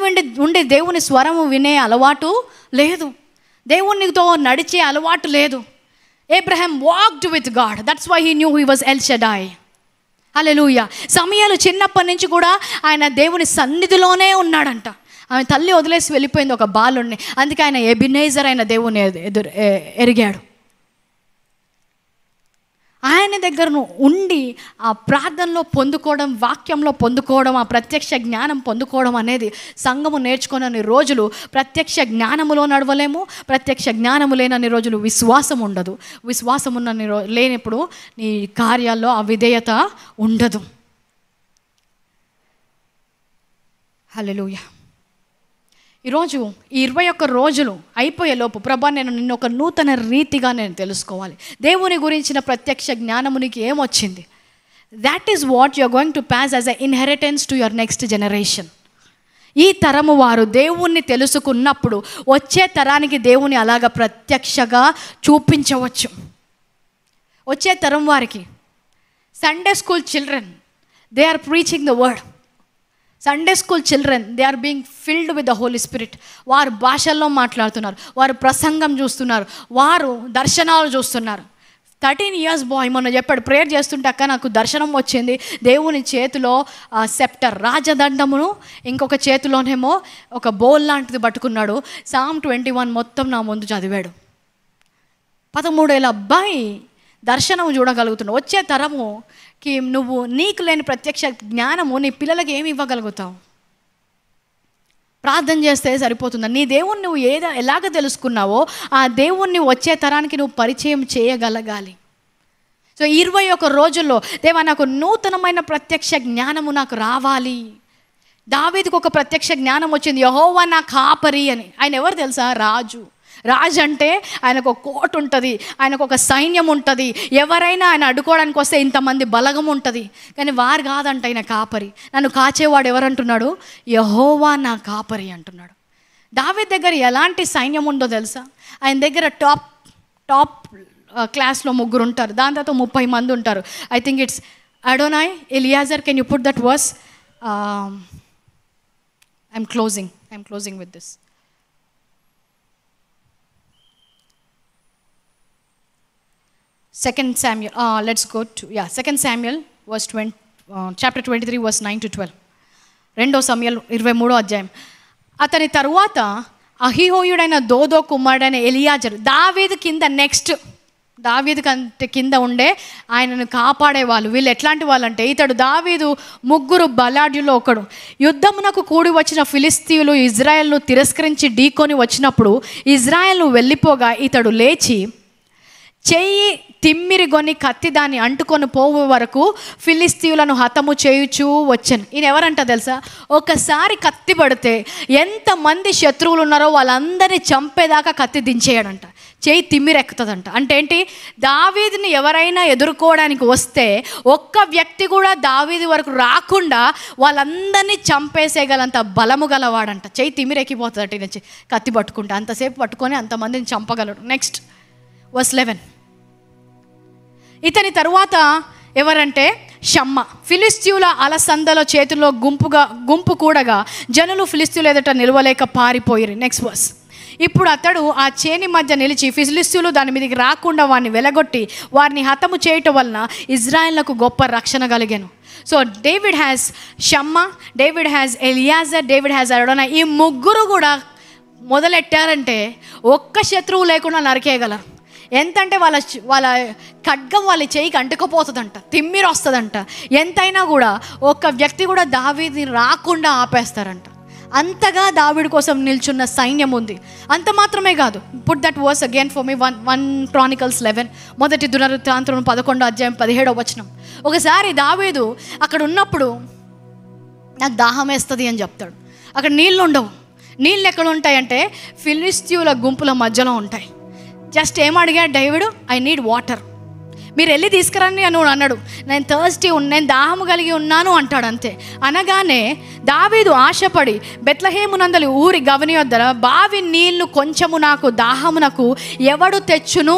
ఉండి దేవుని స్వరము వినే అలవాటు లేదు, దేవునితో నడిచే అలవాటు లేదు. Abraham walked with God, that's why he knew he was El Shaddai. Hallelujah. సమూయేలు చిన్నప్పటి నుంచి కూడా ఆయన దేవుని సన్నిధిలోనే ఉన్నాడంట. ఆమె తల్లి వదిలేసి వెళ్ళిపోయింది ఒక బాలుణ్ణి, అందుకే ఆయన ఎబినేజర్ అయిన దేవుని ఎరిగాడు. ఆయన దగ్గర ఉండి ఆ ప్రార్థనలో పొందుకోవడం, వాక్యంలో పొందుకోవడం, ఆ ప్రత్యక్ష జ్ఞానం పొందుకోవడం అనేది సంఘము నేర్చుకునే రోజులు ప్రత్యక్ష జ్ఞానములో నడవలేము, ప్రత్యక్ష జ్ఞానము లేనన్ని రోజులు విశ్వాసం ఉండదు, విశ్వాసం ఉన్నన్ని లేనప్పుడు నీ కార్యాల్లో అవిధేయత ఉండదు. హల్లెలూయా. ఈరోజు ఈ 21 రోజులు అయిపోయేలోపు, ప్రభా నేను నిన్ను ఒక నూతన రీతిగా నేను తెలుసుకోవాలి, దేవుని గురించిన ప్రత్యక్ష జ్ఞానము నీకు ఏమొచ్చింది, that is what you are going to pass as a inheritance to your next generation. ఈ తరము వారు దేవుణ్ణి తెలుసుకున్నప్పుడు వచ్చే తరానికి దేవుని అలాగ ప్రత్యక్షగా చూపించవచ్చు. వచ్చే తరం వారికి Sunday school children, they are preaching the word. Sunday school children, they are being filled with the Holi Spirit. వారు భాషల్లో మాట్లాడుతున్నారు, వారు ప్రసంగం చూస్తున్నారు, వారు దర్శనాలు చూస్తున్నారు. 13 years బాయ్ మొన్న చెప్పాడు, ప్రేయర్ చేస్తుంటే అక్క నాకు దర్శనం వచ్చింది, దేవుని చేతిలో సెప్టర్ రాజదండమును ఇంకొక చేతిలోనేమో ఒక బౌల్ లాంటిది పట్టుకున్నాడు. Psalm 21 మొత్తం నా ముందు చదివాడు. 13 ఏళ్ళ అబ్బాయి దర్శనం చూడగలుగుతున్నావు. వచ్చే తరముకి నువ్వు నీకు లేని ప్రత్యక్ష జ్ఞానము నీ పిల్లలకి ఏమి ఇవ్వగలుగుతావు? ప్రార్థన చేస్తే సరిపోతుందా? నీ దేవుణ్ణి నువ్వు ఎలాగ తెలుసుకున్నావో ఆ దేవుణ్ణి వచ్చే తరానికి నువ్వు పరిచయం చేయగలగాలి. సో 21 రోజుల్లో దేవా నాకు నూతనమైన ప్రత్యక్ష జ్ఞానము నాకు రావాలి. దావీదుకు ఒక ప్రత్యక్ష జ్ఞానం వచ్చింది, యెహోవా నా కాపరి అని. ఆయన ఎవరు తెలుసా? రాజు. రాజు అంటే ఆయనకు ఒక కోట ఉంటుంది, ఆయనకు ఒక సైన్యం ఉంటుంది, ఎవరైనా ఆయన అడ్డుకోవడానికి వస్తే ఇంతమంది బలగం ఉంటుంది. కానీ వారు కాదంట ఆయన కాపరి. నన్ను కాచేవాడు ఎవరంటున్నాడు? యెహోవా నా కాపరి అంటున్నాడు. దావీదు దగ్గర ఎలాంటి సైన్యం ఉందో తెలుసా? ఆయన దగ్గర టాప్ క్లాస్లో 3 ఉంటారు, దాని తర్వాత 30 మంది ఉంటారు. I think it's Adonai, Eliezer. Can you put that verse? I'm closing with this. Second Samuel, let's go to 2 Samuel verse 20, chapter 23 verse 9 to 12. 2 సమూయేలు 23వ అధ్యాయం. అతని తరువాత అహీహోయుడైన దోదో కుమారుడైన ఎలియాజరు దావీదు కింద దావీదు కంటే కింద ఉండే ఆయనను కాపాడేవాళ్ళు. వీళ్ళు ఎట్లాంటి వాళ్ళు అంటే, ఇతడు దావీదు 3 బలాఢ్యుల్లో ఒకడు. యుద్ధమునకు కూడి వచ్చిన ఫిలిస్తీయులు ఇజ్రాయెల్ను తిరస్కరించి ఢీకొని వచ్చినప్పుడు ఇజ్రాయెల్ను వెళ్ళిపోగా ఇతడు లేచి చెయ్యి తిమ్మిరిగొని కత్తి దాన్ని అంటుకొని పోవు వరకు ఫిలిస్తీయులను హతము చేయుచూ వచ్చాను. ఈయన ఎవరంట తెలుసా? ఒకసారి కత్తి పడితే ఎంతమంది శత్రువులు ఉన్నారో వాళ్ళందరినీ చంపేదాకా కత్తి దించేయడంట, చేయి తిమ్మిరెక్కుతుందంట. అంటే ఏంటి? దావీదుని ఎవరైనా ఎదుర్కోవడానికి వస్తే ఒక్క వ్యక్తి కూడా దావీదు వరకు రాకుండా వాళ్ళందరినీ చంపేసేయగలంత బలము గలవాడంట. చేయి తిమ్మిరెక్కిపోతుందట ఈయన కత్తి పట్టుకుంటే. అంతసేపు పట్టుకొని అంతమందిని చంపగలడు. Next verse 11. ఇతని తరువాత ఎవరంటే షమ్మ. ఫిలిస్తీయుల అలసందల చేతుల్లో గుంపు కూడగా జనులు ఫిలిస్తీయులు ఎదుట నిలవలేక పారిపోయిరి. Next verse. ఇప్పుడు అతడు ఆ చేని మధ్య నిలిచి ఫిలిస్తీయులు దాని మీదకి రాకుండా వారిని వెలగొట్టి వారిని హతము చేయటం వలన ఇజ్రాయెల్కు గొప్ప రక్షణ కలిగాను. So David has Shammah, David has Eleazar, David has Adino. ఈ 3 కూడా మొదలెట్టారంటే ఒక్క శత్రువు లేకుండా నరికేయగలరు. ఎంతంటే వాళ్ళ ఖడ్గం వాళ్ళ చేయికి అంటుకుపోతుందంట, తిమ్మిరి వస్తుందంట. ఎంతైనా కూడా ఒక్క వ్యక్తి కూడా దావీదుని రాకుండా ఆపేస్తారంట. అంతగా దావీదు కోసం నిల్చున్న సైన్యం ఉంది. అంత మాత్రమే కాదు. Put that verse again for me. 1 Chronicles 11, మొదటి దినవృత్తాంతం 11వ అధ్యాయం 17వ వచనం. ఒకసారి దావీదు అక్కడ ఉన్నప్పుడు నాకు దాహం వేస్తుంది అని చెప్తాడు. అక్కడ నీళ్ళు ఉండవు. నీళ్ళు ఎక్కడ ఉంటాయంటే ఫిలిస్తీయుల గుంపుల మధ్యలో ఉంటాయి. జస్ట్ ఏమడిగాడు డేవిడు? ఐ నీడ్ వాటర్, మీరు వెళ్ళి తీసుకురండి అని అన్నాడు. నేను థర్స్టీ నేను దాహము కలిగి ఉన్నాను అంటాడు. అంతే. అనగానే దావీదు ఆశపడి బెత్లెహేమునందలి ఊరి గవని వద్ద బావి నీళ్లు కొంచెము నాకు దాహమునకు ఎవడు తెచ్చును?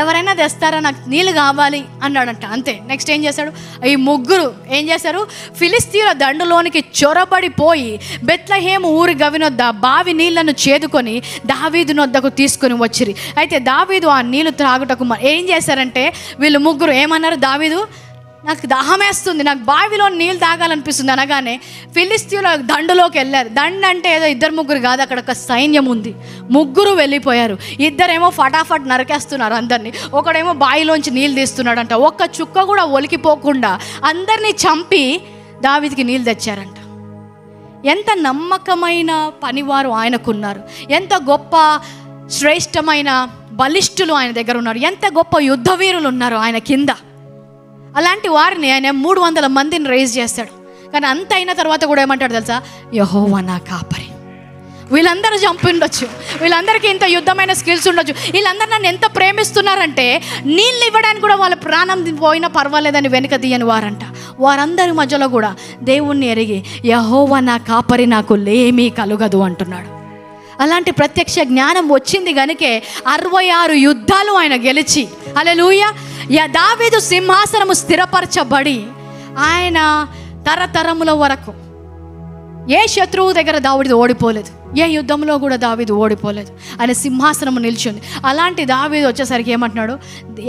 ఎవరైనా తెస్తారా? నాకు నీళ్ళు కావాలి అన్నాడంట. అంతే. నెక్స్ట్ ఏం చేశాడు? ఈ 3 ఏం చేశారు? ఫిలిస్తీయుల దండులోనికి చొరబడిపోయి బెత్లెహేము ఊరి గవినొద్ద బావి నీళ్లను చేదుకొని దావీదు నొద్దకు తీసుకొని వచ్చిరి. అయితే దావీదు ఆ నీళ్లు త్రాగుటకు ఏం చేశారంటే వీళ్ళు 3 ఏమన్నారు? దావీదు నాకు దాహమేస్తుంది, నాకు బావిలో నీళ్ళు తాగాలనిపిస్తుంది అనగానే ఫిలిస్తీయుల దండులోకి వెళ్ళారు. దండు అంటే ఏదో 2-3 కాదు, అక్కడ ఒక సైన్యం ఉంది. 3 వెళ్ళిపోయారు. 2 ఫటాఫట్ నరికేస్తున్నారు అందరినీ. ఒకడేమో బావిలోంచి నీళ్ళు తీస్తున్నాడంట. ఒక్క చుక్క కూడా ఒలికిపోకుండా అందరినీ చంపి దావీదుకి నీళ్ళు తెచ్చారంట. ఎంత నమ్మకమైన పనివారు ఆయనకున్నారు, ఎంత గొప్ప శ్రేష్టమైన బలిష్ఠులు ఆయన దగ్గర ఉన్నారు, ఎంత గొప్ప యుద్ధ వీరులు ఉన్నారు ఆయన కింద. అలాంటి వారిని ఆయన 300 మందిని రేజ్ చేస్తాడు. కానీ అంత అయిన తర్వాత కూడా ఏమంటాడు తెలుసా? యెహోవా నా కాపరి. వీళ్ళందరూ చంపిండొచ్చు, వీళ్ళందరికీ ఇంత యుద్ధమైన స్కిల్స్ ఉండొచ్చు, వీళ్ళందరూ నన్ను ఎంత ప్రేమిస్తున్నారంటే నీళ్ళు ఇవ్వడానికి కూడా వాళ్ళ ప్రాణం పోయినా పర్వాలేదని వెనుక తీయని వారంట. వారందరి మధ్యలో కూడా దేవుణ్ణి ఎరిగి యెహోవా నా కాపరి, నాకు లేమీ కలుగదు అంటున్నాడు. అలాంటి ప్రత్యక్ష జ్ఞానం వచ్చింది కనుకే 66 యుద్ధాలు ఆయన గెలిచి, హల్లెలూయా, దావీదు సింహాసనము స్థిరపరచబడి ఆయన తరతరముల వరకు ఏ శత్రువు దగ్గర దావీదు ఓడిపోలేదు, ఏ యుద్ధంలో కూడా దావీదు ఓడిపోలేదు. ఆయన సింహాసనము నిల్చుంది. అలాంటి దావీదు వచ్చేసరికి ఏమంటున్నాడు?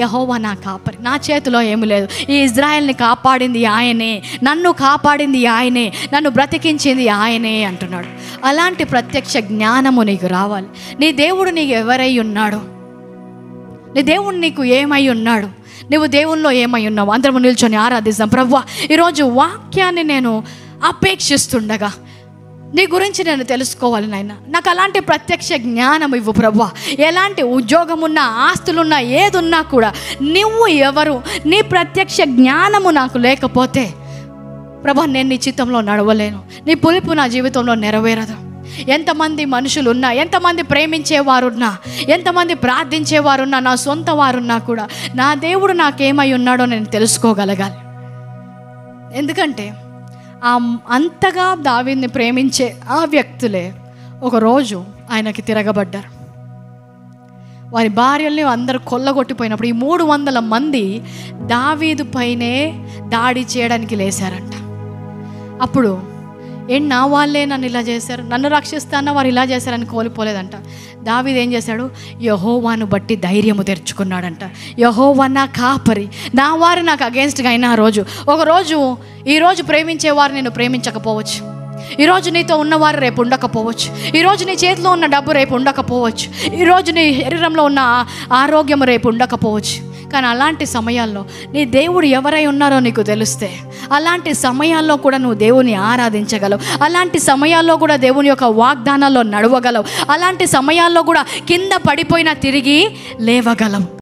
యెహోవా నా కాపరి, నా చేతిలో ఏమి లేదు, ఈ ఇజ్రాయెల్ని కాపాడింది ఆయనే, నన్ను కాపాడింది ఆయనే, నన్ను బ్రతికించింది ఆయనే అంటున్నాడు. అలాంటి ప్రత్యక్ష జ్ఞానము నీకు రావాలి. నీ దేవుడు నీకు ఎవరై ఉన్నాడు? నీ దేవుడు నీకు ఏమై ఉన్నాడు? నువ్వు దేవుల్లో ఏమై ఉన్నావు? అందరము నిల్చొని ఆరాధిస్తాం. ప్రభువా, ఈరోజు వాక్యాన్ని నేను అపేక్షిస్తుండగా నీ గురించి నేను తెలుసుకోవాలి నాయన. నాకు అలాంటి ప్రత్యక్ష జ్ఞానం ఇవ్వు ప్రభువా. ఎలాంటి ఉద్యోగం ఉన్నా, ఆస్తులున్నా, ఏదున్నా కూడా నువ్వు ఎవరు, నీ ప్రత్యక్ష జ్ఞానము నాకు లేకపోతే ప్రభువా నేను నీ చిత్తంలో నడవలేను, నీ పిలుపు నా జీవితంలో నెరవేరదు. ఎంతమంది మనుషులు ఉన్నా, ఎంతమంది ప్రేమించేవారున్నా, ఎంతమంది ప్రార్థించేవారున్నా, నా సొంత వారున్నా కూడా నా దేవుడు నాకేమై ఉన్నాడో నేను తెలుసుకోగలగాలి. ఎందుకంటే అంతగా దావీదుని ప్రేమించే ఆ వ్యక్తులే ఒకరోజు ఆయనకి తిరగబడ్డారు. వారి భార్యల్ని అందరూ కొల్లగొట్టిపోయినప్పుడు ఈ 300 మంది దావీదు పైనే దాడి చేయడానికి లేశారంట. అప్పుడు నా వాళ్ళే నన్ను ఇలా చేశారు, నన్ను రక్షిస్తాన వారు ఇలా చేశారని కోల్పోలేదంట. దావీదు ఏం చేశాడు? యెహోవాను బట్టి ధైర్యము తెరుచుకున్నాడంట. యెహోవా నా కాపరి, నా వారు నాకు అగేన్స్ట్గా అయిన ఒకరోజు ఈరోజు ప్రేమించేవారు నేను ప్రేమించకపోవచ్చు, ఈరోజు నీతో ఉన్నవారు రేపు ఉండకపోవచ్చు, ఈరోజు నీ చేతిలో ఉన్న డబ్బు రేపు ఉండకపోవచ్చు, ఈరోజు నీ శరీరంలో ఉన్న ఆరోగ్యం రేపు ఉండకపోవచ్చు. కానీ అలాంటి సమయాల్లో నీ దేవుడు ఎవరై ఉన్నారో నీకు తెలిస్తే అలాంటి సమయాల్లో కూడా నువ్వు దేవుని ఆరాధించగలవు. అలాంటి సమయాల్లో కూడా దేవుని యొక్క వాగ్దానాల్లో నడవగలవు. అలాంటి సమయాల్లో కూడా కింద పడిపోయినా తిరిగి లేవగలవు.